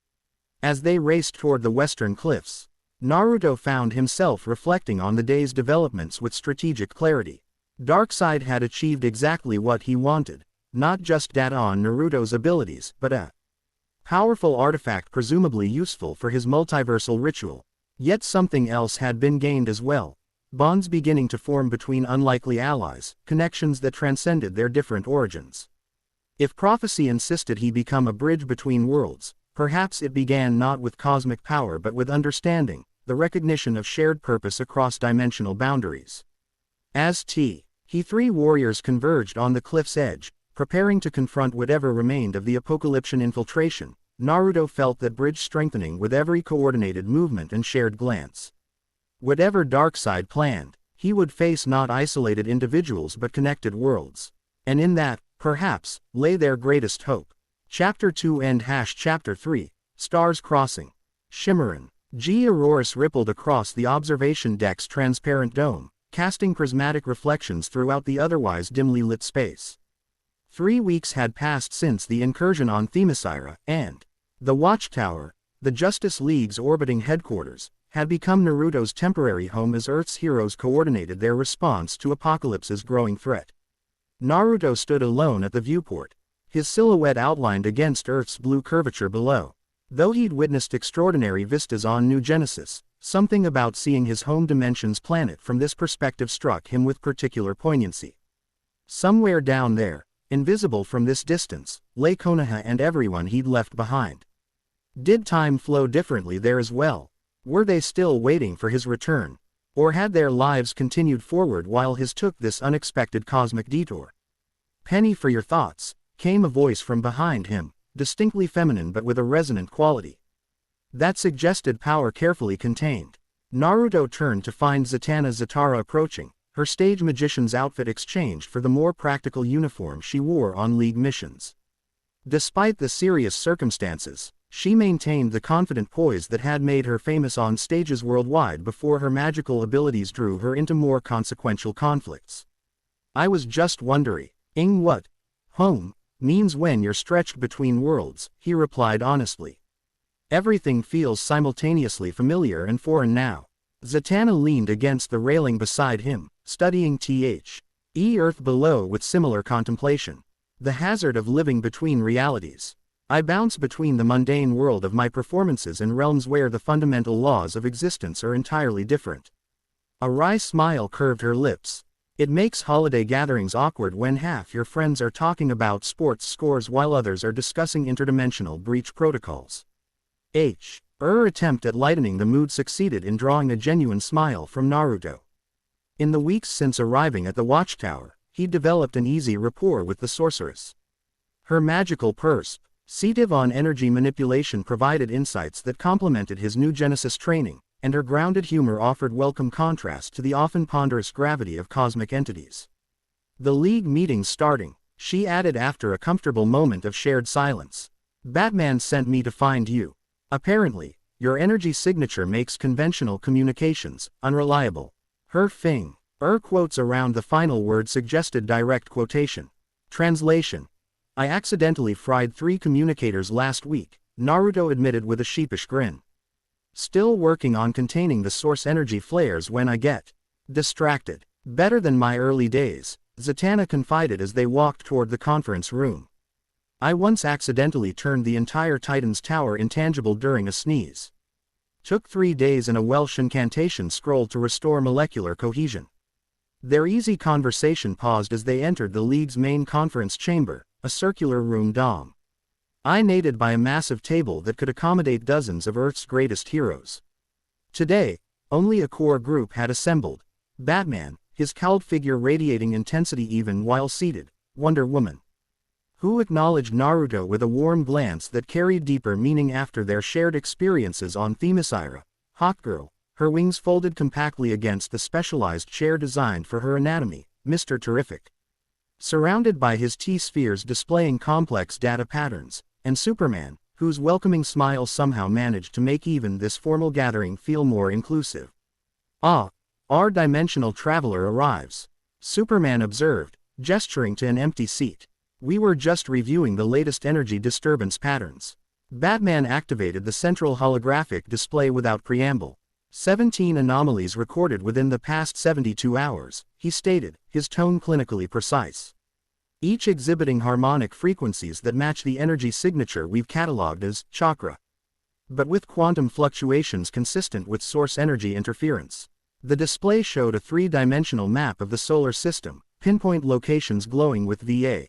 As they raced toward the western cliffs, Naruto found himself reflecting on the day's developments with strategic clarity. Darkseid had achieved exactly what he wanted, not just data on Naruto's abilities, but a Powerful artifact presumably useful for his multiversal ritual. Yet something else had been gained as well. Bonds beginning to form between unlikely allies, connections that transcended their different origins. If prophecy insisted he become a bridge between worlds, perhaps it began not with cosmic power but with understanding, the recognition of shared purpose across dimensional boundaries. As three warriors converged on the cliff's edge, preparing to confront whatever remained of the apocalyptic infiltration, Naruto felt that bridge strengthening with every coordinated movement and shared glance. Whatever Darkseid planned, he would face not isolated individuals but connected worlds. And in that, perhaps, lay their greatest hope. Chapter 2 End Chapter 3, Stars Crossing. Shimmerin. Auroras rippled across the observation deck's transparent dome, casting prismatic reflections throughout the otherwise dimly lit space. 3 weeks had passed since the incursion on Themyscira, and the Watchtower, the Justice League's orbiting headquarters, had become Naruto's temporary home as Earth's heroes coordinated their response to Apocalypse's growing threat. Naruto stood alone at the viewport, his silhouette outlined against Earth's blue curvature below. Though he'd witnessed extraordinary vistas on New Genesis, something about seeing his home dimension's planet from this perspective struck him with particular poignancy. Somewhere down there, invisible from this distance, lay Konoha and everyone he'd left behind. Did time flow differently there as well? Were they still waiting for his return? Or had their lives continued forward while his took this unexpected cosmic detour? "Penny for your thoughts," came a voice from behind him, distinctly feminine but with a resonant quality that suggested power carefully contained. Naruto turned to find Zatanna Zatara approaching, her stage magician's outfit exchanged for the more practical uniform she wore on League missions. Despite the serious circumstances, she maintained the confident poise that had made her famous on stages worldwide before her magical abilities drew her into more consequential conflicts. "I was just wondering what home means when you're stretched between worlds," he replied honestly. "Everything feels simultaneously familiar and foreign now." Zatanna leaned against the railing beside him, studying Earth below with similar contemplation. "The hazard of living between realities. I bounce between the mundane world of my performances and realms where the fundamental laws of existence are entirely different." A wry smile curved her lips. "It makes holiday gatherings awkward when half your friends are talking about sports scores while others are discussing interdimensional breach protocols." Her attempt at lightening the mood succeeded in drawing a genuine smile from Naruto. In the weeks since arriving at the Watchtower, he'd developed an easy rapport with the sorceress. Her magical perspective on energy manipulation provided insights that complemented his New Genesis training, and her grounded humor offered welcome contrast to the often ponderous gravity of cosmic entities. "The League meeting's starting," she added after a comfortable moment of shared silence. "Batman sent me to find you. Apparently, your energy signature makes conventional communications unreliable." Her quotes around the final word suggested direct quotation. Translation: "I accidentally fried 3 communicators last week," Naruto admitted with a sheepish grin. "Still working on containing the source energy flares when I get distracted. Better than my early days," Zatanna confided as they walked toward the conference room. "I once accidentally turned the entire Titan's tower intangible during a sneeze. Took 3 days and a Welsh incantation scroll to restore molecular cohesion." Their easy conversation paused as they entered the League's main conference chamber, a circular room dominated by a massive table that could accommodate dozens of Earth's greatest heroes. Today, only a core group had assembled: Batman, his cowled figure radiating intensity even while seated; Wonder Woman, who acknowledged Naruto with a warm glance that carried deeper meaning after their shared experiences on Themyscira; Hawkgirl, her wings folded compactly against the specialized chair designed for her anatomy; Mr. Terrific, surrounded by his T-spheres displaying complex data patterns; and Superman, whose welcoming smile somehow managed to make even this formal gathering feel more inclusive. "Ah, our dimensional traveler arrives," Superman observed, gesturing to an empty seat. "We were just reviewing the latest energy disturbance patterns." Batman activated the central holographic display without preamble. 17 anomalies recorded within the past 72 hours, he stated, his tone clinically precise. each exhibiting harmonic frequencies that match the energy signature we've cataloged as chakra, but with quantum fluctuations consistent with source energy interference. The display showed a three-dimensional map of the solar system, pinpoint locations glowing with VA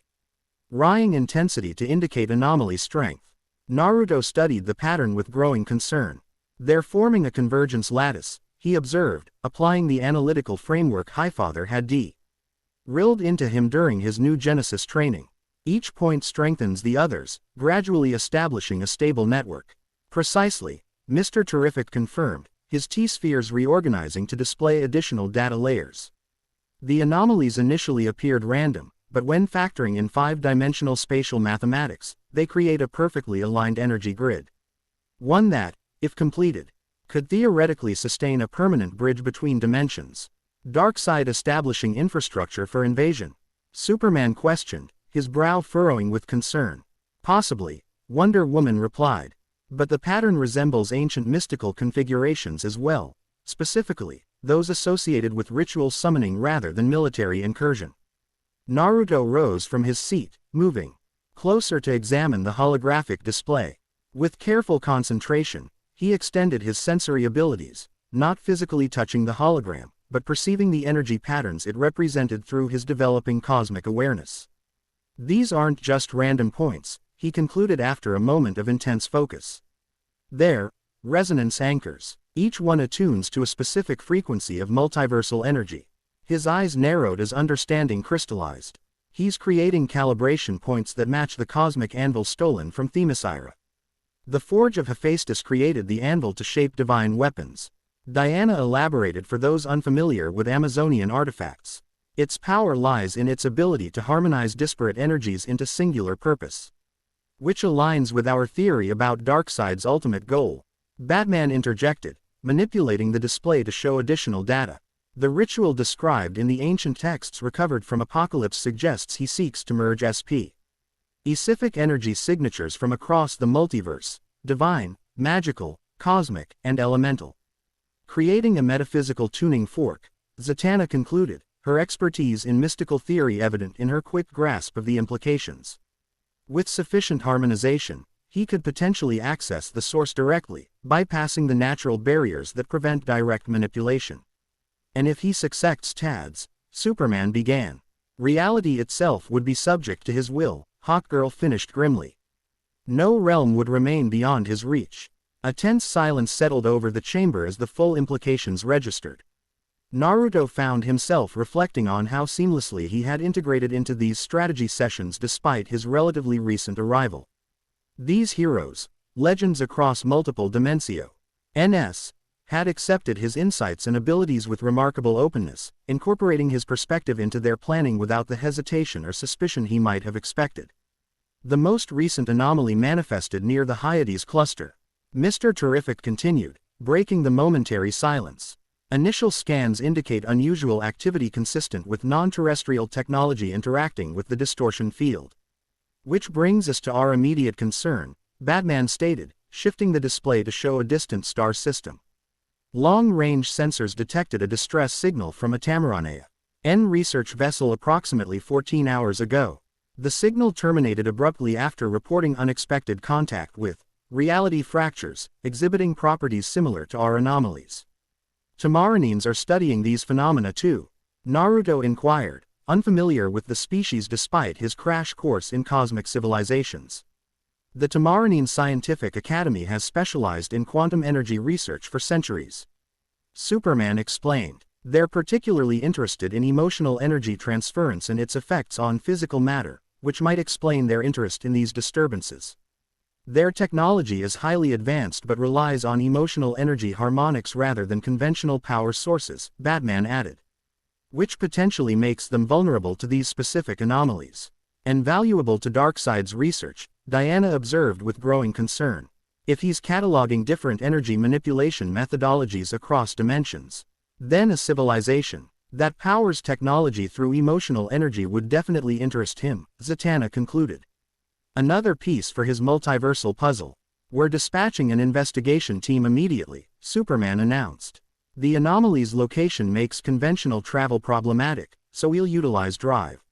Rying intensity to indicate anomaly strength. Naruto studied the pattern with growing concern. They're forming a convergence lattice, he observed, applying the analytical framework Highfather had drilled into him during his new Genesis training. Each point strengthens the others, gradually establishing a stable network. Precisely, Mr. Terrific confirmed, his T-spheres reorganizing to display additional data layers. The anomalies initially appeared random, but when factoring in five-dimensional spatial mathematics, they create a perfectly aligned energy grid. One that, if completed, could theoretically sustain a permanent bridge between dimensions. Darkseid establishing infrastructure for invasion? Superman questioned, his brow furrowing with concern. Possibly, Wonder Woman replied. But the pattern resembles ancient mystical configurations as well, specifically, those associated with ritual summoning rather than military incursion. Naruto rose from his seat, moving closer to examine the holographic display. With careful concentration, he extended his sensory abilities, not physically touching the hologram, but perceiving the energy patterns it represented through his developing cosmic awareness. These aren't just random points, he concluded after a moment of intense focus. They're resonance anchors, each one attunes to a specific frequency of multiversal energy. His eyes narrowed as understanding crystallized. He's creating calibration points that match the cosmic anvil stolen from Themyscira. The forge of Hephaestus created the anvil to shape divine weapons. Diana elaborated for those unfamiliar with Amazonian artifacts. Its power lies in its ability to harmonize disparate energies into singular purpose. Which aligns with our theory about Darkseid's ultimate goal. Batman interjected, manipulating the display to show additional data. The ritual described in the ancient texts recovered from Apocalypse suggests he seeks to merge specific energy signatures from across the multiverse, divine, magical, cosmic, and elemental. Creating a metaphysical tuning fork, Zatanna concluded, her expertise in mystical theory evident in her quick grasp of the implications. With sufficient harmonization, he could potentially access the source directly, bypassing the natural barriers that prevent direct manipulation. And if he succeeds TADS, Superman began. Reality itself would be subject to his will, Hawkgirl finished grimly. No realm would remain beyond his reach. A tense silence settled over the chamber as the full implications registered. Naruto found himself reflecting on how seamlessly he had integrated into these strategy sessions despite his relatively recent arrival. These heroes, legends across multiple dimensions, had accepted his insights and abilities with remarkable openness, incorporating his perspective into their planning without the hesitation or suspicion he might have expected. The most recent anomaly manifested near the Hyades cluster. Mr. Terrific continued, breaking the momentary silence. Initial scans indicate unusual activity consistent with non-terrestrial technology interacting with the distortion field. Which brings us to our immediate concern, Batman stated, shifting the display to show a distant star system. Long-range sensors detected a distress signal from a Tamarana research vessel approximately 14 hours ago. The signal terminated abruptly after reporting unexpected contact with reality fractures, exhibiting properties similar to our anomalies. Tamarinines are studying these phenomena too, Naruto inquired, unfamiliar with the species despite his crash course in cosmic civilizations. The Tamarinine Scientific Academy has specialized in quantum energy research for centuries. Superman explained. They're particularly interested in emotional energy transference and its effects on physical matter, which might explain their interest in these disturbances. Their technology is highly advanced but relies on emotional energy harmonics rather than conventional power sources, Batman added. Which potentially makes them vulnerable to these specific anomalies. And valuable to Darkseid's research, Diana observed with growing concern. If he's cataloging different energy manipulation methodologies across dimensions, then a civilization that powers technology through emotional energy would definitely interest him, Zatanna concluded. Another piece for his multiversal puzzle. We're dispatching an investigation team immediately, Superman announced. The anomaly's location makes conventional travel problematic, so we'll utilize drive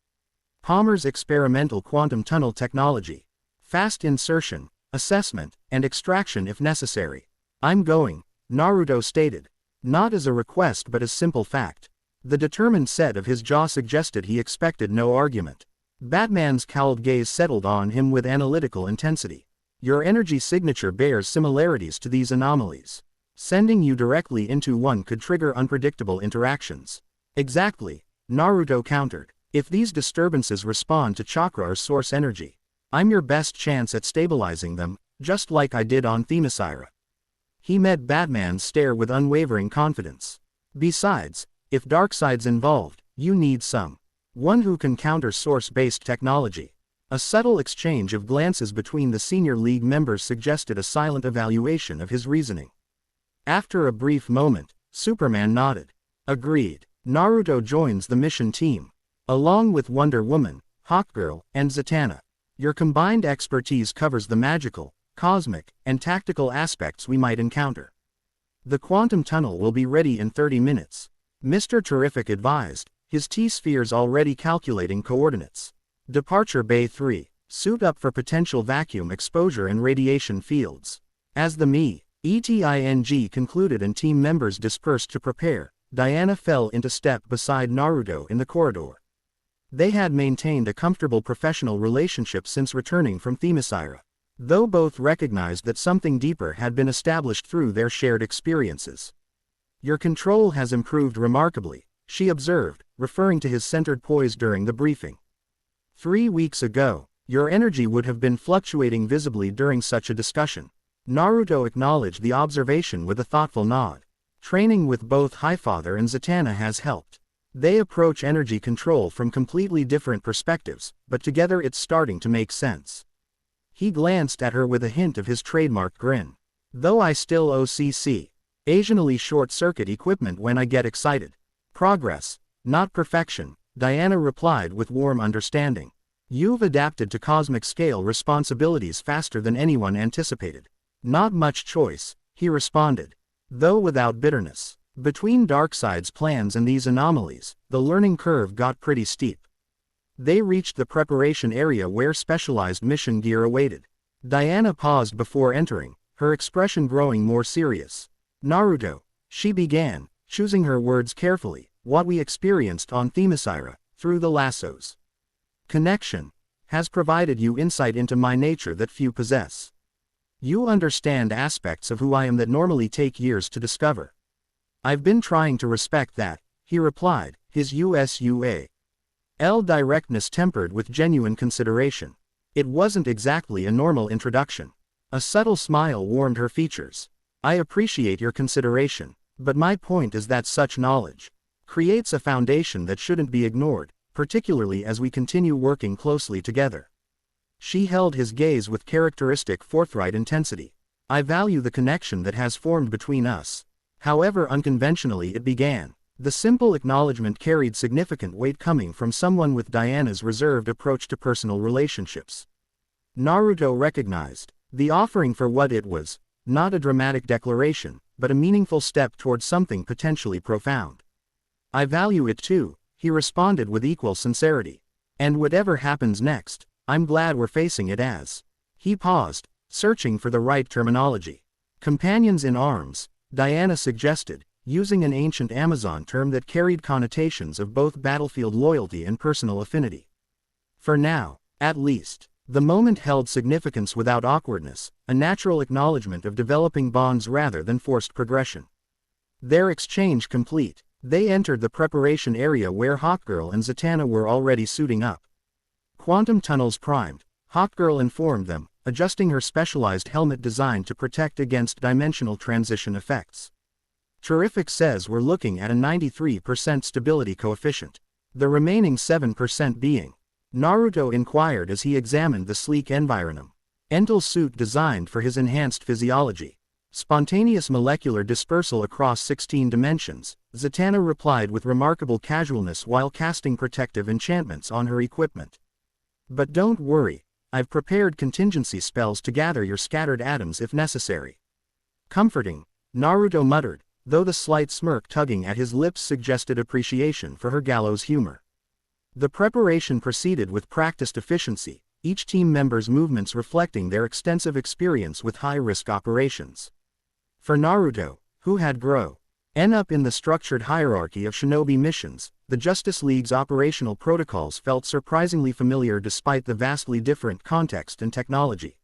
Palmer's experimental quantum tunnel technology. Fast insertion, assessment, and extraction if necessary. I'm going, Naruto stated. Not as a request but as simple fact. The determined set of his jaw suggested he expected no argument. Batman's cowled gaze settled on him with analytical intensity. Your energy signature bears similarities to these anomalies. Sending you directly into one could trigger unpredictable interactions. Exactly, Naruto countered. If these disturbances respond to chakra or source energy, I'm your best chance at stabilizing them, just like I did on Themyscira. He met Batman's stare with unwavering confidence. Besides, if Darkseid's involved, you need one who can counter source-based technology. A subtle exchange of glances between the senior league members suggested a silent evaluation of his reasoning. After a brief moment, Superman nodded. Agreed. Naruto joins the mission team. Along with Wonder Woman, Hawkgirl, and Zatanna. Your combined expertise covers the magical, cosmic, and tactical aspects we might encounter. The quantum tunnel will be ready in 30 minutes. Mr. Terrific advised, his T-spheres already calculating coordinates. Departure Bay 3. Suit up for potential vacuum exposure and radiation fields. As the ETING concluded and team members dispersed to prepare, Diana fell into step beside Naruto in the corridor. They had maintained a comfortable professional relationship since returning from Themyscira, though both recognized that something deeper had been established through their shared experiences. Your control has improved remarkably, she observed, referring to his centered poise during the briefing. 3 weeks ago, your energy would have been fluctuating visibly during such a discussion. Naruto acknowledged the observation with a thoughtful nod. Training with both Highfather and Zatanna has helped. They approach energy control from completely different perspectives, but together it's starting to make sense. He glanced at her with a hint of his trademark grin. Though I still occasionally short-circuit equipment when I get excited. Progress, not perfection, Diana replied with warm understanding. You've adapted to cosmic scale responsibilities faster than anyone anticipated. Not much choice, he responded, though without bitterness. Between Darkseid's plans and these anomalies, the learning curve got pretty steep. They reached the preparation area where specialized mission gear awaited. Diana paused before entering, her expression growing more serious. Naruto, she began, choosing her words carefully, what we experienced on Themyscira, through the lassos. Connection has provided you insight into my nature that few possess. You understand aspects of who I am that normally take years to discover. I've been trying to respect that, he replied, his USUAL directness tempered with genuine consideration. It wasn't exactly a normal introduction. A subtle smile warmed her features. I appreciate your consideration, but my point is that such knowledge creates a foundation that shouldn't be ignored, particularly as we continue working closely together. She held his gaze with characteristic forthright intensity. I value the connection that has formed between us. However unconventionally it began, the simple acknowledgement carried significant weight coming from someone with Diana's reserved approach to personal relationships. Naruto recognized the offering for what it was, not a dramatic declaration, but a meaningful step towards something potentially profound. I value it too, he responded with equal sincerity. And whatever happens next, I'm glad we're facing it as. He paused, searching for the right terminology. Companions in arms, Diana suggested, using an ancient Amazon term that carried connotations of both battlefield loyalty and personal affinity. For now, at least, the moment held significance without awkwardness, a natural acknowledgement of developing bonds rather than forced progression. Their exchange complete, they entered the preparation area where Hawkgirl and Zatanna were already suiting up. Quantum tunnels primed, Hawkgirl informed them, adjusting her specialized helmet designed to protect against dimensional transition effects. Terrific says we're looking at a 93% stability coefficient. The remaining 7% being. Naruto inquired as he examined the sleek environment. Entel suit designed for his enhanced physiology. Spontaneous molecular dispersal across 16 dimensions, Zatanna replied with remarkable casualness while casting protective enchantments on her equipment. But don't worry, I've prepared contingency spells to gather your scattered atoms if necessary. Comforting, Naruto muttered, though the slight smirk tugging at his lips suggested appreciation for her gallows humor. The preparation proceeded with practiced efficiency, each team member's movements reflecting their extensive experience with high-risk operations. For Naruto, who had grown up in the structured hierarchy of shinobi missions, the Justice League's operational protocols felt surprisingly familiar despite the vastly different context and technology.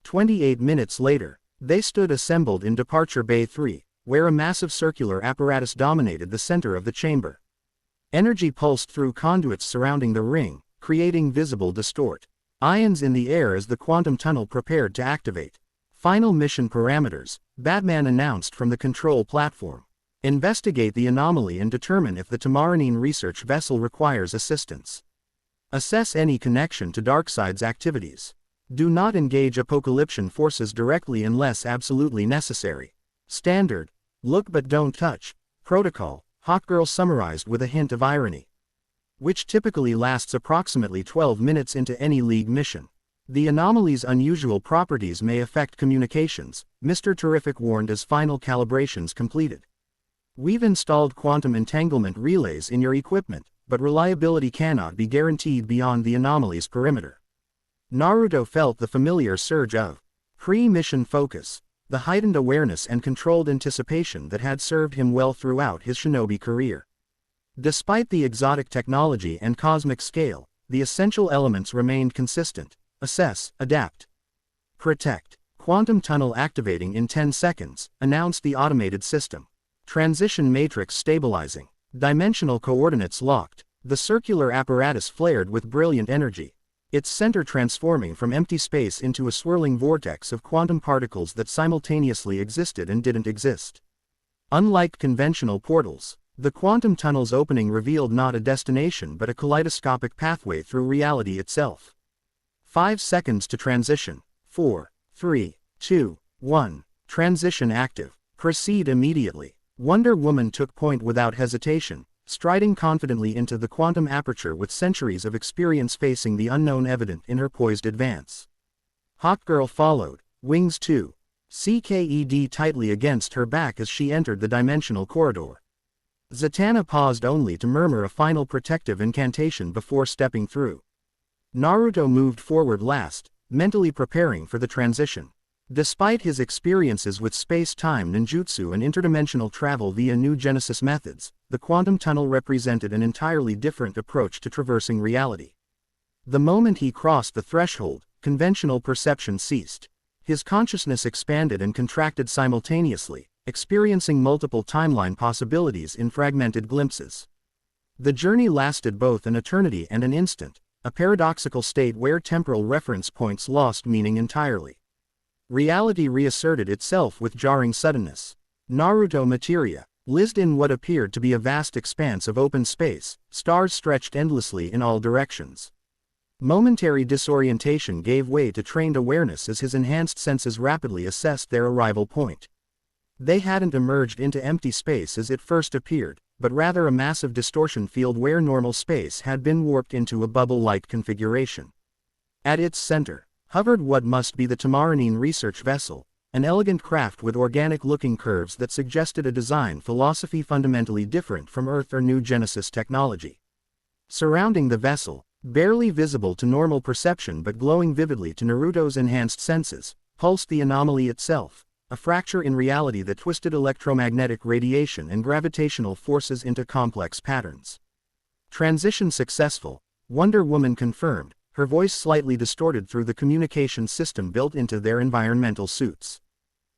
28 minutes later, they stood assembled in Departure Bay 3, where a massive circular apparatus dominated the center of the chamber. Energy pulsed through conduits surrounding the ring, creating visible distort ions in the air as the quantum tunnel prepared to activate. Final mission parameters, Batman announced from the control platform. Investigate the anomaly and determine if the Tamarinine research vessel requires assistance. Assess any connection to Darkseid's activities. Do not engage Apocalyptian forces directly unless absolutely necessary. Standard, look but don't touch, protocol, Hawkgirl summarized with a hint of irony. Which typically lasts approximately 12 minutes into any League mission. The anomaly's unusual properties may affect communications, Mr. Terrific warned as final calibrations completed. We've installed quantum entanglement relays in your equipment, but reliability cannot be guaranteed beyond the anomaly's perimeter. Naruto felt the familiar surge of pre-mission focus, the heightened awareness and controlled anticipation that had served him well throughout his shinobi career. Despite the exotic technology and cosmic scale, the essential elements remained consistent: assess, adapt, protect. Quantum tunnel activating in 10 seconds, announced the automated system. Transition matrix stabilizing. Dimensional coordinates locked. The circular apparatus flared with brilliant energy, its center transforming from empty space into a swirling vortex of quantum particles that simultaneously existed and didn't exist. Unlike conventional portals, the quantum tunnel's opening revealed not a destination but a kaleidoscopic pathway through reality itself. 5 seconds to transition. 4, 3, 2, 1. Transition active. Proceed immediately. Wonder Woman took point without hesitation, striding confidently into the quantum aperture with centuries of experience facing the unknown evident in her poised advance. Hawkgirl followed, wings too, CKED tightly against her back as she entered the dimensional corridor. Zatanna paused only to murmur a final protective incantation before stepping through. Naruto moved forward last, mentally preparing for the transition. Despite his experiences with space-time ninjutsu and interdimensional travel via New Genesis methods, the quantum tunnel represented an entirely different approach to traversing reality. The moment he crossed the threshold, conventional perception ceased. His consciousness expanded and contracted simultaneously, experiencing multiple timeline possibilities in fragmented glimpses. The journey lasted both an eternity and an instant, a paradoxical state where temporal reference points lost meaning entirely. Reality reasserted itself with jarring suddenness. Naruto materia, lived in what appeared to be a vast expanse of open space, stars stretched endlessly in all directions. Momentary disorientation gave way to trained awareness as his enhanced senses rapidly assessed their arrival point. They hadn't emerged into empty space as it first appeared, but rather a massive distortion field where normal space had been warped into a bubble-like configuration. At its center hovered what must be the Tamarinine research vessel, an elegant craft with organic-looking curves that suggested a design philosophy fundamentally different from Earth or New Genesis technology. Surrounding the vessel, barely visible to normal perception but glowing vividly to Naruto's enhanced senses, pulsed the anomaly itself, a fracture in reality that twisted electromagnetic radiation and gravitational forces into complex patterns. Transition successful, Wonder Woman confirmed, her voice slightly distorted through the communication system built into their environmental suits.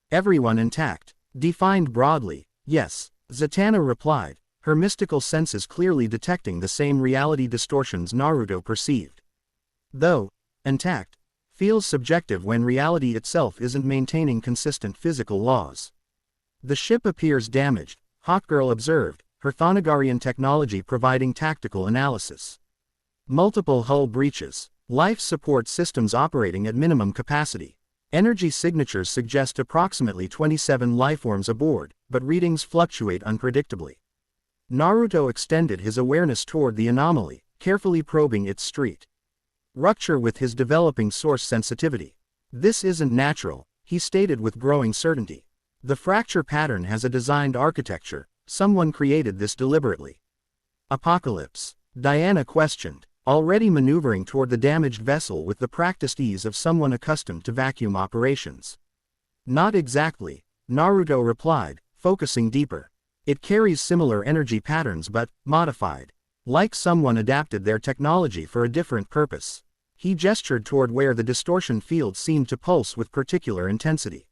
Everyone intact. Defined broadly, yes, Zatanna replied, her mystical senses clearly detecting the same reality distortions Naruto perceived. Though intact feels subjective when reality itself isn't maintaining consistent physical laws. The ship appears damaged, Hawkgirl observed, her Thonogarian technology providing tactical analysis. Multiple hull breaches, life support systems operating at minimum capacity. Energy signatures suggest approximately 27 lifeforms aboard, but readings fluctuate unpredictably. Naruto extended his awareness toward the anomaly, carefully probing its street rupture with his developing source sensitivity. This isn't natural, he stated with growing certainty. The fracture pattern has a designed architecture, someone created this deliberately. Apocalypse. Diana questioned, already maneuvering toward the damaged vessel with the practiced ease of someone accustomed to vacuum operations. Not exactly, Naruto replied, focusing deeper. It carries similar energy patterns but modified. Like someone adapted their technology for a different purpose. He gestured toward where the distortion field seemed to pulse with particular intensity.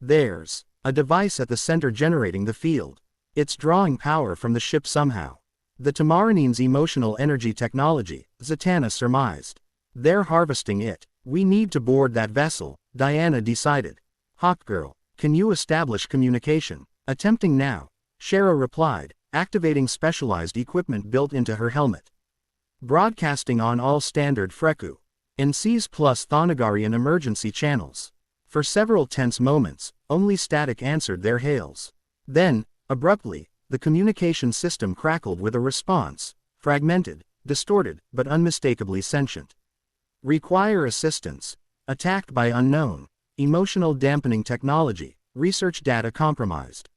There's a device at the center generating the field. It's drawing power from the ship somehow. The Tamarinine's emotional energy technology, Zatanna surmised. They're harvesting it. We need to board that vessel, Diana decided. Hawkgirl, can you establish communication? Attempting now, Shara replied, activating specialized equipment built into her helmet. Broadcasting on all standard Freku, NCs plus Thonagarian emergency channels. For several tense moments, only static answered their hails. Then, abruptly, the communication system crackled with a response, fragmented, distorted, but unmistakably sentient. Require assistance. Attacked by unknown. Emotional dampening technology. Research data compromised.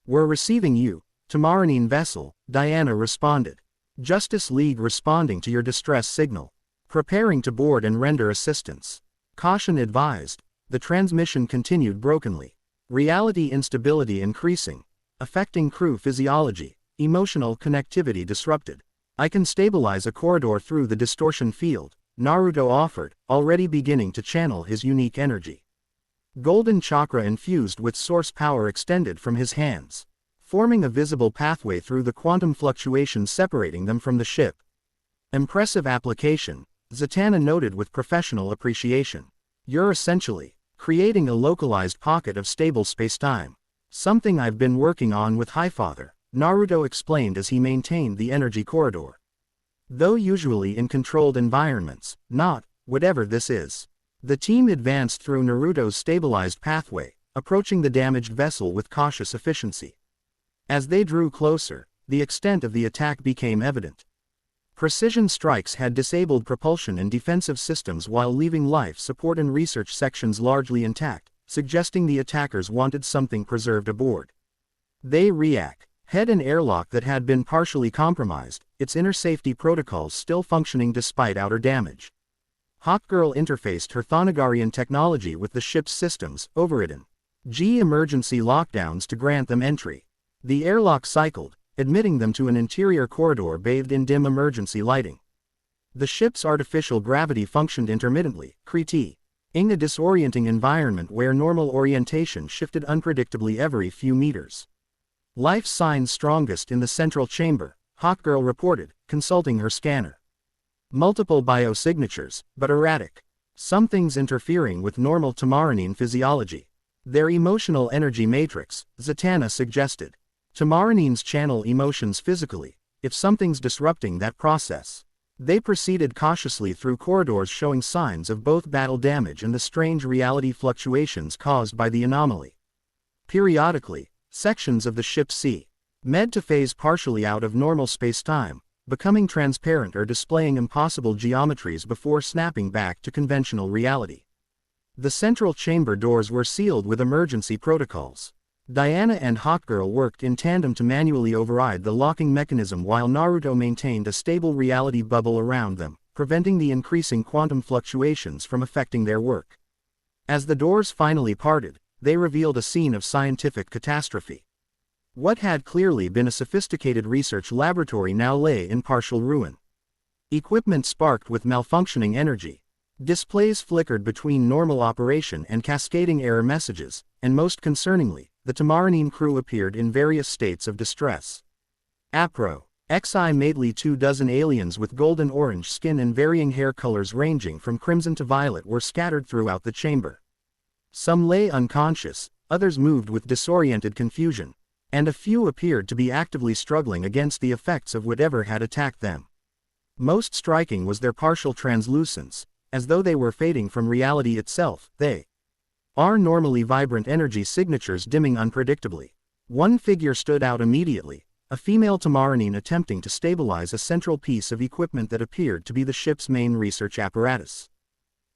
We're receiving you, Tamarinine vessel, Diana responded. Justice League responding to your distress signal. Preparing to board and render assistance. Caution advised. The transmission continued brokenly. Reality instability increasing. Affecting crew physiology. Emotional connectivity disrupted. I can stabilize a corridor through the distortion field, Naruto offered, already beginning to channel his unique energy. Golden chakra infused with source power extended from his hands, forming a visible pathway through the quantum fluctuations separating them from the ship. Impressive application, Zatanna noted with professional appreciation. You're essentially creating a localized pocket of stable spacetime. Something I've been working on with Highfather, Naruto explained as he maintained the energy corridor. Though usually in controlled environments, not, whatever this is. The team advanced through Naruto's stabilized pathway, approaching the damaged vessel with cautious efficiency. As they drew closer, the extent of the attack became evident. Precision strikes had disabled propulsion and defensive systems while leaving life support and research sections largely intact, suggesting the attackers wanted something preserved aboard. They react. Head and airlock that had been partially compromised, its inner safety protocols still functioning despite outer damage. Hawkgirl interfaced her Thonagarian technology with the ship's systems, overridden. Emergency lockdowns to grant them entry. The airlock cycled, admitting them to an interior corridor bathed in dim emergency lighting. The ship's artificial gravity functioned intermittently, creating a disorienting environment where normal orientation shifted unpredictably every few meters. Life signs strongest in the central chamber, Hawkgirl reported, consulting her scanner. Multiple biosignatures, but erratic. Something's interfering with normal Tamarinine physiology. Their emotional energy matrix, Zatanna suggested. Tamarinines channel emotions physically, if something's disrupting that process. They proceeded cautiously through corridors showing signs of both battle damage and the strange reality fluctuations caused by the anomaly. Periodically, sections of the ship med to phase partially out of normal spacetime, becoming transparent or displaying impossible geometries before snapping back to conventional reality. The central chamber doors were sealed with emergency protocols. Diana and Hawkgirl worked in tandem to manually override the locking mechanism while Naruto maintained a stable reality bubble around them, preventing the increasing quantum fluctuations from affecting their work. As the doors finally parted, they revealed a scene of scientific catastrophe. What had clearly been a sophisticated research laboratory now lay in partial ruin. Equipment sparked with malfunctioning energy. Displays flickered between normal operation and cascading error messages, and most concerningly, the Tamarinine crew appeared in various states of distress. Apro, XI Mately 24 aliens with golden-orange skin and varying hair colors ranging from crimson to violet were scattered throughout the chamber. Some lay unconscious, others moved with disoriented confusion, and a few appeared to be actively struggling against the effects of whatever had attacked them. Most striking was their partial translucence, as though they were fading from reality itself. They are normally vibrant energy signatures dimming unpredictably. One figure stood out immediately, a female Tamarinine attempting to stabilize a central piece of equipment that appeared to be the ship's main research apparatus.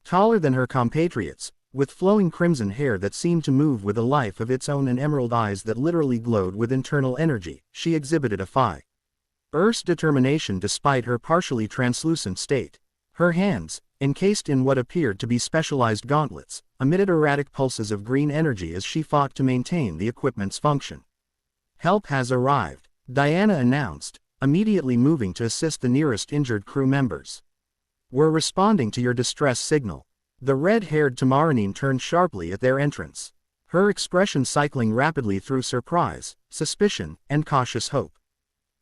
Taller than her compatriots, with flowing crimson hair that seemed to move with a life of its own and emerald eyes that literally glowed with internal energy, she exhibited a Earth's determination despite her partially translucent state. Her hands, encased in what appeared to be specialized gauntlets, emitted erratic pulses of green energy as she fought to maintain the equipment's function. "Help has arrived," Diana announced, immediately moving to assist the nearest injured crew members. "We're responding to your distress signal." The red-haired Tamarinine turned sharply at their entrance, her expression cycling rapidly through surprise, suspicion, and cautious hope.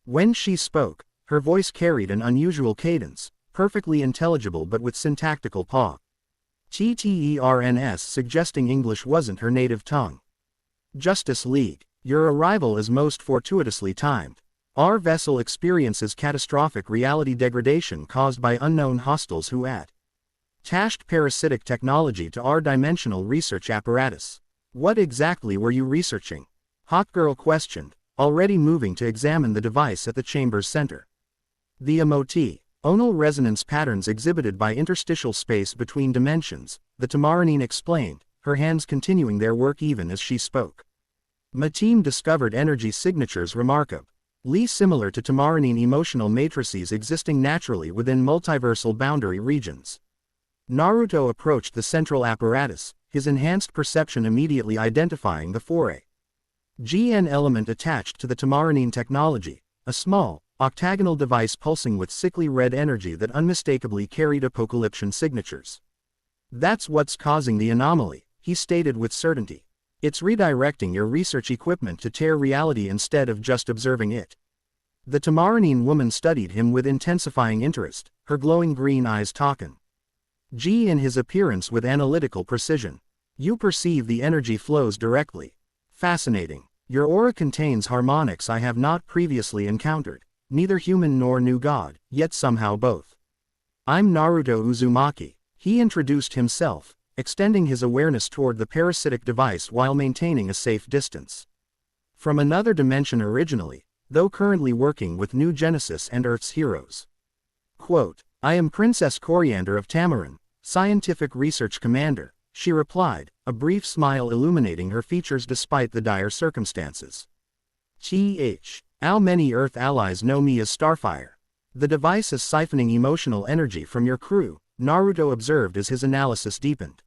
When she spoke, her voice carried an unusual cadence, perfectly intelligible but with syntactical patterns, suggesting English wasn't her native tongue. "Justice League, your arrival is most fortuitously timed. Our vessel experiences catastrophic reality degradation caused by unknown hostiles who attached parasitic technology to our dimensional research apparatus." "What exactly were you researching?" Hawkgirl questioned, already moving to examine the device at the chamber's center. "The emotional resonance patterns exhibited by interstitial space between dimensions," the Tamarinine explained, her hands continuing their work even as she spoke. "My team discovered energy signatures remarkably similar to Tamarinine emotional matrices existing naturally within multiversal boundary regions." Naruto approached the central apparatus, his enhanced perception immediately identifying the 4G element attached to the Tamarinine technology, a small, octagonal device pulsing with sickly red energy that unmistakably carried apocalyptian signatures. "That's what's causing the anomaly," he stated with certainty. "It's redirecting your research equipment to tear reality instead of just observing it." The Tamarinine woman studied him with intensifying interest, her glowing green eyes talking in his appearance with analytical precision. "You perceive the energy flows directly. Fascinating. Your aura contains harmonics I have not previously encountered, neither human nor new god, yet somehow both. I'm Naruto Uzumaki." He introduced himself, extending his awareness toward the parasitic device while maintaining a safe distance. "From another dimension originally, though currently working with New Genesis and Earth's heroes." Quote, "I am Princess Coriander of Tamarin, Scientific Research Commander," she replied, a brief smile illuminating her features despite the dire circumstances. "How many Earth allies know me as Starfire? The device is siphoning emotional energy from your crew," Naruto observed as his analysis deepened.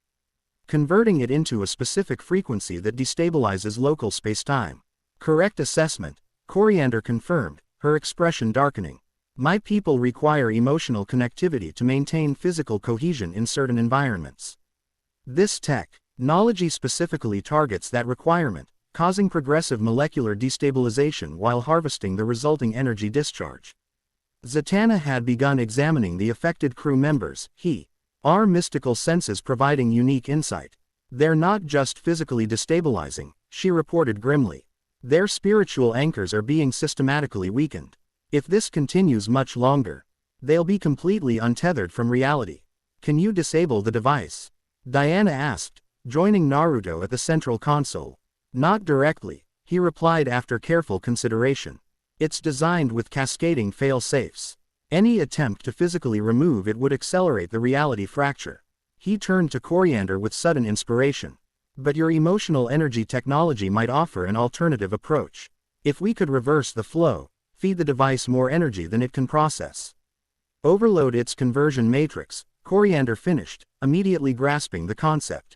"Converting it into a specific frequency that destabilizes local spacetime." "Correct assessment," Coriander confirmed, her expression darkening. "My people require emotional connectivity to maintain physical cohesion in certain environments. This technology specifically targets that requirement, causing progressive molecular destabilization while harvesting the resulting energy discharge." Zatanna had begun examining the affected crew members, our mystical senses providing unique insight. "They're not just physically destabilizing," she reported grimly. "Their spiritual anchors are being systematically weakened. If this continues much longer, they'll be completely untethered from reality." "Can you disable the device?" Diana asked, joining Naruto at the central console. "Not directly," he replied after careful consideration. "It's designed with cascading fail-safes. Any attempt to physically remove it would accelerate the reality fracture." He turned to Coriander with sudden inspiration. "But your emotional energy technology might offer an alternative approach. If we could reverse the flow, feed the device more energy than it can process. Overload its conversion matrix," Coriander finished, immediately grasping the concept.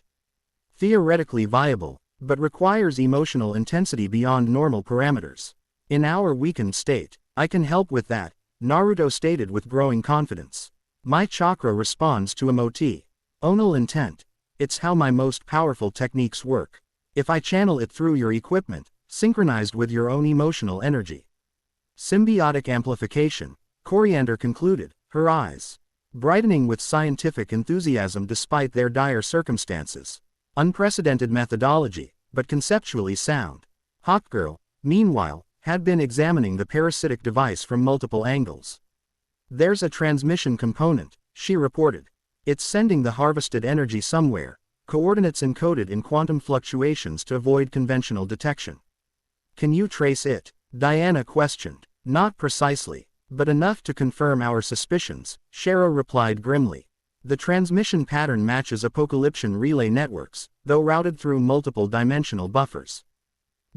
"Theoretically viable, but requires emotional intensity beyond normal parameters. In our weakened state, I can help with that," Naruto stated with growing confidence. "My chakra responds to emotional intent. It's how my most powerful techniques work. If I channel it through your equipment, synchronized with your own emotional energy." "Symbiotic amplification," Coriander concluded, her eyes brightening with scientific enthusiasm despite their dire circumstances. "Unprecedented methodology, but conceptually sound." Hawkgirl, meanwhile, had been examining the parasitic device from multiple angles. "There's a transmission component," she reported. "It's sending the harvested energy somewhere, coordinates encoded in quantum fluctuations to avoid conventional detection." "Can you trace it?" Diana questioned. "Not precisely, but enough to confirm our suspicions," Shara replied grimly. "The transmission pattern matches apocalyptian relay networks, though routed through multiple dimensional buffers.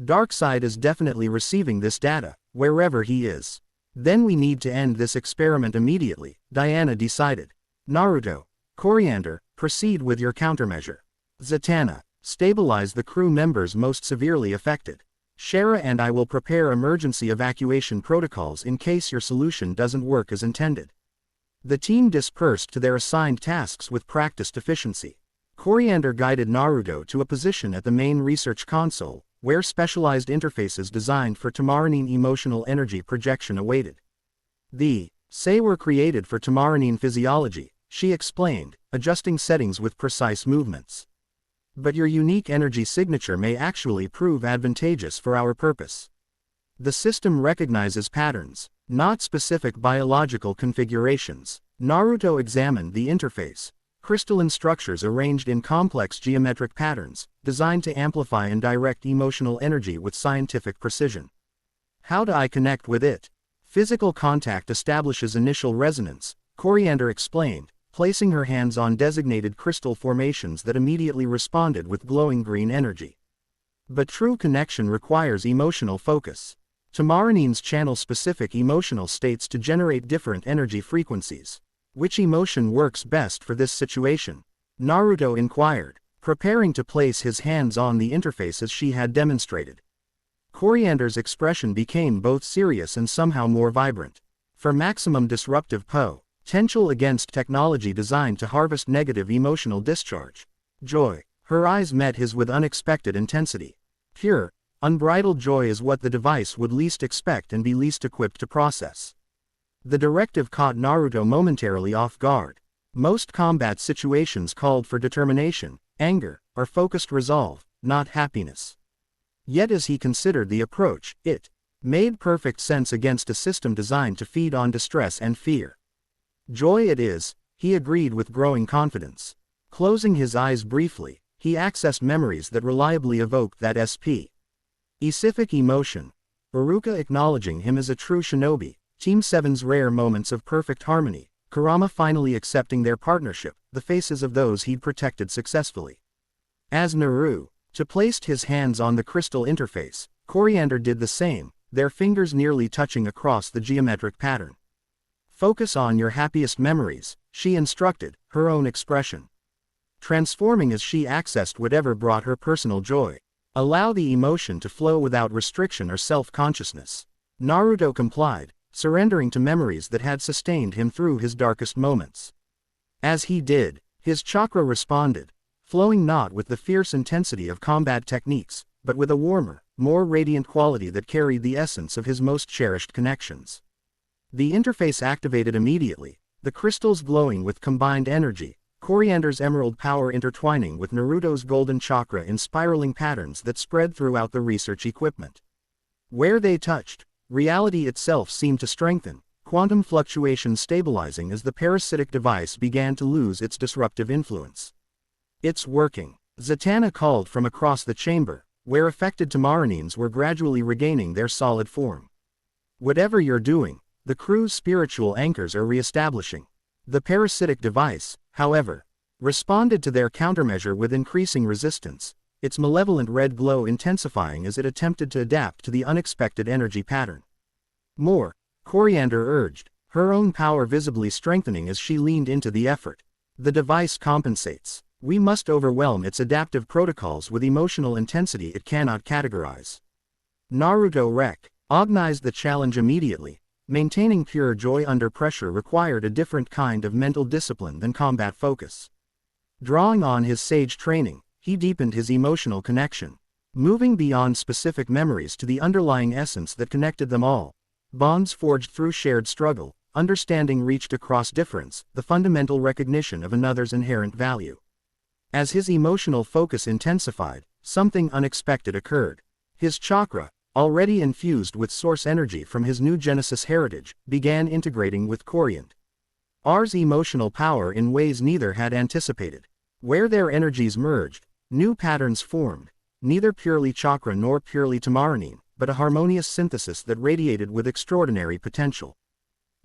Darkseid is definitely receiving this data, wherever he is." Then we need to end this experiment immediately, Diana decided. Naruto, Coriander, proceed with your countermeasure. Zatanna, stabilize the crew members most severely affected. Shara and I will prepare emergency evacuation protocols in case your solution doesn't work as intended. The team dispersed to their assigned tasks with practiced efficiency. Coriander guided Naruto to a position at the main research console, where specialized interfaces designed for Tamarinine emotional energy projection awaited. The say were created for Tamarinine physiology, she explained, adjusting settings with precise movements. But your unique energy signature may actually prove advantageous for our purpose. The system recognizes patterns, not specific biological configurations. Naruto examined the interface. Crystalline structures arranged in complex geometric patterns, designed to amplify and direct emotional energy with scientific precision. How do I connect with it? Physical contact establishes initial resonance, Coriander explained, placing her hands on designated crystal formations that immediately responded with glowing green energy. But true connection requires emotional focus. Tamarinine's channel specific emotional states to generate different energy frequencies. Which emotion works best for this situation? Naruto inquired, preparing to place his hands on the interface as she had demonstrated. Coriander's expression became both serious and somehow more vibrant. For maximum disruptive potential against technology designed to harvest negative emotional discharge. Joy. Her eyes met his with unexpected intensity. Pure, unbridled joy is what the device would least expect and be least equipped to process. The directive caught Naruto momentarily off guard. Most combat situations called for determination, anger, or focused resolve, not happiness. Yet as he considered the approach, it made perfect sense against a system designed to feed on distress and fear. Joy it is, he agreed with growing confidence. Closing his eyes briefly, he accessed memories that reliably evoked that specific emotion. Iruka acknowledging him as a true shinobi. Team 7's rare moments of perfect harmony, Kurama finally accepting their partnership, the faces of those he'd protected successfully. As Naruto placed his hands on the crystal interface, Coriander did the same, their fingers nearly touching across the geometric pattern. Focus on your happiest memories, she instructed, her own expression transforming as she accessed whatever brought her personal joy. Allow the emotion to flow without restriction or self-consciousness. Naruto complied, surrendering to memories that had sustained him through his darkest moments. As he did, his chakra responded, flowing not with the fierce intensity of combat techniques, but with a warmer, more radiant quality that carried the essence of his most cherished connections. The interface activated immediately, the crystals glowing with combined energy, Coriander's emerald power intertwining with Naruto's golden chakra in spiraling patterns that spread throughout the research equipment. Where they touched, reality itself seemed to strengthen, quantum fluctuations stabilizing as the parasitic device began to lose its disruptive influence. It's working, Zatanna called from across the chamber, where affected Tamarinines were gradually regaining their solid form. Whatever you're doing, the crew's spiritual anchors are re-establishing. The parasitic device, however, responded to their countermeasure with increasing resistance, its malevolent red glow intensifying as it attempted to adapt to the unexpected energy pattern. More, Coriander urged, her own power visibly strengthening as she leaned into the effort. The device compensates. We must overwhelm its adaptive protocols with emotional intensity it cannot categorize. Naruto recognized the challenge immediately. Maintaining pure joy under pressure required a different kind of mental discipline than combat focus. Drawing on his sage training, he deepened his emotional connection, moving beyond specific memories to the underlying essence that connected them all. Bonds forged through shared struggle, understanding reached across difference, the fundamental recognition of another's inherent value. As his emotional focus intensified, something unexpected occurred. His chakra, already infused with source energy from his new Genesis heritage, began integrating with Coriander's emotional power in ways neither had anticipated. Where their energies merged, new patterns formed, neither purely chakra nor purely Tamarinine, but a harmonious synthesis that radiated with extraordinary potential.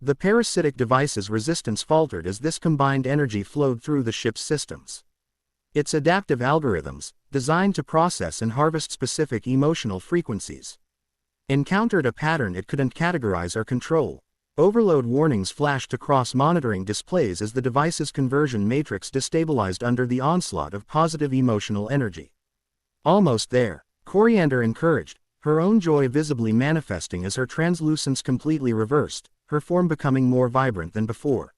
The parasitic device's resistance faltered as this combined energy flowed through the ship's systems. Its adaptive algorithms, designed to process and harvest specific emotional frequencies, Encountered a pattern it couldn't categorize or control. Overload warnings flashed across monitoring displays as the device's conversion matrix destabilized under the onslaught of positive emotional energy. Almost there, Coriander encouraged, her own joy visibly manifesting as her translucence completely reversed, her form becoming more vibrant than before.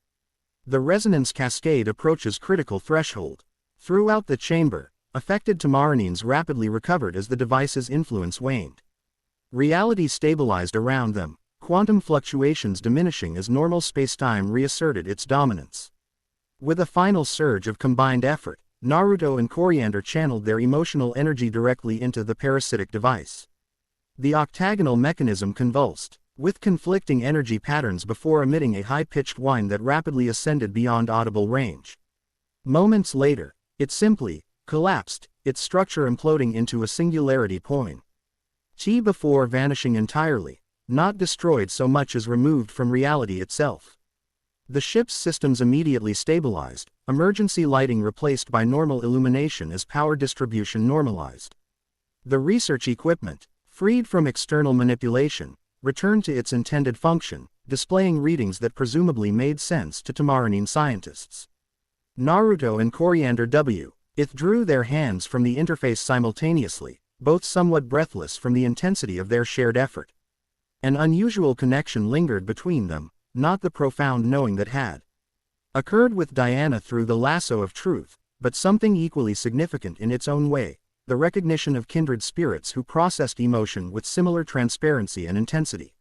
The resonance cascade approaches critical threshold. Throughout the chamber, affected Tamarinines rapidly recovered as the device's influence waned. Reality stabilized around them, quantum fluctuations diminishing as normal spacetime reasserted its dominance. With a final surge of combined effort, Naruto and Coriander channeled their emotional energy directly into the parasitic device. The octagonal mechanism convulsed, with conflicting energy patterns before emitting a high-pitched whine that rapidly ascended beyond audible range. Moments later, it simply collapsed, its structure imploding into a singularity point. Before vanishing entirely, not destroyed so much as removed from reality itself. The ship's systems immediately stabilized, emergency lighting replaced by normal illumination as power distribution normalized. The research equipment, freed from external manipulation, returned to its intended function, displaying readings that presumably made sense to Tamarinine scientists. Naruto and Coriander withdrew their hands from the interface simultaneously, both somewhat breathless from the intensity of their shared effort. An unusual connection lingered between them, not the profound knowing that had occurred with Diana through the lasso of truth, but something equally significant in its own way, the recognition of kindred spirits who processed emotion with similar transparency and intensity.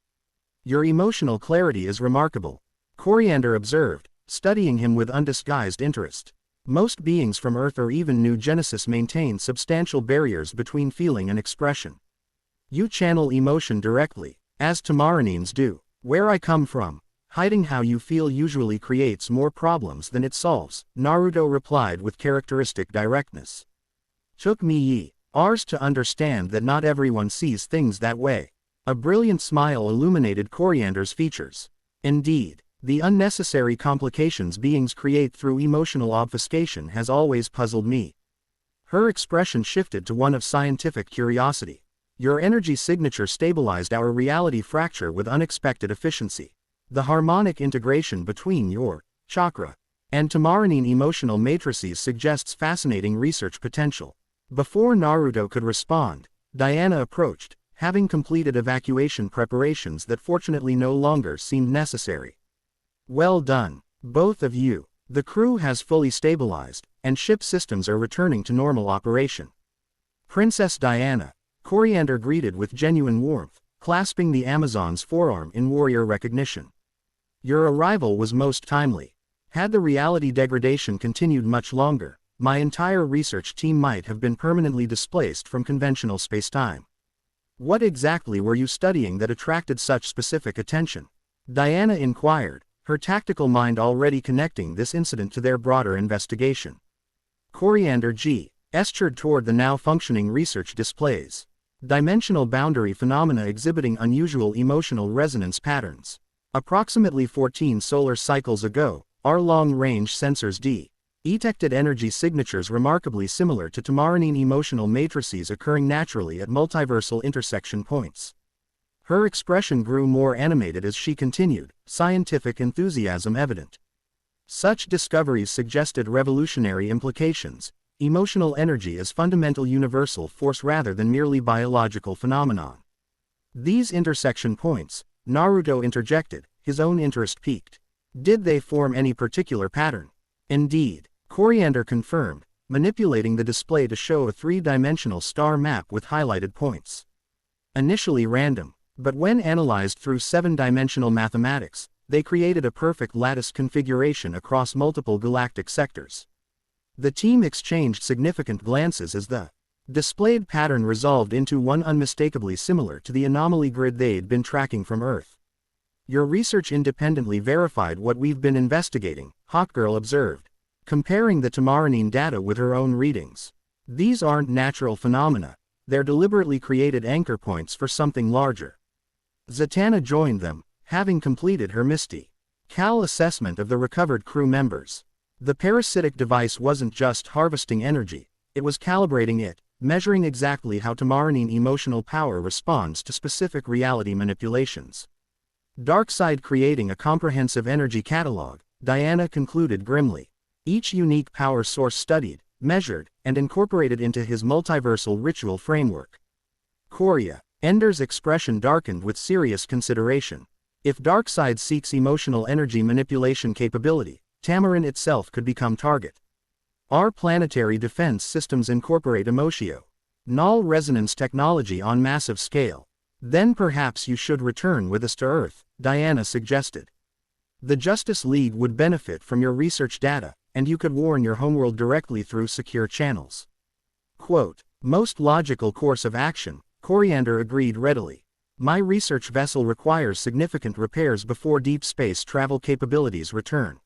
Your emotional clarity is remarkable, Coriander observed, studying him with undisguised interest. Most beings from Earth or even New Genesis maintain substantial barriers between feeling and expression. You channel emotion directly, as Tamarinines do. Where I come from, hiding how you feel usually creates more problems than it solves, Naruto replied with characteristic directness. Took me years to understand that not everyone sees things that way. A brilliant smile illuminated Coriander's features. Indeed, the unnecessary complications beings create through emotional obfuscation has always puzzled me. Her expression shifted to one of scientific curiosity. Your energy signature stabilized our reality fracture with unexpected efficiency. The harmonic integration between your chakra and Tamarinine emotional matrices suggests fascinating research potential. Before Naruto could respond, Diana approached, having completed evacuation preparations that fortunately no longer seemed necessary. Well done, both of you. The crew has fully stabilized, and ship systems are returning to normal operation. Princess Diana, Coriander greeted with genuine warmth, clasping the Amazon's forearm in warrior recognition. Your arrival was most timely. Had the reality degradation continued much longer, my entire research team might have been permanently displaced from conventional spacetime. What exactly were you studying that attracted such specific attention? Diana inquired, her tactical mind already connecting this incident to their broader investigation. Coriander gestured toward the now functioning research displays. Dimensional boundary phenomena exhibiting unusual emotional resonance patterns. Approximately 14 solar cycles ago, our long-range sensors detected energy signatures remarkably similar to Tamarinine emotional matrices occurring naturally at multiversal intersection points. Her expression grew more animated as she continued, scientific enthusiasm evident. Such discoveries suggested revolutionary implications, emotional energy as fundamental universal force rather than merely biological phenomenon. These intersection points, Naruto interjected, his own interest piqued. Did they form any particular pattern? Indeed, Coriander confirmed, manipulating the display to show a three-dimensional star map with highlighted points. Initially random, but when analyzed through seven-dimensional mathematics, they created a perfect lattice configuration across multiple galactic sectors. The team exchanged significant glances as the displayed pattern resolved into one unmistakably similar to the anomaly grid they'd been tracking from Earth. Your research independently verified what we've been investigating, Hawkgirl observed, comparing the Tamarinine data with her own readings. These aren't natural phenomena, they're deliberately created anchor points for something larger. Zatanna joined them, having completed her Cal assessment of the recovered crew members. The parasitic device wasn't just harvesting energy, it was calibrating it, measuring exactly how Tamarine emotional power responds to specific reality manipulations. Darkseid creating a comprehensive energy catalog, Diana concluded grimly. Each unique power source studied, measured, and incorporated into his multiversal ritual framework. Korea. Ender's expression darkened with serious consideration. If Darkseid seeks emotional energy manipulation capability, Tamarin itself could become target. Our planetary defense systems incorporate Emotio, null resonance technology on massive scale. Then perhaps you should return with us to Earth, Diana suggested. The Justice League would benefit from your research data, and you could warn your homeworld directly through secure channels. Quote, most logical course of action, Coriander agreed readily. My research vessel requires significant repairs before deep space travel capabilities return.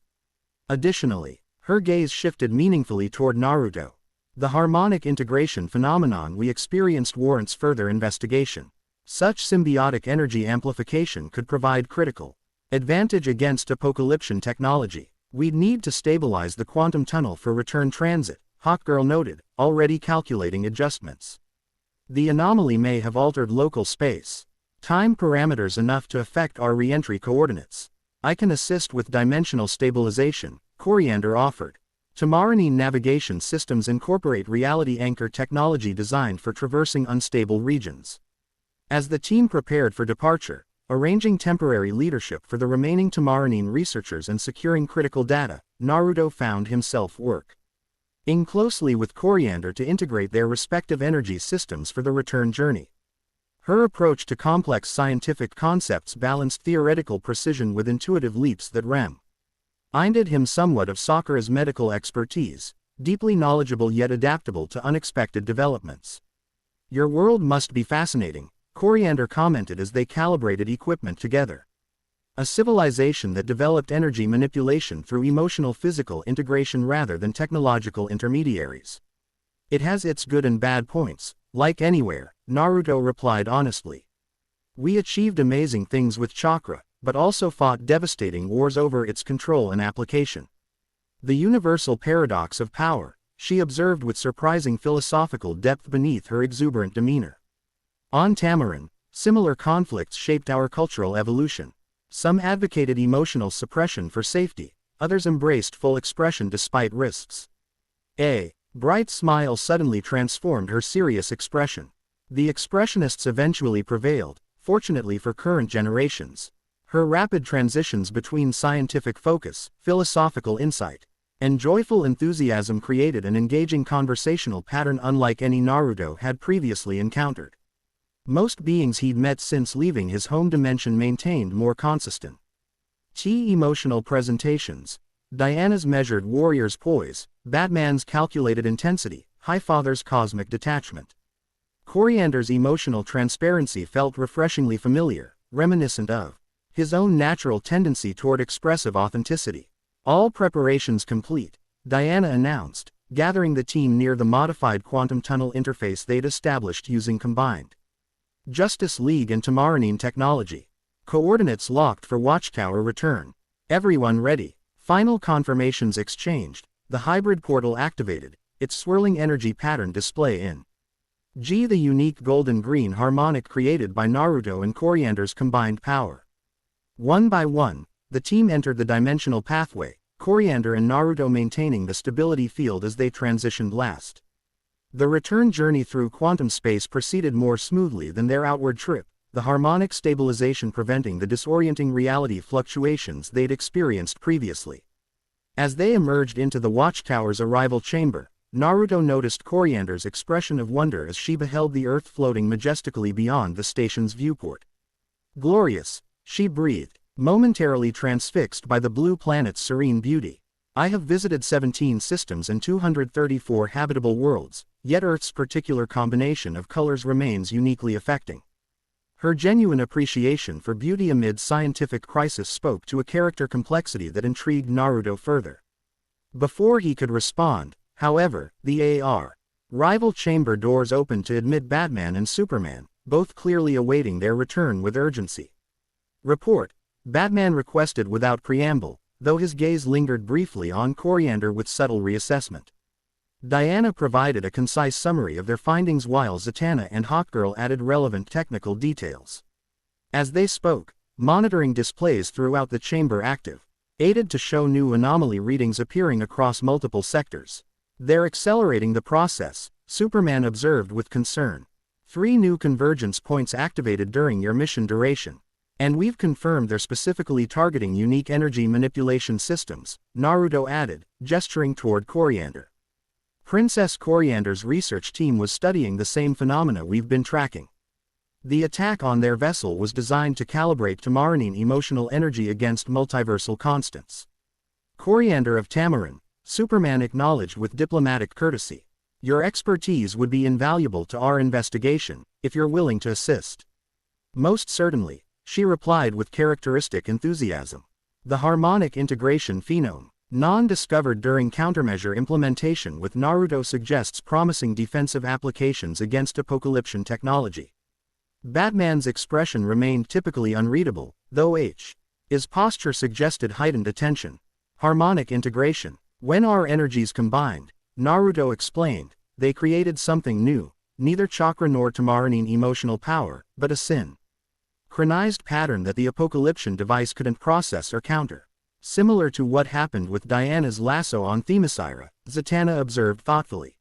Additionally, her gaze shifted meaningfully toward Naruto. The harmonic integration phenomenon we experienced warrants further investigation. Such symbiotic energy amplification could provide critical advantage against apocalyptic technology. We'd need to stabilize the quantum tunnel for return transit, Hawkgirl noted, already calculating adjustments. The anomaly may have altered local space time parameters enough to affect our re-entry coordinates. I can assist with dimensional stabilization, Coriander offered. Tamarine navigation systems incorporate reality anchor technology designed for traversing unstable regions. As the team prepared for departure, arranging temporary leadership for the remaining Tamarine researchers and securing critical data, Naruto found himself working closely with Coriander to integrate their respective energy systems for the return journey. Her approach to complex scientific concepts balanced theoretical precision with intuitive leaps that reminded him somewhat of Sakura's medical expertise, deeply knowledgeable yet adaptable to unexpected developments. Your world must be fascinating, Coriander commented as they calibrated equipment together. A civilization that developed energy manipulation through emotional physical integration rather than technological intermediaries. It has its good and bad points, like anywhere, Naruto replied honestly. We achieved amazing things with chakra, but also fought devastating wars over its control and application. The universal paradox of power, she observed with surprising philosophical depth beneath her exuberant demeanor. On Tamarin, similar conflicts shaped our cultural evolution. Some advocated emotional suppression for safety, others embraced full expression despite risks. A bright smile suddenly transformed her serious expression. The expressionists eventually prevailed, fortunately for current generations. Her rapid transitions between scientific focus, philosophical insight, and joyful enthusiasm created an engaging conversational pattern unlike any Naruto had previously encountered. Most beings he'd met since leaving his home dimension maintained more consistent emotional presentations. Diana's measured warrior's poise, Batman's calculated intensity, Highfather's cosmic detachment. Coriander's emotional transparency felt refreshingly familiar, reminiscent of his own natural tendency toward expressive authenticity. All preparations complete, Diana announced, gathering the team near the modified quantum tunnel interface they'd established using combined Justice League and Tamarine technology. Coordinates locked for Watchtower return. Everyone ready. Final confirmations exchanged, the hybrid portal activated, its swirling energy pattern display in G. The unique golden-green harmonic created by Naruto and Coriander's combined power. One by one, the team entered the dimensional pathway, Coriander and Naruto maintaining the stability field as they transitioned last. The return journey through quantum space proceeded more smoothly than their outward trip, the harmonic stabilization preventing the disorienting reality fluctuations they'd experienced previously. As they emerged into the Watchtower's arrival chamber, Naruto noticed Coriander's expression of wonder as she beheld the Earth floating majestically beyond the station's viewport. Glorious, she breathed, momentarily transfixed by the blue planet's serene beauty. I have visited 17 systems and 234 habitable worlds, yet Earth's particular combination of colors remains uniquely affecting. Her genuine appreciation for beauty amid scientific crisis spoke to a character complexity that intrigued Naruto further. Before he could respond, however, the rival chamber doors opened to admit Batman and Superman, both clearly awaiting their return with urgency. Report, Batman requested without preamble, though his gaze lingered briefly on Coriander with subtle reassessment. Diana provided a concise summary of their findings while Zatanna and Hawkgirl added relevant technical details. As they spoke, monitoring displays throughout the chamber active, aided to show new anomaly readings appearing across multiple sectors. They're accelerating the process, Superman observed with concern. 3 new convergence points activated during your mission duration. And we've confirmed they're specifically targeting unique energy manipulation systems, Naruto added, gesturing toward Coriander. Princess Coriander's research team was studying the same phenomena we've been tracking. The attack on their vessel was designed to calibrate Tamarinine emotional energy against multiversal constants. Coriander of Tamarin, Superman acknowledged with diplomatic courtesy. Your expertise would be invaluable to our investigation, if you're willing to assist. Most certainly, she replied with characteristic enthusiasm. The harmonic integration phenome, non-discovered during countermeasure implementation with Naruto, suggests promising defensive applications against apocalyptic technology. Batman's expression remained typically unreadable, though his posture suggested heightened attention. Harmonic integration. When our energies combined, Naruto explained, they created something new, neither chakra nor Tamarinine emotional power, but a synchronized pattern that the apocalyptic device couldn't process or counter. Similar to what happened with Diana's lasso on Themyscira, Zatanna observed thoughtfully.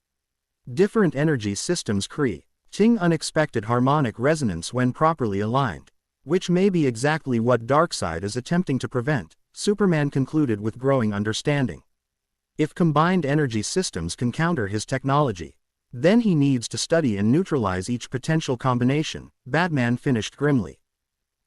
Different energy systems creating unexpected harmonic resonance when properly aligned, which may be exactly what Darkseid is attempting to prevent, Superman concluded with growing understanding. If combined energy systems can counter his technology, then he needs to study and neutralize each potential combination, Batman finished grimly.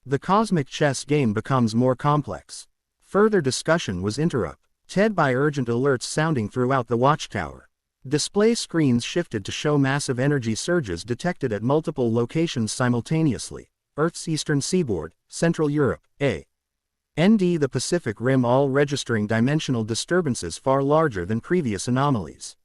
The cosmic chess game becomes more complex. Further discussion was interrupted by urgent alerts sounding throughout the watchtower. Display screens shifted to show massive energy surges detected at multiple locations simultaneously: Earth's eastern seaboard, Central Europe, and the Pacific Rim, all registering dimensional disturbances far larger than previous anomalies.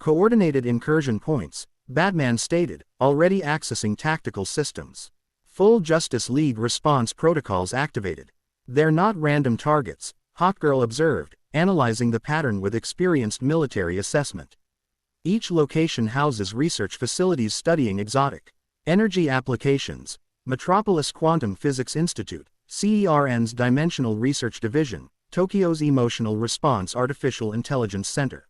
Coordinated incursion points, Batman stated, already accessing tactical systems. Full Justice League response protocols activated. They're not random targets, Hawkgirl observed, analyzing the pattern with experienced military assessment. Each location houses research facilities studying exotic energy applications: Metropolis Quantum Physics Institute, CERN's Dimensional Research Division, Tokyo's Emotional Response Artificial Intelligence Center.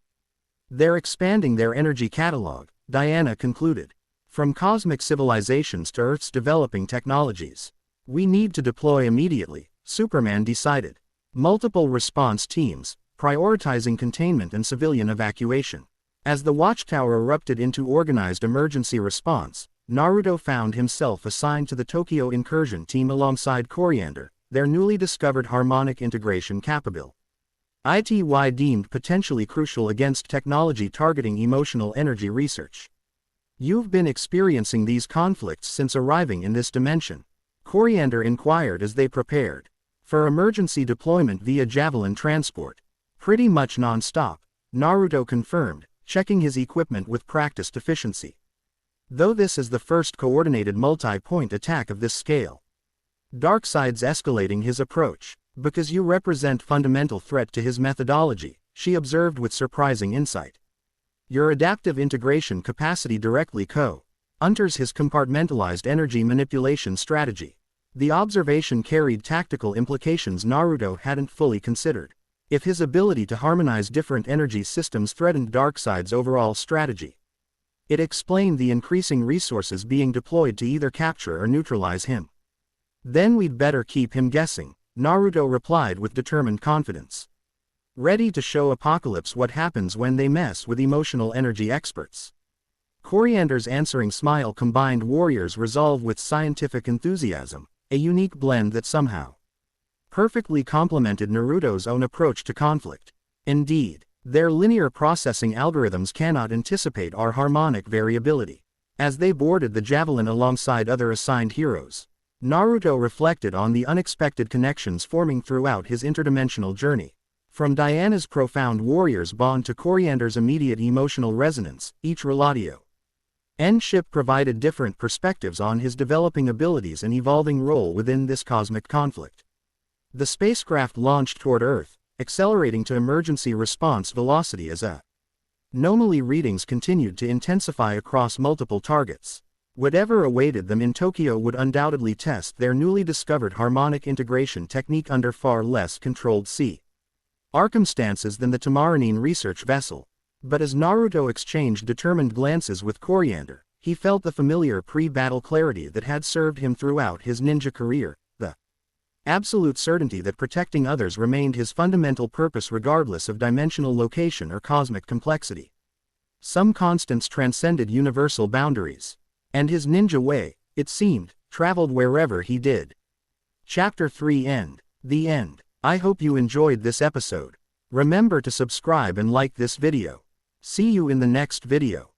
They're expanding their energy catalog, Diana concluded. From cosmic civilizations to Earth's developing technologies. We need to deploy immediately, Superman decided. Multiple response teams, prioritizing containment and civilian evacuation. As the watchtower erupted into organized emergency response, Naruto found himself assigned to the Tokyo incursion team alongside Coriander, their newly discovered harmonic integration capability deemed potentially crucial against technology targeting emotional energy research. You've been experiencing these conflicts since arriving in this dimension? Coriander inquired as they prepared for emergency deployment via Javelin transport. Pretty much non-stop, Naruto confirmed, checking his equipment with practiced efficiency. Though this is the first coordinated multi-point attack of this scale. Darkseid's escalating his approach, because you represent fundamental threat to his methodology, she observed with surprising insight. Your adaptive integration capacity directly counters his compartmentalized energy manipulation strategy. The observation carried tactical implications Naruto hadn't fully considered. If his ability to harmonize different energy systems threatened Darkseid's overall strategy, it explained the increasing resources being deployed to either capture or neutralize him. Then we'd better keep him guessing, Naruto replied with determined confidence. Ready to show Apocalypse what happens when they mess with emotional energy experts. Coriander's answering smile combined warrior's resolve with scientific enthusiasm, a unique blend that somehow perfectly complemented Naruto's own approach to conflict. Indeed, their linear processing algorithms cannot anticipate our harmonic variability. As they boarded the Javelin alongside other assigned heroes, Naruto reflected on the unexpected connections forming throughout his interdimensional journey. From Diana's profound warrior's bond to Coriander's immediate emotional resonance, each relatio ship provided different perspectives on his developing abilities and evolving role within this cosmic conflict. The spacecraft launched toward Earth, accelerating to emergency response velocity as a Normally readings continued to intensify across multiple targets. Whatever awaited them in Tokyo would undoubtedly test their newly discovered harmonic integration technique under far less controlled circumstances than the Tamarinine research vessel. But as Naruto exchanged determined glances with Coriander, he felt the familiar pre-battle clarity that had served him throughout his ninja career, the absolute certainty that protecting others remained his fundamental purpose regardless of dimensional location or cosmic complexity. Some constants transcended universal boundaries. And his ninja way, it seemed, traveled wherever he did. Chapter 3 End. The End. I hope you enjoyed this episode. Remember to subscribe and like this video. See you in the next video.